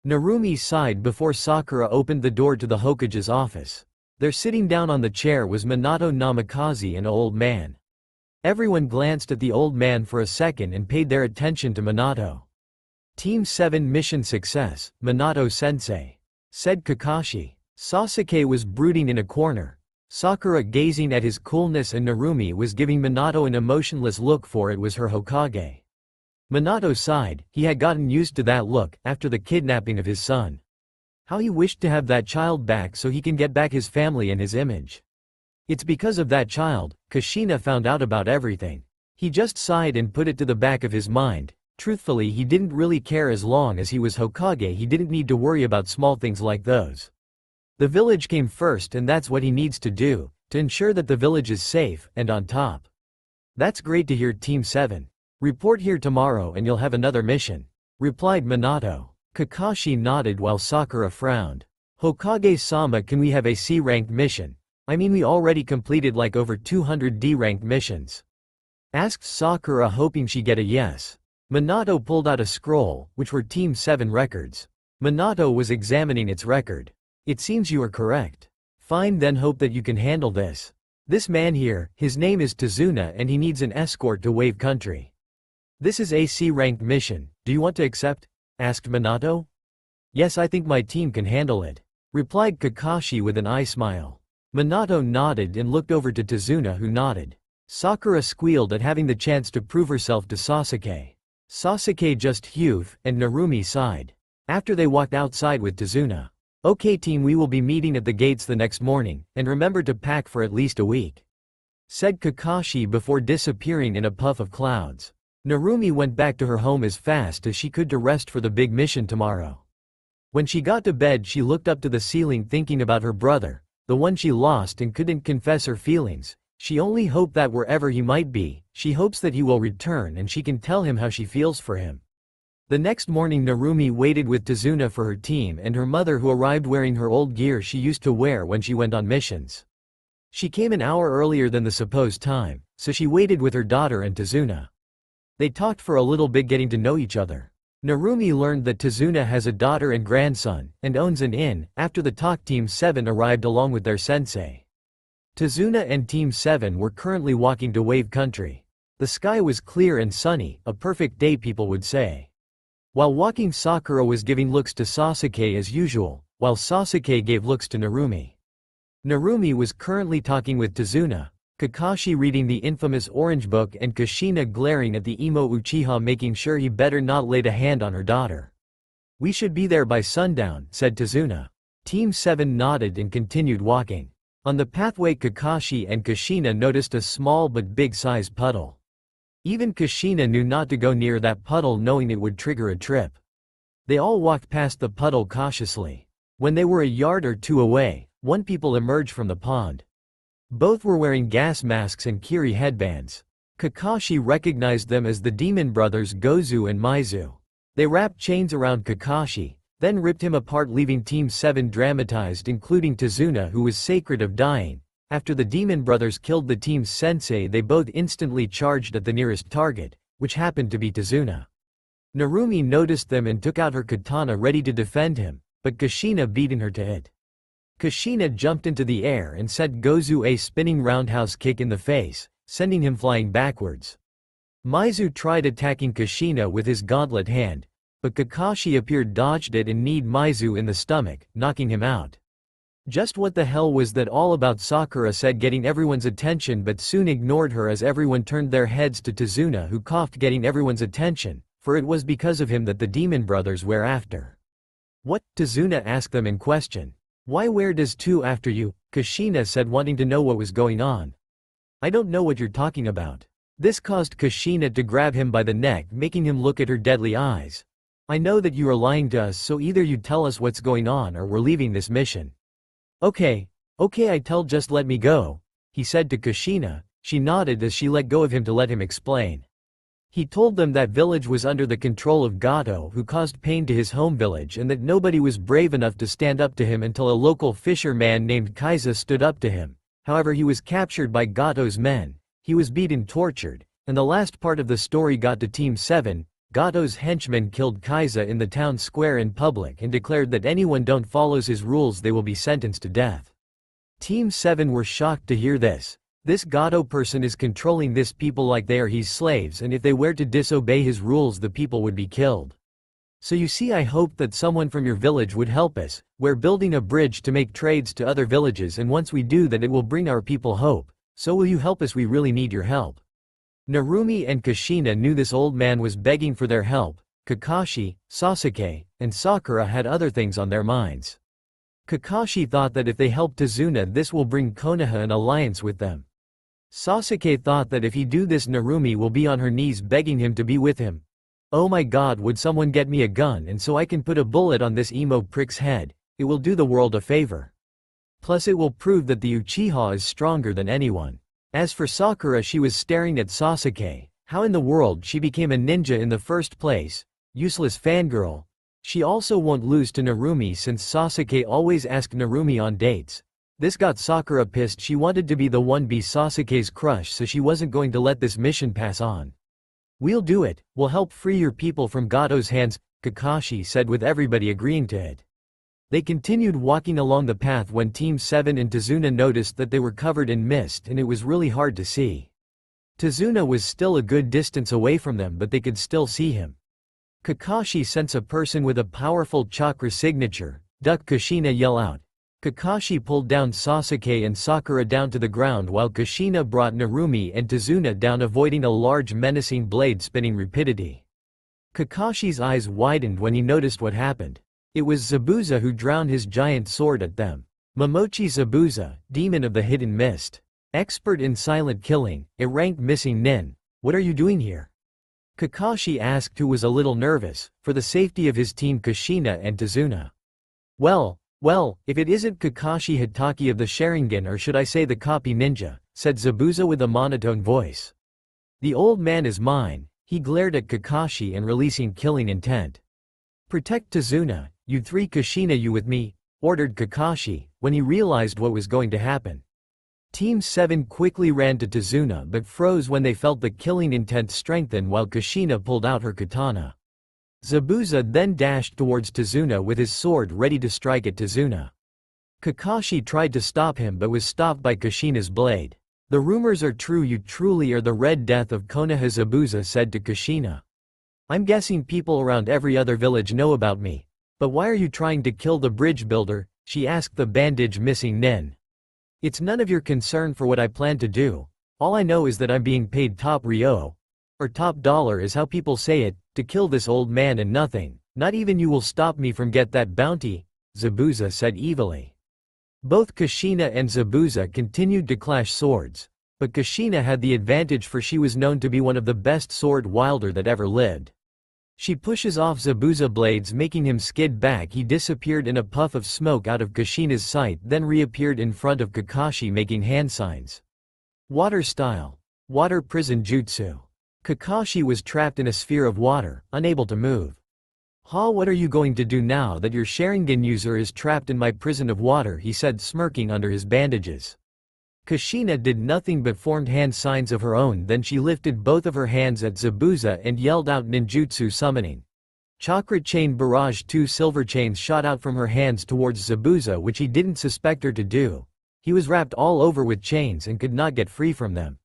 Narumi sighed before Sakura opened the door to the Hokage's office. There, sitting down on the chair, was Minato Namikaze, an old man. Everyone glanced at the old man for a second and paid their attention to Minato. Team 7 mission success, Minato-sensei, said Kakashi. Sasuke was brooding in a corner, Sakura gazing at his coolness, and Narumi was giving Minato an emotionless look, for it was her Hokage. Minato sighed. He had gotten used to that look after the kidnapping of his son. How he wished to have that child back so he can get back his family and his image. It's because of that child Kushina found out about everything. He just sighed and put it to the back of his mind. Truthfully, he didn't really care. As long as he was Hokage, he didn't need to worry about small things like those. The village came first, and that's what he needs to do, to ensure that the village is safe and on top. That's great to hear, Team 7. Report here tomorrow and you'll have another mission, replied Minato. Kakashi nodded while Sakura frowned. Hokage-sama, can we have a C-ranked mission? I mean, we already completed like over 200 D-ranked missions, asked Sakura, hoping she'd get a yes. Minato pulled out a scroll, which were Team 7 records. Minato was examining its record. It seems you are correct. Fine, then hope that you can handle this. This man here, his name is Tazuna, and he needs an escort to Wave Country. This is a C-ranked mission, do you want to accept? Asked Minato. Yes, I think my team can handle it, replied Kakashi with an eye smile. Minato nodded and looked over to Tazuna, who nodded. Sakura squealed at having the chance to prove herself to Sasuke. Sasuke just huffed, and Narumi sighed. After they walked outside with Tazuna. Okay team, we will be meeting at the gates the next morning, and remember to pack for at least a week, said Kakashi before disappearing in a puff of clouds. Narumi went back to her home as fast as she could to rest for the big mission tomorrow. When she got to bed, she looked up to the ceiling thinking about her brother, the one she lost, and couldn't confess her feelings. She only hoped that wherever he might be, she hopes that he will return and she can tell him how she feels for him. The next morning, Narumi waited with Tazuna for her team and her mother, who arrived wearing her old gear she used to wear when she went on missions. She came an hour earlier than the supposed time, so she waited with her daughter and Tazuna. They talked for a little bit, getting to know each other. Narumi learned that Tazuna has a daughter and grandson, and owns an inn. After the talk, Team 7 arrived along with their sensei. Tazuna and Team 7 were currently walking to Wave Country. The sky was clear and sunny, a perfect day people would say. While walking, Sakura was giving looks to Sasuke as usual, while Sasuke gave looks to Narumi. Narumi was currently talking with Tazuna, Kakashi reading the infamous Orange Book, and Kushina glaring at the emo Uchiha, making sure he better not lay a hand on her daughter. We should be there by sundown, said Tazuna. Team 7 nodded and continued walking. On the pathway, Kakashi and Kushina noticed a small but big-sized puddle. Even Kushina knew not to go near that puddle, knowing it would trigger a trip. They all walked past the puddle cautiously. When they were a yard or two away, one people emerged from the pond. Both were wearing gas masks and Kiri headbands. Kakashi recognized them as the demon brothers Gozu and Maizu. They wrapped chains around Kakashi, then ripped him apart, leaving Team 7 dramatized, including Tazuna, who was sacred of dying. After the demon brothers killed the team's sensei, they both instantly charged at the nearest target, which happened to be Tazuna. Narumi noticed them and took out her katana ready to defend him, but Kushina beaten her to it. Kushina jumped into the air and set Gozu a spinning roundhouse kick in the face, sending him flying backwards. Maizu tried attacking Kushina with his gauntlet hand, but Kakashi appeared, dodged it, and kneed Maizu in the stomach, knocking him out. Just what the hell was that all about? Sakura said, getting everyone's attention, but soon ignored her as everyone turned their heads to Tazuna, who coughed, getting everyone's attention, for it was because of him that the demon brothers were after. What? Tazuna asked them in question. Why, where does two after you? Kushina said, wanting to know what was going on. I don't know what you're talking about. This caused Kushina to grab him by the neck, making him look at her deadly eyes. I know that you are lying to us, so either you tell us what's going on or we're leaving this mission. Okay, I tell, just let me go, he said to Kushina. She nodded as she let go of him to let him explain. He told them that village was under the control of Gato, who caused pain to his home village, and that nobody was brave enough to stand up to him until a local fisherman named Kaiza stood up to him. However, he was captured by Gato's men. He was beaten, tortured, and the last part of the story got to Team 7. Gato's henchmen killed Kaiza in the town square in public and declared that anyone don't follows his rules, they will be sentenced to death. Team 7 were shocked to hear this. This Gato person is controlling this people like they are his slaves, and if they were to disobey his rules, the people would be killed. So you see, I hoped that someone from your village would help us. We're building a bridge to make trades to other villages, and once we do that, it will bring our people hope. So will you help us? We really need your help. Narumi and Kushina knew this old man was begging for their help. Kakashi, Sasuke, and Sakura had other things on their minds. Kakashi thought that if they helped Tazuna, this will bring Konoha an alliance with them. Sasuke thought that if he do this, Narumi will be on her knees begging him to be with him. Oh my god, would someone get me a gun and so I can put a bullet on this emo prick's head? It will do the world a favor. Plus it will prove that the Uchiha is stronger than anyone. As for Sakura, she was staring at Sasuke. How in the world she became a ninja in the first place? Useless fangirl. She also won't lose to Narumi since Sasuke always asked Narumi on dates. This got Sakura pissed. She wanted to be the one, be Sasuke's crush, so she wasn't going to let this mission pass on. We'll do it, we'll help free your people from Gato's hands, Kakashi said, with everybody agreeing to it. They continued walking along the path when Team 7 and Tazuna noticed that they were covered in mist and it was really hard to see. Tazuna was still a good distance away from them, but they could still see him. Kakashi sensed a person with a powerful chakra signature. Duck! Kushina yelled out. Kakashi pulled down Sasuke and Sakura down to the ground while Kushina brought Narumi and Tazuna down, avoiding a large menacing blade spinning rapidity. Kakashi's eyes widened when he noticed what happened. It was Zabuza who drowned his giant sword at them. Momochi Zabuza, demon of the hidden mist. Expert in silent killing, a ranked missing nin. What are you doing here? Kakashi asked, who was a little nervous, for the safety of his team Kushina and Tazuna. Well, if it isn't Kakashi Hitaki of the Sharingan, or should I say the copy ninja, said Zabuza with a monotone voice. The old man is mine, he glared at Kakashi and releasing killing intent. Protect Tazuna, you three. Kushina, you with me, ordered Kakashi, when he realized what was going to happen. Team 7 quickly ran to Tazuna but froze when they felt the killing intent strengthen while Kushina pulled out her katana. Zabuza then dashed towards Tazuna with his sword ready to strike at Tazuna. Kakashi tried to stop him but was stopped by Kushina's blade. The rumors are true, you truly are the Red Death of Konoha, Zabuza said to Kushina. I'm guessing people around every other village know about me. But why are you trying to kill the bridge builder? She asked the bandage missing nin. It's none of your concern for what I plan to do. All I know is that I'm being paid top ryo, or top dollar is how people say it, to kill this old man, and nothing, not even you, will stop me from get that bounty, Zabuza said evilly. Both Kushina and Zabuza continued to clash swords, but Kushina had the advantage for she was known to be one of the best sword wielder that ever lived. She pushes off Zabuza blades, making him skid back. He disappeared in a puff of smoke out of Kushina's sight, then reappeared in front of Kakashi making hand signs. Water style. Water prison jutsu. Kakashi was trapped in a sphere of water, unable to move. Ha, what are you going to do now that your Sharingan user is trapped in my prison of water? He said, smirking under his bandages. Kushina did nothing but formed hand signs of her own, then she lifted both of her hands at Zabuza and yelled out ninjutsu summoning. Chakra chain barrage. 2 silver chains shot out from her hands towards Zabuza, which he didn't suspect her to do. He was wrapped all over with chains and could not get free from them.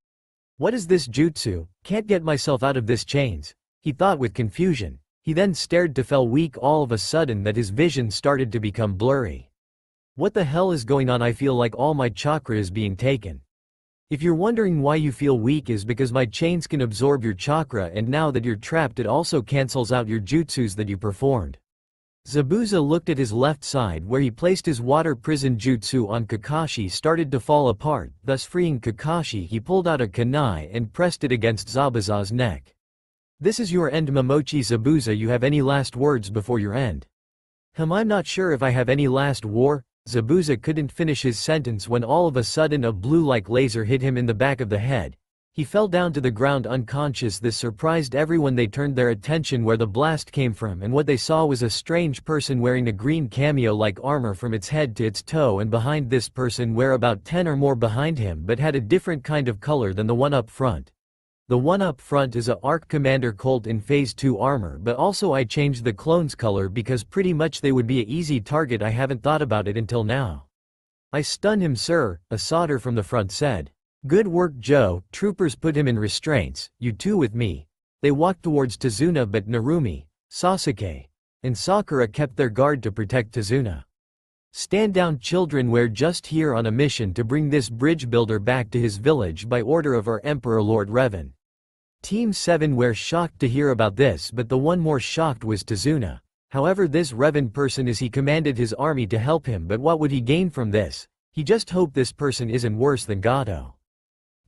What is this jutsu? Can't get myself out of this chains, he thought with confusion. He then stared to fell weak all of a sudden that his vision started to become blurry. What the hell is going on? I feel like all my chakra is being taken. If you're wondering why you feel weak, is because my chains can absorb your chakra, and now that you're trapped it also cancels out your jutsus that you performed. Zabuza looked at his left side where he placed his water prison jutsu on Kakashi started to fall apart, thus freeing Kakashi. He pulled out a kunai and pressed it against Zabuza's neck. This is your end, Momochi. Zabuza, you have any last words before your end? I'm not sure if I have any last war. Zabuza couldn't finish his sentence when all of a sudden a blue-like laser hit him in the back of the head. He fell down to the ground unconscious. This surprised everyone. They turned their attention where the blast came from, and what they saw was a strange person wearing a green cameo-like armor from its head to its toe, and behind this person were about 10 or more behind him, but had a different kind of color than the one up front. The one up front is a Arc Commander Colt in Phase 2 armor, but also I changed the clone's color because pretty much they would be an easy target. I haven't thought about it until now. I stunned him, sir, a soldier from the front said. Good work, Joe. Troopers put him in restraints, you two with me. They walked towards Tazuna, but Narumi, Sasuke, and Sakura kept their guard to protect Tazuna. Stand down, children. We're just here on a mission to bring this bridge builder back to his village by order of our Emperor Lord Revan. Team 7 were shocked to hear about this, but the one more shocked was Tazuna. However, this Revan person is he commanded his army to help him, but what would he gain from this? He just hoped this person isn't worse than Gato.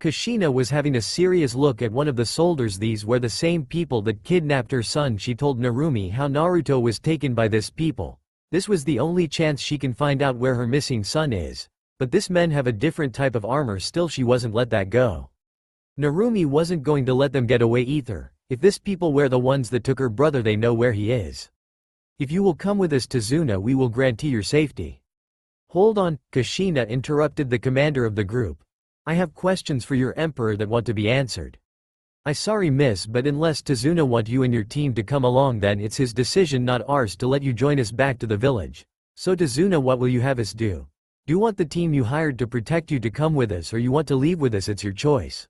Kushina was having a serious look at one of the soldiers. These were the same people that kidnapped her son. She told Narumi how Naruto was taken by this people. This was the only chance she can find out where her missing son is. But this men have a different type of armor. Still she wasn't let that go. Narumi wasn't going to let them get away either. If this people were the ones that took her brother, they know where he is. If you will come with us to Zuna, we will guarantee your safety. Hold on, Kushina interrupted the commander of the group. I have questions for your emperor that want to be answered. I sorry miss, but unless Tazuna want you and your team to come along, then it's his decision, not ours, to let you join us back to the village. So Tazuna, what will you have us do? Do you want the team you hired to protect you to come with us, or you want to leave with us? It's your choice.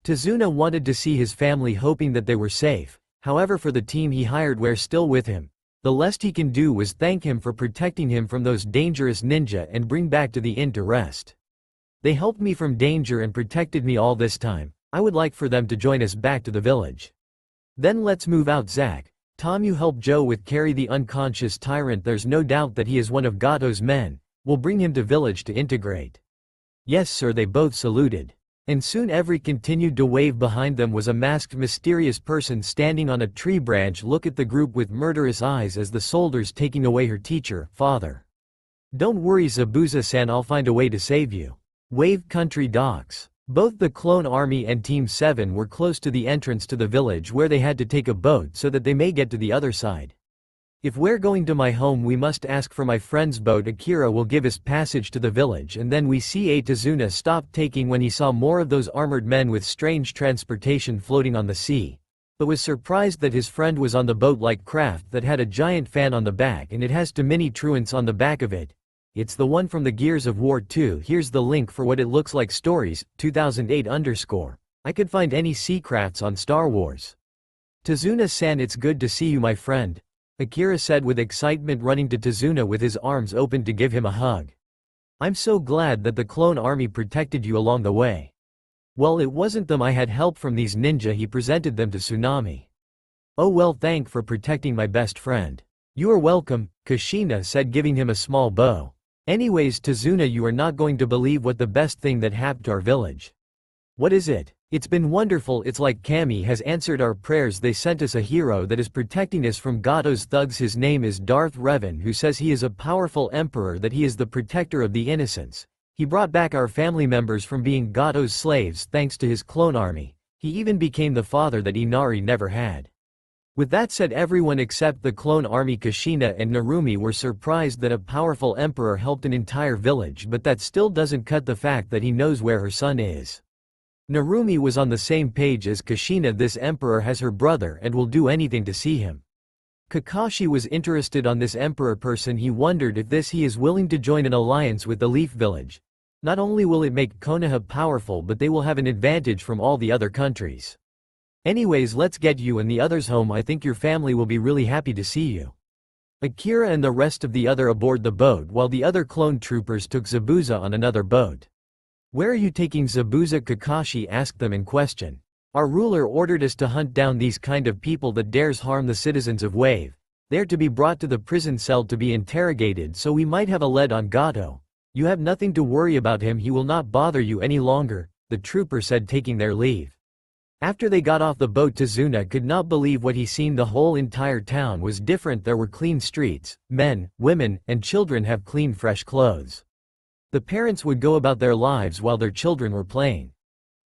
Tazuna wanted to see his family, hoping that they were safe. However, for the team he hired were still with him. The least he can do was thank him for protecting him from those dangerous ninja and bring back to the inn to rest. They helped me from danger and protected me all this time. I would like for them to join us back to the village. Then let's move out. Zack, Tom, you help Joe with carry the unconscious tyrant. There's no doubt that he is one of Gato's men. We'll bring him to village to integrate. Yes sir, they both saluted. And soon every continued to wave. Behind them was a masked mysterious person standing on a tree branch. Look at the group with murderous eyes as the soldiers taking away her teacher, father. Don't worry Zabuza-san, I'll find a way to save you. Wave country docks. Both the clone army and Team 7 were close to the entrance to the village, where they had to take a boat so that they may get to the other side. If we're going to my home, we must ask for my friend's boat. Akira will give us passage to the village, and then we see Tazuna stopped taking when he saw more of those armored men with strange transportation floating on the sea, but was surprised that his friend was on the boat-like craft that had a giant fan on the back, and it has two mini truants on the back of it. It's the one from the Gears of War 2. Here's the link for what it looks like. Stories, 2008_. I could find any seacrafts on Star Wars. Tazuna-san, it's good to see you, my friend, Akira said with excitement, running to Tazuna with his arms open to give him a hug. I'm so glad that the clone army protected you along the way. Well, it wasn't them, I had help from these ninja. He presented them to Tsunami. Oh well, thank for protecting my best friend. You are welcome, Kushina said, giving him a small bow. Anyways Tazuna, you are not going to believe what the best thing that happened to our village. What is it? It's been wonderful. It's like Kami has answered our prayers. They sent us a hero that is protecting us from Gato's thugs. His name is Darth Revan, who says he is a powerful emperor, that he is the protector of the innocents. He brought back our family members from being Gato's slaves thanks to his clone army. He even became the father that Inari never had. With that said, everyone except the clone army, Kushina and Narumi, were surprised that a powerful emperor helped an entire village, but that still doesn't cut the fact that he knows where her son is. Narumi was on the same page as Kushina. This emperor has her brother and will do anything to see him. Kakashi was interested on this emperor person. He wondered if he is willing to join an alliance with the Leaf Village. Not only will it make Konoha powerful, but they will have an advantage from all the other countries. Anyways, let's get you and the others home. I think your family will be really happy to see you. Akira and the rest of the other aboard the boat, while the other clone troopers took Zabuza on another boat. Where are you taking Zabuza? Kakashi asked them in question. Our ruler ordered us to hunt down these kind of people that dares harm the citizens of Wave. They are to be brought to the prison cell to be interrogated, so we might have a lead on Gato. You have nothing to worry about him, he will not bother you any longer, the trooper said, taking their leave. After they got off the boat, Tazuna could not believe what he seen. The whole entire town was different. There were clean streets, men, women, and children have clean fresh clothes. The parents would go about their lives while their children were playing.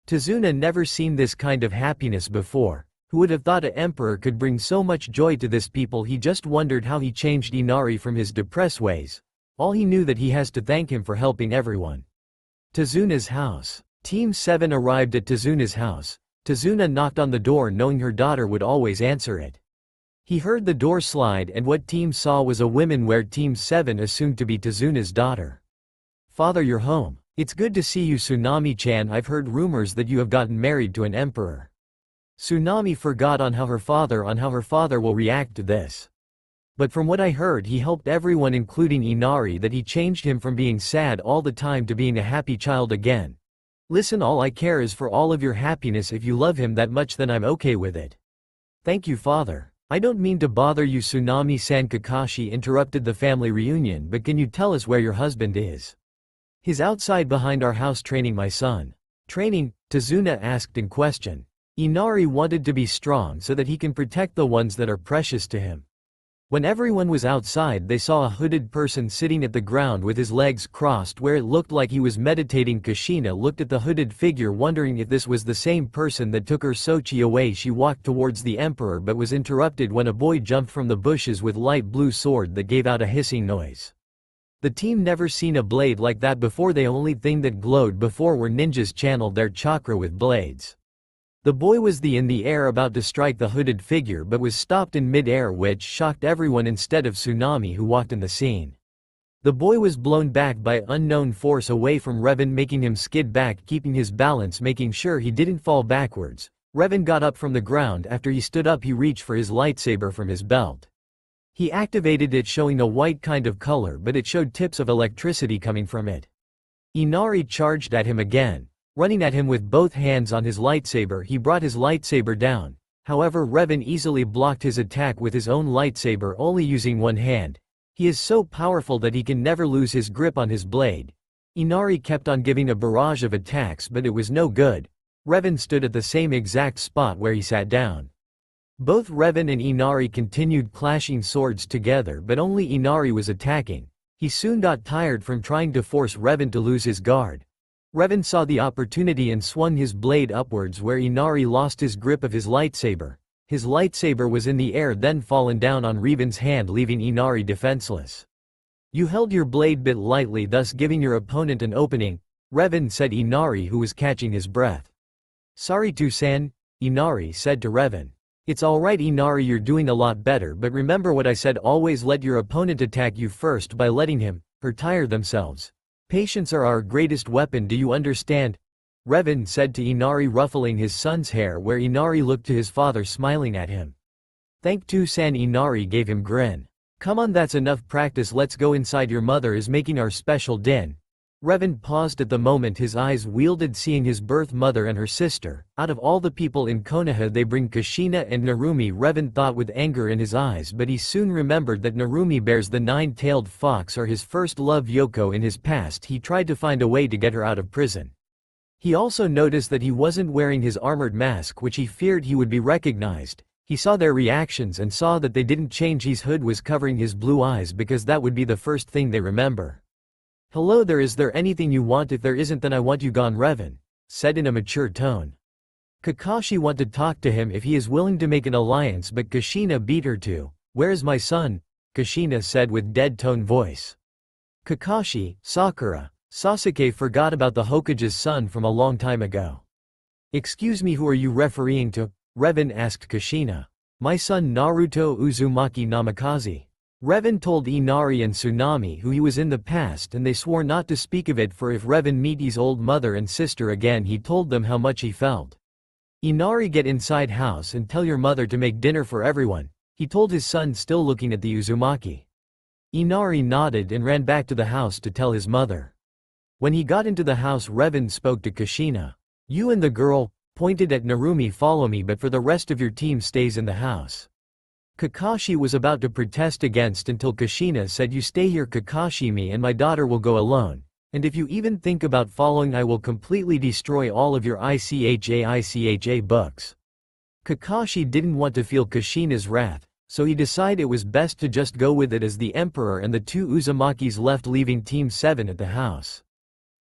Tazuna never seen this kind of happiness before. Who would have thought an emperor could bring so much joy to this people? He just wondered how he changed Inari from his depressed ways. All he knew that he has to thank him for helping everyone. Tazuna's house. Team 7 arrived at Tazuna's house. Tazuna knocked on the door, knowing her daughter would always answer it. He heard the door slide, and what Team saw was a woman where Team 7 assumed to be Tazuna's daughter. Father, you're home. It's good to see you, Tsunami-chan. I've heard rumors that you have gotten married to an emperor. Tsunami forgot on how her father will react to this. But from what I heard, he helped everyone, including Inari, that he changed him from being sad all the time to being a happy child again. Listen, all I care is for all of your happiness. If you love him that much, then I'm okay with it. Thank you, father. I don't mean to bother you, Tsunami-san. Kakashi interrupted the family reunion, but can you tell us where your husband is? He's outside behind our house training my son. Training? Tazuna asked in question. Inari wanted to be strong so that he can protect the ones that are precious to him. When everyone was outside, they saw a hooded person sitting at the ground with his legs crossed where it looked like he was meditating. Kushina looked at the hooded figure, wondering if this was the same person that took her Sochi away. She walked towards the emperor but was interrupted when a boy jumped from the bushes with light blue sword that gave out a hissing noise. The team never seen a blade like that before. The only thing that glowed before were ninjas channeled their chakra with blades. The boy was in the air about to strike the hooded figure but was stopped in mid-air, which shocked everyone instead of Tsunami, who walked in the scene. The boy was blown back by unknown force away from Revan, making him skid back, keeping his balance, making sure he didn't fall backwards. Revan got up from the ground. After he stood up, he reached for his lightsaber from his belt. He activated it, showing a white kind of color, but it showed tips of electricity coming from it. Inari charged at him again. Running at him with both hands on his lightsaber, he brought his lightsaber down. However, Revan easily blocked his attack with his own lightsaber, only using one hand. He is so powerful that he can never lose his grip on his blade. Inari kept on giving a barrage of attacks, but it was no good. Revan stood at the same exact spot where he sat down. Both Revan and Inari continued clashing swords together, but only Inari was attacking. He soon got tired from trying to force Revan to lose his guard. Revan saw the opportunity and swung his blade upwards where Inari lost his grip of his lightsaber. His lightsaber was in the air, then fallen down on Revan's hand, leaving Inari defenseless. You held your blade bit lightly, thus giving your opponent an opening, Revan said. Inari, who was catching his breath. Sorry Tusan, Inari said to Revan. It's alright Inari, you're doing a lot better, but remember what I said, always let your opponent attack you first by letting him tire themselves. Patience are our greatest weapon, do you understand? Revan said to Inari, ruffling his son's hair, where Inari looked to his father smiling at him. Thank you San. Inari gave him grin. Come on, that's enough practice, let's go inside, your mother is making our special din. Revan paused at the moment his eyes wielded, seeing his birth mother and her sister. Out of all the people in Konoha, they bring Kushina and Narumi. Revan thought with anger in his eyes, but he soon remembered that Narumi bears the nine-tailed fox, or his first love Yoko in his past. He tried to find a way to get her out of prison. He also noticed that he wasn't wearing his armored mask, which he feared he would be recognized. He saw their reactions and saw that they didn't change. His hood was covering his blue eyes because that would be the first thing they remember. Hello there, is there anything you want? If there isn't, then I want you gone, Revan said in a mature tone. Kakashi wanted to talk to him if he is willing to make an alliance, but Kushina beat her to. Where is my son? Kushina said with dead tone voice. Kakashi, Sakura, Sasuke forgot about the Hokage's son from a long time ago. Excuse me, who are you refereeing to? Revan asked Kushina. My son Naruto Uzumaki Namikaze. Revan told Inari and Tsunami who he was in the past, and they swore not to speak of it, for if Revan meet his old mother and sister again, he told them how much he felt. Inari, get inside house and tell your mother to make dinner for everyone, he told his son, still looking at the Uzumaki. Inari nodded and ran back to the house to tell his mother. When he got into the house, Revan spoke to Kushina. You and the girl, pointed at Narumi, follow me, but for the rest of your team stays in the house. Kakashi was about to protest against until Kushina said, you stay here Kakashi, me and my daughter will go alone, and if you even think about following, I will completely destroy all of your ICHA books. Kakashi didn't want to feel Kushina's wrath, so he decided it was best to just go with it as the Emperor and the two Uzumakis left, leaving Team 7 at the house.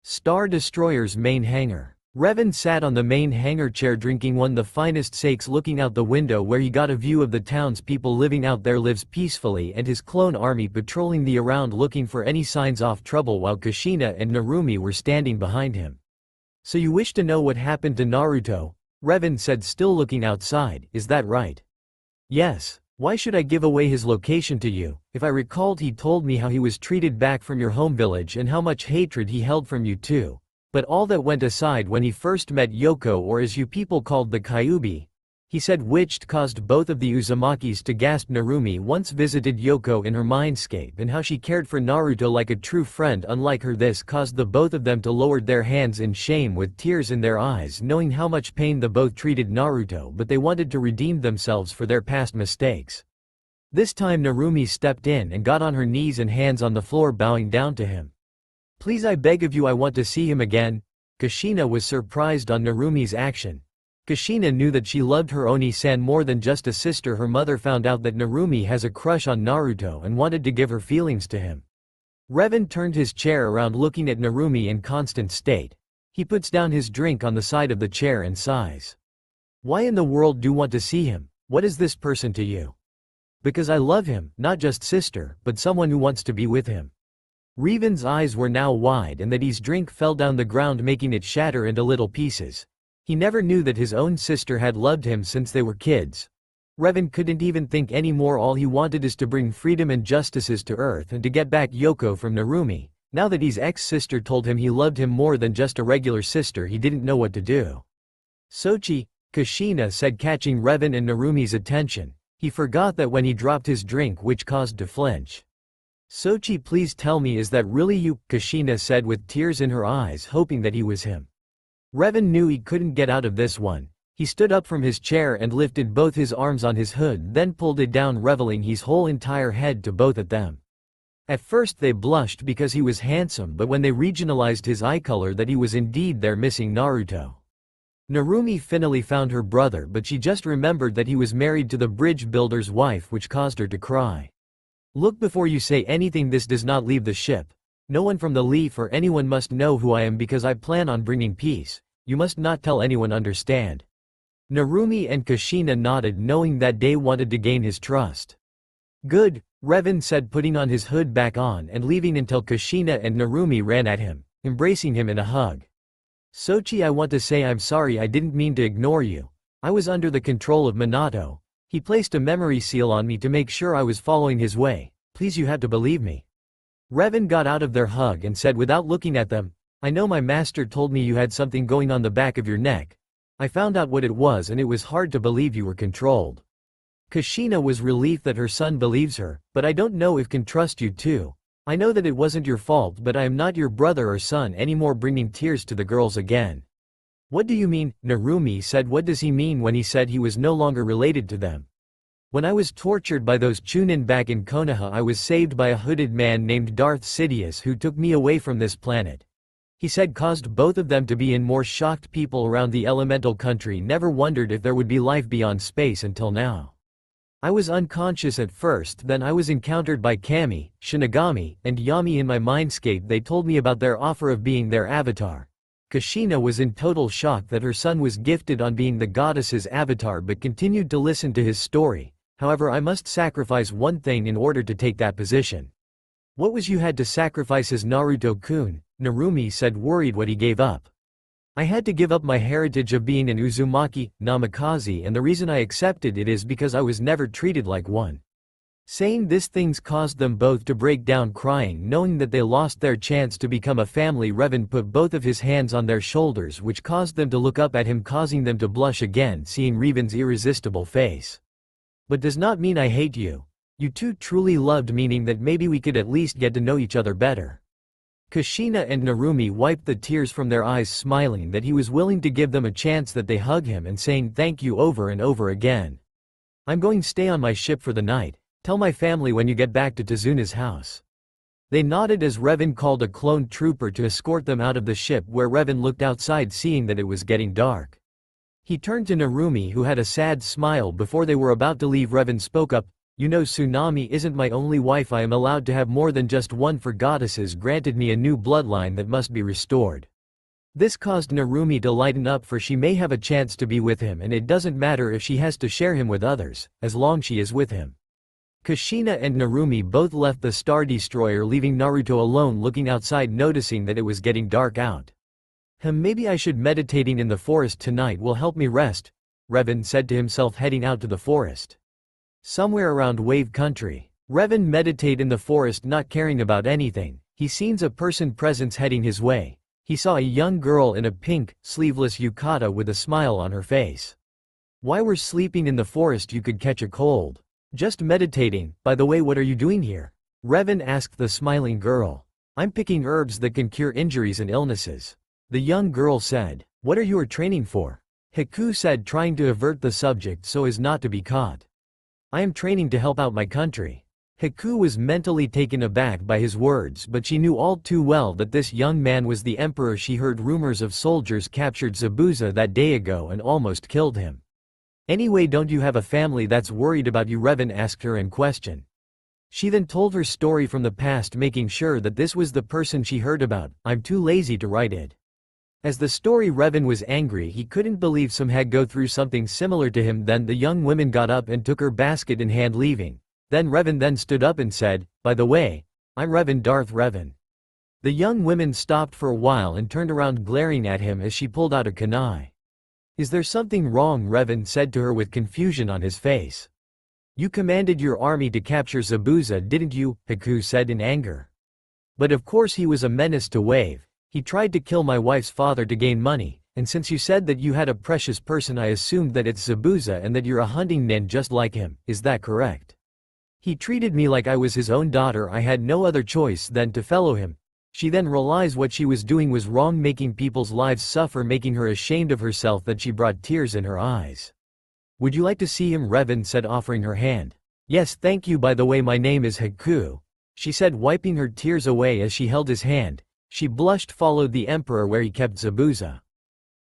Star Destroyer's main hangar. Revan sat on the main hangar chair drinking one of the finest sakes, looking out the window where he got a view of the townspeople living out there lives peacefully, and his clone army patrolling the around looking for any signs of trouble, while Kushina and Narumi were standing behind him. So you wish to know what happened to Naruto? Revan said, still looking outside. Is that right? Yes. Why should I give away his location to you? If I recalled, he told me how he was treated back from your home village and how much hatred he held from you too. But all that went aside when he first met Yoko, or as you people called the Kyuubi, he said, which caused both of the Uzumakis to gasp. Narumi once visited Yoko in her mindscape and how she cared for Naruto like a true friend. Unlike her, this caused the both of them to lower their hands in shame with tears in their eyes, knowing how much pain the both treated Naruto, but they wanted to redeem themselves for their past mistakes. This time Narumi stepped in and got on her knees and hands on the floor, bowing down to him. Please, I beg of you, I want to see him again. Kushina was surprised on Narumi's action. Kushina knew that she loved her Oni-san more than just a sister. Her mother found out that Narumi has a crush on Naruto and wanted to give her feelings to him. Revan turned his chair around looking at Narumi in constant state. He puts down his drink on the side of the chair and sighs. Why in the world do you want to see him? What is this person to you? Because I love him, not just sister, but someone who wants to be with him. Revan's eyes were now wide and that his drink fell down the ground making it shatter into little pieces. He never knew that his own sister had loved him since they were kids. Revan couldn't even think anymore. All he wanted is to bring freedom and justices to Earth and to get back Yoko from Narumi. Now that his ex-sister told him he loved him more than just a regular sister, he didn't know what to do. Sochi, Kushina said, catching Revan and Narumi's attention. He forgot that when he dropped his drink, which caused to flinch. Sochi, please tell me, is that really you? Kushina said with tears in her eyes, hoping that he was him. Revan knew he couldn't get out of this one. He stood up from his chair and lifted both his arms on his hood, then pulled it down, revealing his whole entire head to both of them. At first they blushed because he was handsome, but when they regionalized his eye color, that he was indeed their missing Naruto. Narumi finally found her brother, but she just remembered that he was married to the bridge builder's wife, which caused her to cry. Look, before you say anything, this does not leave the ship. No one from the Leaf or anyone must know who I am because I plan on bringing peace. You must not tell anyone, understand? Narumi and Kushina nodded, knowing that they wanted to gain his trust. Good, Revan said, putting on his hood back on and leaving until Kushina and Narumi ran at him, embracing him in a hug. Sochi, I want to say I'm sorry. I didn't mean to ignore you. I was under the control of Minato. He placed a memory seal on me to make sure I was following his way. Please, you have to believe me. Revan got out of their hug and said without looking at them, I know my master told me you had something going on the back of your neck. I found out what it was and it was hard to believe you were controlled. Kushina was relieved that her son believes her, but I don't know if can trust you too. I know that it wasn't your fault, but I am not your brother or son anymore, bringing tears to the girls again. What do you mean? Narumi said. What does he mean when he said he was no longer related to them? When I was tortured by those Chunin back in Konoha, I was saved by a hooded man named Darth Sidious who took me away from this planet. He said caused both of them to be in more shocked. People around the elemental country never wondered if there would be life beyond space until now. I was unconscious at first, then I was encountered by Kami, Shinigami, and Yami in my mindscape. They told me about their offer of being their avatar. Kushina was in total shock that her son was gifted on being the goddess's avatar, but continued to listen to his story. However, I must sacrifice one thing in order to take that position. What was you had to sacrifice as Naruto-kun? Narumi said, worried what he gave up. I had to give up my heritage of being an Uzumaki, Namikaze, and the reason I accepted it is because I was never treated like one. Saying these things caused them both to break down crying, knowing that they lost their chance to become a family. Revan put both of his hands on their shoulders, which caused them to look up at him, causing them to blush again, seeing Revan's irresistible face. But does not mean I hate you. You two truly loved, meaning that maybe we could at least get to know each other better. Kushina and Narumi wiped the tears from their eyes, smiling that he was willing to give them a chance, that they hug him and saying thank you over and over again. I'm going to stay on my ship for the night. Tell my family when you get back to Tazuna's house. They nodded as Revan called a clone trooper to escort them out of the ship, where Revan looked outside, seeing that it was getting dark. He turned to Narumi, who had a sad smile. Before they were about to leave, Revan spoke up. You know, Tsunami isn't my only wife. I am allowed to have more than just one, for goddesses granted me a new bloodline that must be restored. This caused Narumi to lighten up, for she may have a chance to be with him, and it doesn't matter if she has to share him with others, as long she is with him. Kushina and Narumi both left the Star Destroyer, leaving Naruto alone looking outside, noticing that it was getting dark out. Maybe I should meditating in the forest tonight will help me rest, Revan said to himself, heading out to the forest. Somewhere around Wave Country, Revan meditate in the forest, not caring about anything. He sees a person presence heading his way. He saw a young girl in a pink, sleeveless yukata with a smile on her face. Why were sleeping in the forest? You could catch a cold. Just meditating. By the way, what are you doing here? Revan asked the smiling girl. I'm picking herbs that can cure injuries and illnesses. The young girl said. What are you training for? Haku said, trying to avert the subject so as not to be caught. I am training to help out my country. Haku was mentally taken aback by his words, but she knew all too well that this young man was the emperor. She heard rumors of soldiers captured Zabuza that day ago and almost killed him. Anyway, don't you have a family that's worried about you? Revan asked her in question. She then told her story from the past, making sure that this was the person she heard about. I'm too lazy to write it. As the story, Revan was angry. He couldn't believe some had go through something similar to him. Then the young woman got up and took her basket in hand, leaving. Then Revan stood up and said, by the way, I'm Revan, Darth Revan. The young woman stopped for a while and turned around, glaring at him as she pulled out a kunai. Is there something wrong? Revan said to her with confusion on his face. You commanded your army to capture Zabuza, didn't you? Haku said in anger. But of course he was a menace to Wave. He tried to kill my wife's father to gain money, and since you said that you had a precious person, I assumed that it's Zabuza and that you're a hunting nin just like him. Is that correct? He treated me like I was his own daughter. I had no other choice than to follow him. She then realized what she was doing was wrong, making people's lives suffer, making her ashamed of herself, that she brought tears in her eyes. Would you like to see him? Revan said, offering her hand. Yes, thank you. By the way, my name is Haku, she said, wiping her tears away as she held his hand. She blushed, followed the emperor where he kept Zabuza.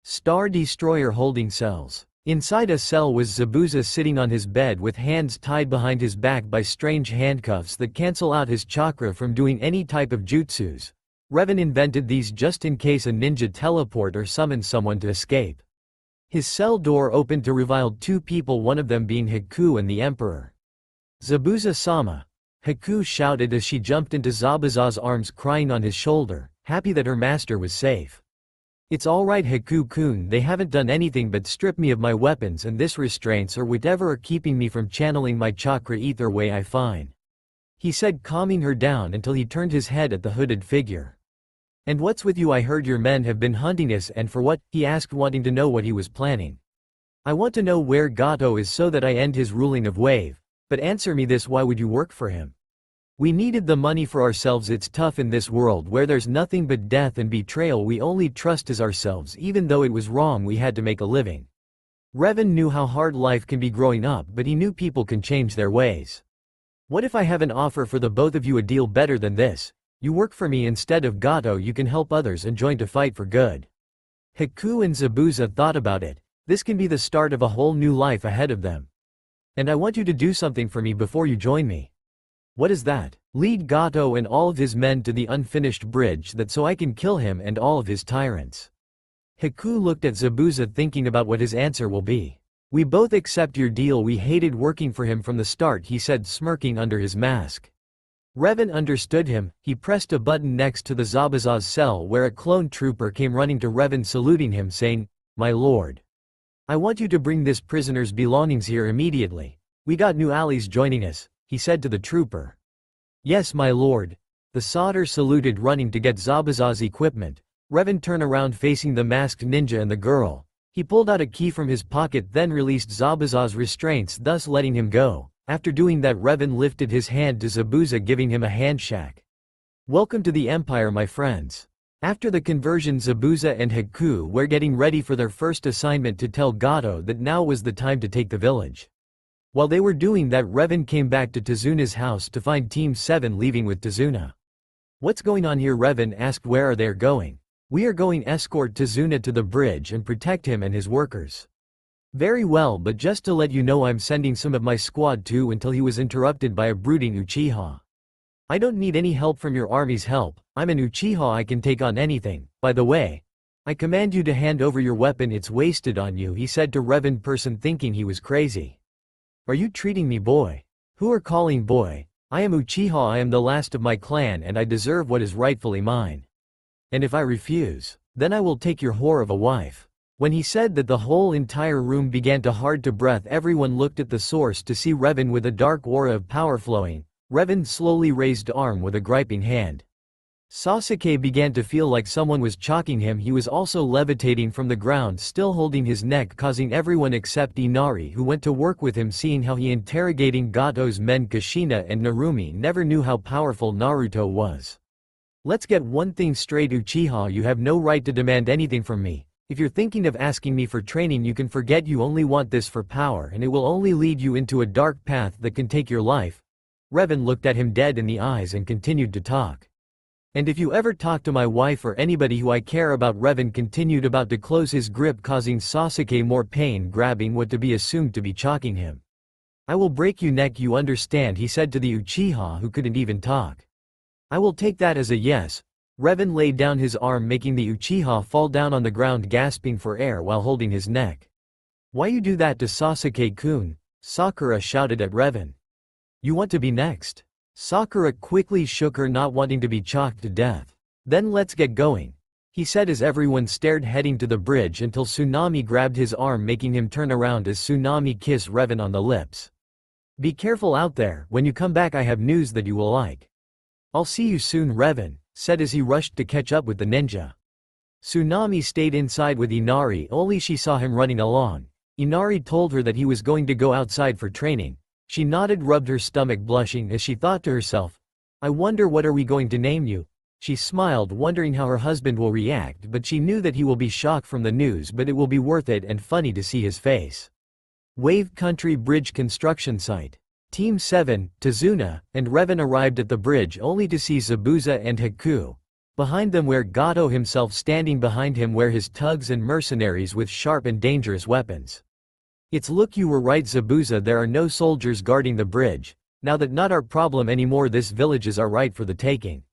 Star Destroyer holding cells. Inside a cell was Zabuza sitting on his bed with hands tied behind his back by strange handcuffs that cancel out his chakra from doing any type of jutsus. Revan invented these just in case a ninja teleport or summon someone to escape. His cell door opened to reveal two people, one of them being Haku and the emperor. Zabuza-sama, Haku shouted as she jumped into Zabuza's arms, crying on his shoulder, happy that her master was safe. It's alright Haku-kun, they haven't done anything but strip me of my weapons, and this restraints or whatever are keeping me from channeling my chakra either way I fine, he said, calming her down until he turned his head at the hooded figure. And what's with you? I heard your men have been hunting us, and for what? He asked, wanting to know what he was planning. I want to know where Gato is so that I end his ruling of Wave, but answer me this, why would you work for him? We needed the money for ourselves. It's tough in this world where there's nothing but death and betrayal. We only trust is ourselves. Even though it was wrong, we had to make a living. Revan knew how hard life can be growing up, but he knew people can change their ways. What if I have an offer for the both of you, a deal better than this? You work for me instead of Gato, you can help others and join to fight for good. Haku and Zabuza thought about it. This can be the start of a whole new life ahead of them. And I want you to do something for me before you join me. What is that? Lead Gato and all of his men to the unfinished bridge, that so I can kill him and all of his tyrants. Haku looked at Zabuza, thinking about what his answer will be. We both accept your deal. We hated working for him from the start, he said, smirking under his mask. Revan understood him. He pressed a button next to the Zabuza's cell where a clone trooper came running to Revan, saluting him, saying, My lord, I want you to bring this prisoner's belongings here immediately. We got new allies joining us, he said to the trooper. Yes, my lord. The soldier saluted, running to get Zabuza's equipment. Revan turned around facing the masked ninja and the girl. He pulled out a key from his pocket, then released Zabuza's restraints, thus letting him go. After doing that, Revan lifted his hand to Zabuza, giving him a handshake. Welcome to the Empire, my friends. After the conversion, Zabuza and Haku were getting ready for their first assignment to tell Gato that now was the time to take the village. While they were doing that, Revan came back to Tizuna's house to find Team 7 leaving with Tizuna. What's going on here? Revan asked. Where are they going? We are going escort Tizuna to the bridge and protect him and his workers. Very well, but just to let you know, I'm sending some of my squad too, until he was interrupted by a brooding Uchiha. I don't need any help from your army's help. I'm an Uchiha, I can take on anything. By the way, I command you to hand over your weapon, it's wasted on you, he said to Revan, person thinking he was crazy. Are you treating me boy? Who are calling boy? I am Uchiha, I am the last of my clan, and I deserve what is rightfully mine. And if I refuse, then I will take your whore of a wife. When he said that, the whole entire room began to hard to breath. Everyone looked at the source to see Revan with a dark aura of power flowing. Revan slowly raised arm with a griping hand. Sasuke began to feel like someone was choking him. He was also levitating from the ground, still holding his neck, causing everyone except Inari, who went to work with him, seeing how he interrogating Gato's men. Kushina and Narumi never knew how powerful Naruto was. Let's get one thing straight, Uchiha, you have no right to demand anything from me. If you're thinking of asking me for training, you can forget. You only want this for power, and it will only lead you into a dark path that can take your life. Revan looked at him dead in the eyes and continued to talk. And if you ever talk to my wife or anybody who I care about, Revan continued, about to close his grip, causing Sasuke more pain, grabbing what to be assumed to be choking him. I will break your neck, you understand, he said to the Uchiha who couldn't even talk. I will take that as a yes. Revan laid down his arm, making the Uchiha fall down on the ground, gasping for air while holding his neck. Why you do that to Sasuke-kun? Sakura shouted at Revan. You want to be next? Sakura quickly shook her, not wanting to be choked to death. Then let's get going, he said as everyone stared, heading to the bridge until Tsunami grabbed his arm, making him turn around as Tsunami kissed Revan on the lips. Be careful out there, when you come back I have news that you will like. I'll see you soon, Revan said as he rushed to catch up with the ninja. Tsunami stayed inside with Inari, only she saw him running along. Inari told her that he was going to go outside for training. She nodded, rubbed her stomach, blushing as she thought to herself, I wonder what are we going to name you? She smiled, wondering how her husband will react, but she knew that he will be shocked from the news, but it will be worth it and funny to see his face. Wave Country Bridge construction site. Team 7, Tazuna, and Revan arrived at the bridge only to see Zabuza and Haku. Behind them were Gato himself, standing behind him were his thugs and mercenaries with sharp and dangerous weapons. It's look, you were right Zabuza, there are no soldiers guarding the bridge. Now that not our problem anymore, this villages are right for the taking.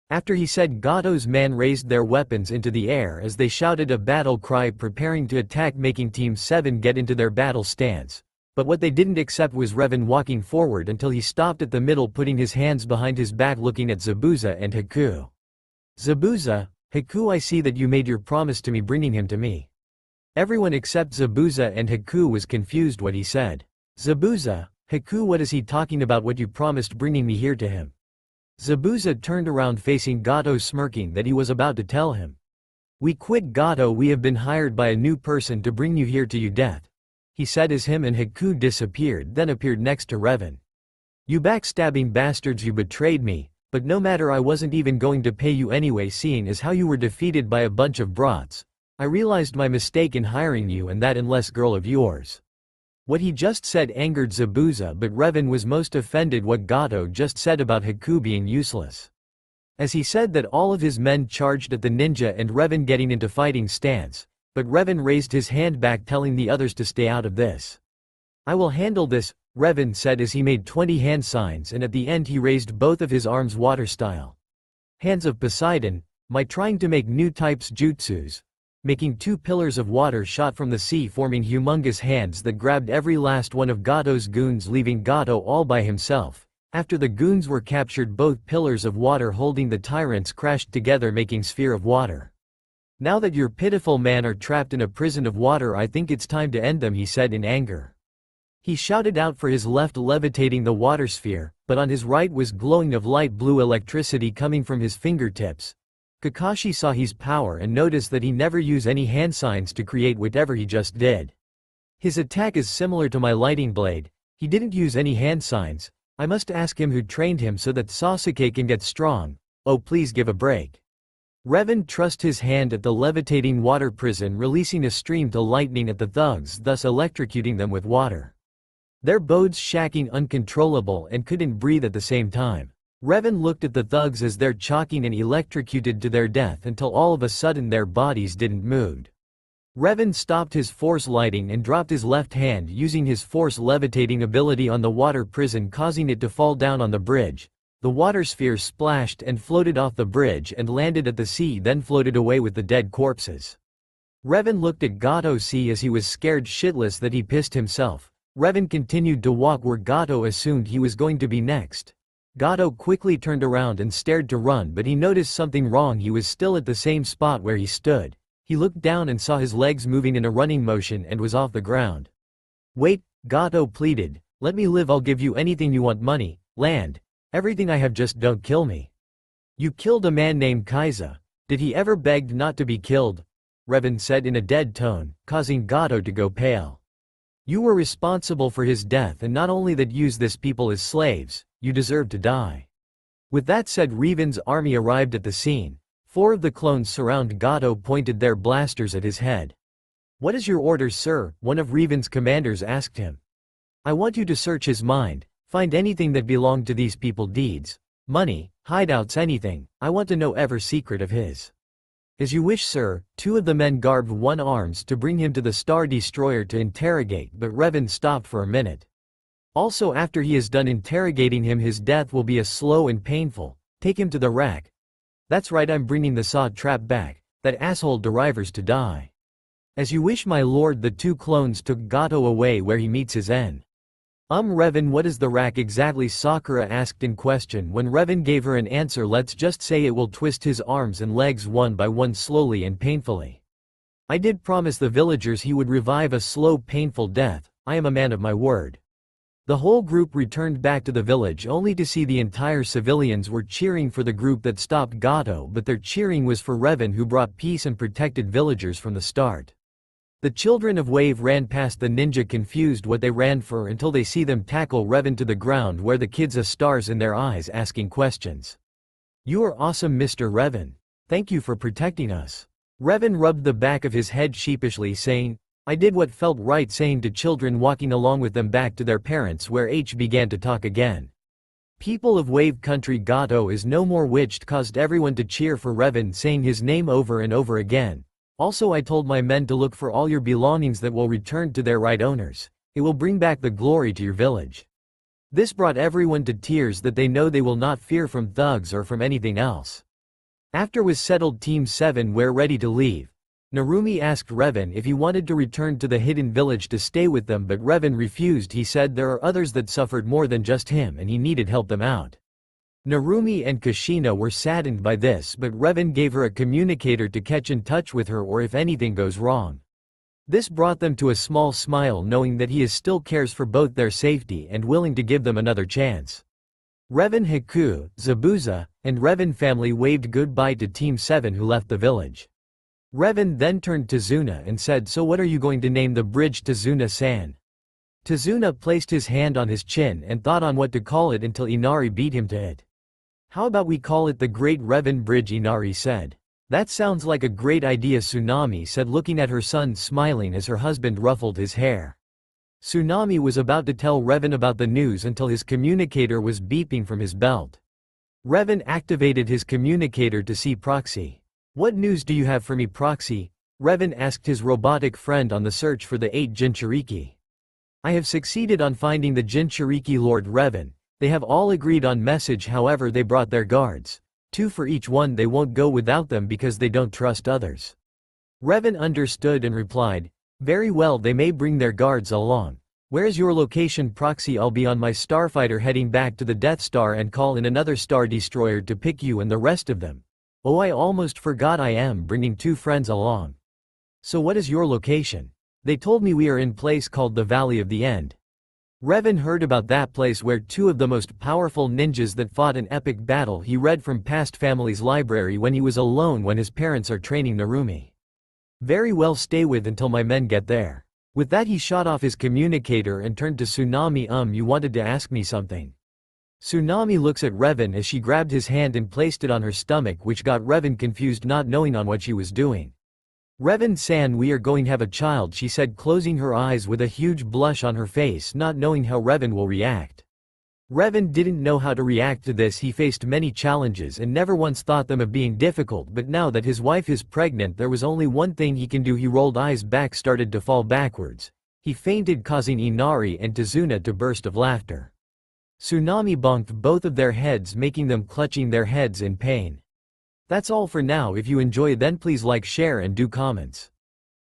After he said, Gato's men raised their weapons into the air as they shouted a battle cry, preparing to attack, making Team 7 get into their battle stance. But what they didn't accept was Revan walking forward until he stopped at the middle, putting his hands behind his back, looking at Zabuza and Haku. Zabuza, Haku, I see that you made your promise to me, bringing him to me. Everyone except Zabuza and Haku was confused what he said. Zabuza, Haku, what is he talking about? What you promised bringing me here to him? Zabuza turned around facing Gato, smirking that he was about to tell him. We quit Gato, we have been hired by a new person to bring you here to your death, he said as him and Haku disappeared, then appeared next to Revan. You backstabbing bastards, you betrayed me, but no matter, I wasn't even going to pay you anyway, seeing as how you were defeated by a bunch of brats. I realized my mistake in hiring you and that unless girl of yours. What he just said angered Zabuza, but Revan was most offended what Gato just said about Haku being useless. As he said that, all of his men charged at the ninja and Revan getting into fighting stance, but Revan raised his hand back, telling the others to stay out of this. I will handle this, Revan said as he made 20 hand signs, and at the end he raised both of his arms water style. Hands of Poseidon, my trying to make new types jutsus, making 2 pillars of water shot from the sea, forming humongous hands that grabbed every last one of Gato's goons, leaving Gato all by himself. After the goons were captured, both pillars of water holding the tyrants crashed together, making sphere of water. Now that your pitiful men are trapped in a prison of water, I think it's time to end them, he said in anger. He shouted out for his left, levitating the water sphere, but on his right was glowing of light blue electricity coming from his fingertips. Kakashi saw his power and noticed that he never used any hand signs to create whatever he just did. His attack is similar to my lighting blade. He didn't use any hand signs. I must ask him who trained him so that Sasuke can get strong. Oh, please give a break. Revan thrust his hand at the levitating water prison, releasing a stream to lightning at the thugs, thus electrocuting them with water. Their bodes shaking uncontrollable and couldn't breathe at the same time. Revan looked at the thugs as they're choking and electrocuted to their death until all of a sudden their bodies didn't move. Revan stopped his force lighting and dropped his left hand, using his force levitating ability on the water prison, causing it to fall down on the bridge. The water sphere splashed and floated off the bridge and landed at the sea, then floated away with the dead corpses. Revan looked at Gato see as he was scared shitless that he pissed himself. Revan continued to walk where Gato assumed he was going to be next. Gato quickly turned around and stared to run, but he noticed something wrong. He was still at the same spot where he stood. He looked down and saw his legs moving in a running motion and was off the ground. Wait, Gato pleaded, let me live, I'll give you anything you want, money, land, everything I have, just don't kill me. You killed a man named Kaiza. Did he ever beg not to be killed? Revan said in a dead tone, causing Gato to go pale. You were responsible for his death, and not only that, use this people as slaves. You deserve to die. With that said, Revan's army arrived at the scene. 4 of the clones surround Gato, pointed their blasters at his head. What is your orders, sir? One of Revan's commanders asked him. I want you to search his mind. Find anything that belonged to these people, deeds, money, hideouts, anything. I want to know every secret of his. As you wish, sir. Two of the men garbed one arms to bring him to the Star Destroyer to interrogate, but Revan stopped for a minute. Also, after he is done interrogating him, his death will be a slow and painful. Take him to the rack. That's right, I'm bringing the saw trap back. That asshole derivers to die. As you wish, my lord. The two clones took Gato away where he meets his end. Revan, what is the rack exactly? Sakura asked in question. When Revan gave her an answer, let's just say it will twist his arms and legs one by one slowly and painfully. I did promise the villagers he would revive a slow painful death. I am a man of my word. The whole group returned back to the village only to see the entire civilians were cheering for the group that stopped Gato, but their cheering was for Revan, who brought peace and protected villagers from the start. The children of Wave ran past the ninja, confused what they ran for, until they see them tackle Revan to the ground, where the kids are stars in their eyes, asking questions. You are awesome, Mr. Revan. Thank you for protecting us. Revan rubbed the back of his head sheepishly, saying, I did what felt right, saying to children walking along with them back to their parents, where H began to talk again. People of Wave Country, Gato is no more witched, caused everyone to cheer for Revan, saying his name over and over again. Also, I told my men to look for all your belongings that will return to their right owners. It will bring back the glory to your village. This brought everyone to tears, that they know they will not fear from thugs or from anything else. After was settled, Team 7 were ready to leave. Narumi asked Revan if he wanted to return to the hidden village to stay with them, but Revan refused. He said there are others that suffered more than just him and he needed help them out. Narumi and Kushina were saddened by this, but Revan gave her a communicator to catch in touch with her or if anything goes wrong. This brought them to a small smile, knowing that he still cares for both their safety and willing to give them another chance. Revan, Haku, Zabuza, and Revan family waved goodbye to Team 7 who left the village. Revan then turned to Tazuna and said, so what are you going to name the bridge, Tazuna-san? Tazuna placed his hand on his chin and thought on what to call it until Inari beat him to it. How about we call it the Great Revan Bridge, Inari said. That sounds like a great idea, Tsunami said, looking at her son smiling as her husband ruffled his hair. Tsunami was about to tell Revan about the news until his communicator was beeping from his belt. Revan activated his communicator to see Proxy. What news do you have for me, Proxy? Revan asked his robotic friend on the search for the 8 Jinchuriki. I have succeeded on finding the Jinchuriki, Lord Revan. They have all agreed on message, however they brought their guards. 2 for each one. They won't go without them because they don't trust others. Revan understood and replied, very well, they may bring their guards along. Where's your location, Proxy? I'll be on my starfighter heading back to the Death Star and call in another Star Destroyer to pick you and the rest of them. Oh, I almost forgot, I am bringing 2 friends along. So what is your location? They told me we are in place called the Valley of the End. Revan heard about that place where 2 of the most powerful ninjas that fought an epic battle he read from past family's library when he was alone when his parents are training Narumi. Very well, stay with until my men get there. With that he shot off his communicator and turned to Tsunami. You wanted to ask me something. Tsunami looks at Revan as she grabbed his hand and placed it on her stomach, which got Revan confused, not knowing on what she was doing. Revan-san, we are going to have a child, she said, closing her eyes with a huge blush on her face, not knowing how Revan will react. Revan didn't know how to react to this. He faced many challenges and never once thought them of being difficult, but now that his wife is pregnant there was only one thing he can do. He rolled eyes back, started to fall backwards. He fainted, causing Inari and Tazuna to burst of laughter. Tsunami bonked both of their heads, making them clutching their heads in pain. That's all for now. If you enjoy, then please like, share and do comments.